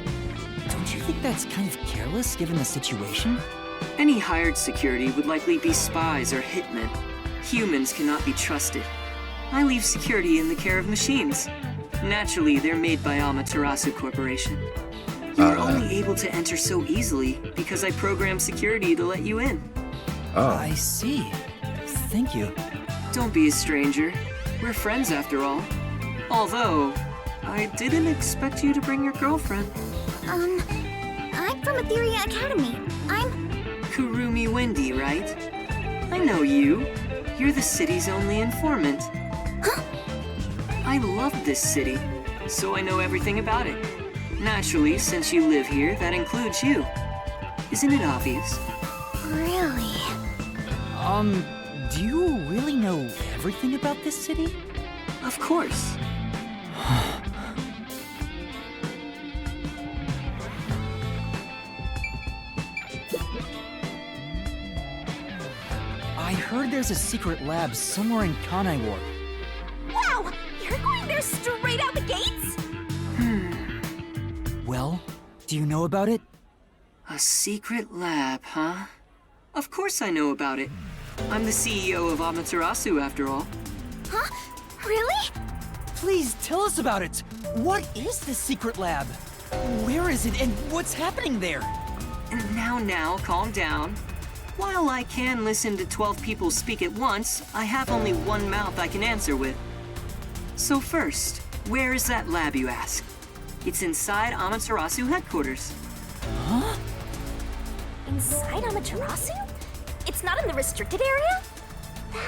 Don't don't you think that's kind of careless given the situation? Any hired security would likely be spies or hitmen. Humans cannot be trusted. I leave security in the care of machines. Naturally, they're made by Amaterasu Corporation. You were only able to enter so easily because I programmed security to let you in. Oh. I see. Thank you. Don't be a stranger. We're friends after all. Although, I didn't expect you to bring your girlfriend. I'm from Etheria Academy. I'm... Kurumi Wendy, right? I know you. You're the city's only informant. Huh? I love this city, so I know everything about it. Naturally, since you live here, that includes you. Isn't it obvious? Really? Do you really know everything about this city? Of course. I heard there's a secret lab somewhere in Kanai Ward. Wow! You're going there straight out the gates? Well, do you know about it? A secret lab, huh? Of course I know about it. I'm the CEO of Amaterasu, after all. Huh? Really? Please tell us about it. What is this secret lab? Where is it and what's happening there? Now, calm down. While I can listen to 12 people speak at once, I have only one mouth I can answer with. So first, where is that lab, you ask? It's inside Amaterasu headquarters. Huh? Inside Amaterasu? It's not in the restricted area?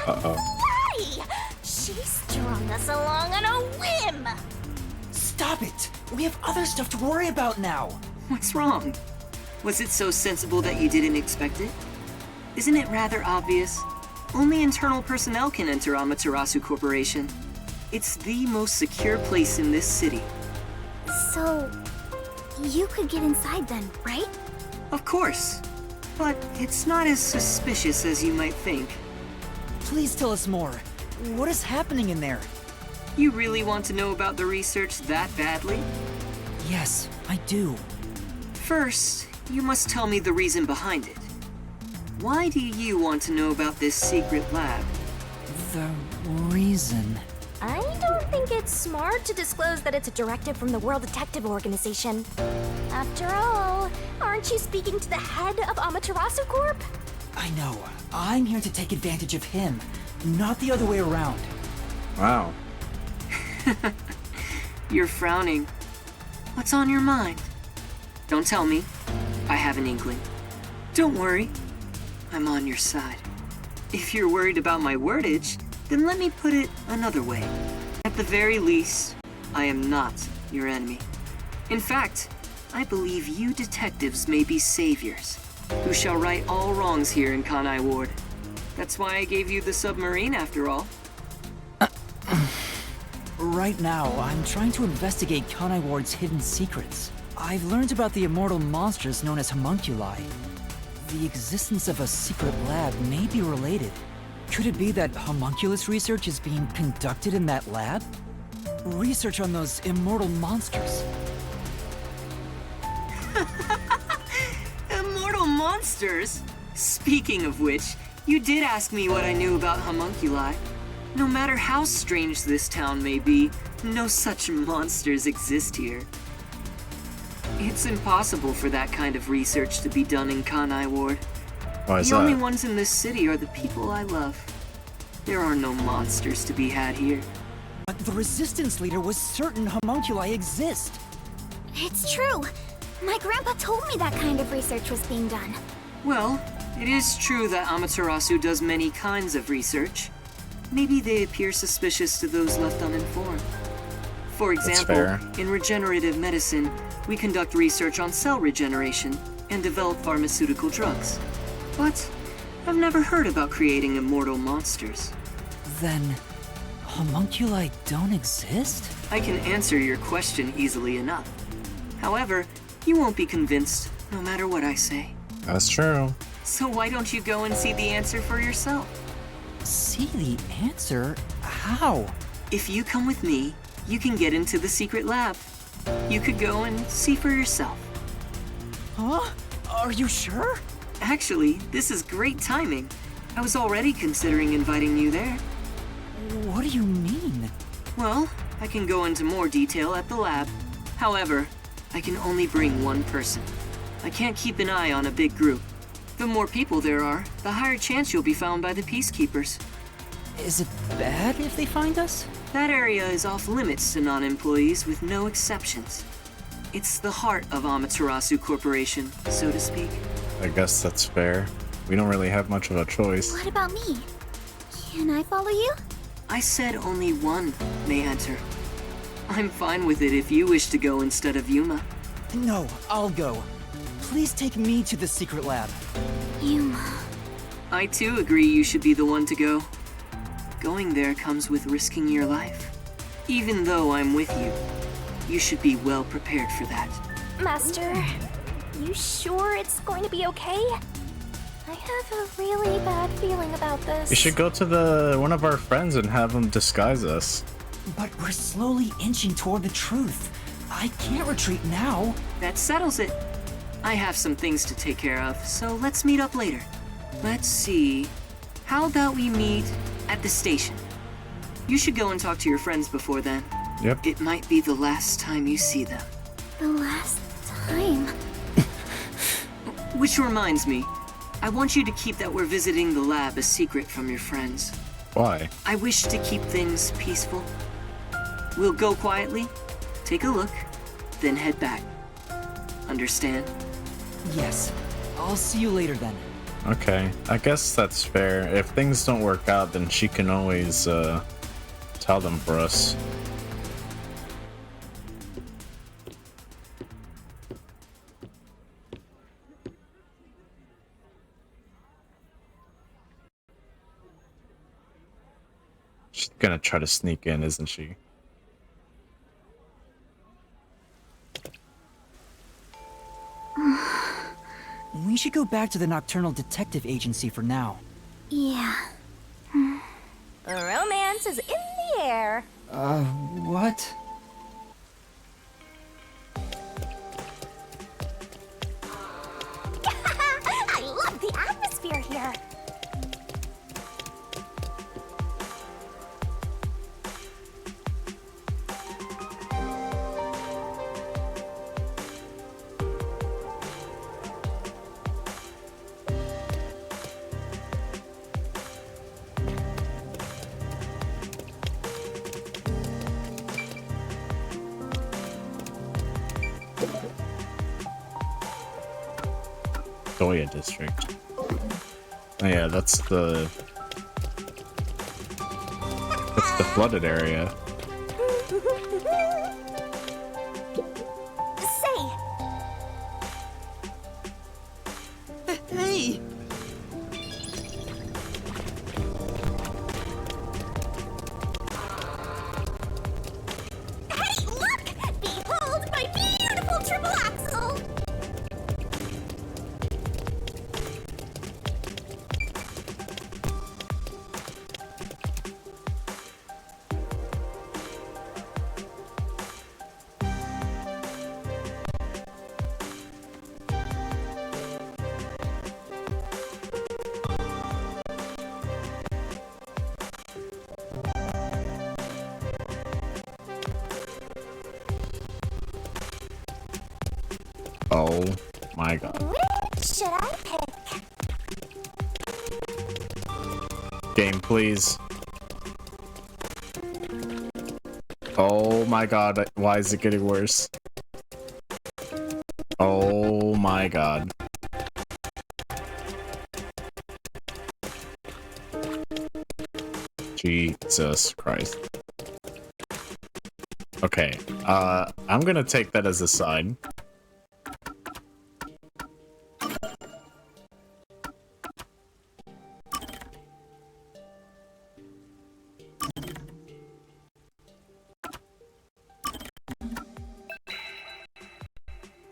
Uh-oh. Why? She strung us along on a whim! Stop it! We have other stuff to worry about now! What's wrong? Was it so sensible that you didn't expect it? Isn't it rather obvious? Only internal personnel can enter Amaterasu Corporation. It's the most secure place in this city. So, you could get inside then, right? Of course. But it's not as suspicious as you might think. Please tell us more. What is happening in there? You really want to know about the research that badly? Yes, I do. First, you must tell me the reason behind it. Why do you want to know about this secret lab? The reason... I don't think it's smart to disclose that it's a directive from the World Detective Organization. After all, aren't you speaking to the head of Amaterasu Corp? I know. I'm here to take advantage of him, not the other way around. Wow. You're frowning. What's on your mind? Don't tell me. I have an inkling. Don't worry. I'm on your side. If you're worried about my wordage, then let me put it another way. At the very least, I am not your enemy. In fact, I believe you detectives may be saviors, who shall right all wrongs here in Kanai Ward. That's why I gave you the submarine, after all. Right now, I'm trying to investigate Kanai Ward's hidden secrets. I've learned about the immortal monsters known as homunculi. The existence of a secret lab may be related. Could it be that homunculus research is being conducted in that lab? Research on those immortal monsters. Immortal monsters? Speaking of which, you did ask me what I knew about homunculi. No matter how strange this town may be, no such monsters exist here. It's impossible for that kind of research to be done in Kanai Ward. Why is The only that? ones in this city are the people I love. There are no monsters to be had here. But the resistance leader was certain homunculi exist. It's true. My grandpa told me that kind of research was being done. Well, it is true that Amaterasu does many kinds of research. Maybe they appear suspicious to those left uninformed. For example, fair. in regenerative medicine, we conduct research on cell regeneration and develop pharmaceutical drugs. But I've never heard about creating immortal monsters. Then, homunculi don't exist? I can answer your question easily enough. However, you won't be convinced no matter what I say. That's true. So why don't you go and see the answer for yourself? See the answer? How? If you come with me, you can get into the secret lab. You could go and see for yourself. Huh? Are you sure? Actually, this is great timing. I was already considering inviting you there. What do you mean? Well, I can go into more detail at the lab. However, I can only bring one person. I can't keep an eye on a big group. The more people there are, the higher chance you'll be found by the Peacekeepers. Is it bad if they find us? That area is off limits to non-employees with no exceptions. It's the heart of Amaterasu Corporation, so to speak. I guess that's fair. We don't really have much of a choice. What about me? Can I follow you? I said only one may enter. I'm fine with it if you wish to go instead of Yuma. No, I'll go. Please take me to the secret lab. Yuma. I too agree you should be the one to go. Going there comes with risking your life. Even though I'm with you, you should be well prepared for that. Master, you sure it's going to be okay? I have a really bad feeling about this. You should go to one of our friends and have him disguise us. But we're slowly inching toward the truth. I can't retreat now. That settles it. I have some things to take care of, so let's meet up later. Let's see. How about we meet at the station? You should go and talk to your friends before then. Yep. It might be the last time you see them. The last time? Which reminds me, I want you to keep that we're visiting the lab a secret from your friends. Why? I wish to keep things peaceful. We'll go quietly, take a look, then head back. Understand? Yes. I'll see you later then. Okay, I guess that's fair. If things don't work out, then she can always tell them for us. She's gonna try to sneak in, isn't she? We should go back to the Nocturnal Detective Agency for now. Yeah. Romance is in the air. What? I love the atmosphere here. Doya district. Oh yeah, that's the flooded area. Say. Hey! Hey, look! Behold my beautiful triple axle! Oh my god. Which should I pick? Game, please. Oh my god, why is it getting worse? Oh my god. Jesus Christ. Okay, I'm gonna take that as a sign.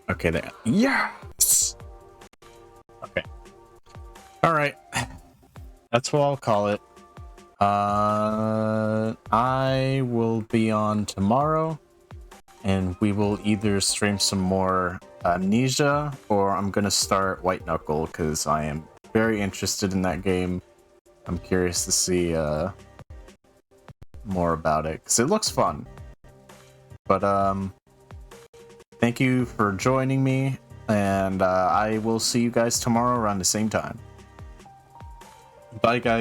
Okay, there. Yes! Okay. Alright. That's what I'll call it. I will be on tomorrow. and we will either stream some more Amnesia, or I'm gonna start White Knuckle because I am very interested in that game. I'm curious to see more about it because it looks fun. But thank you for joining me, and I will see you guys tomorrow around the same time. Bye, guys.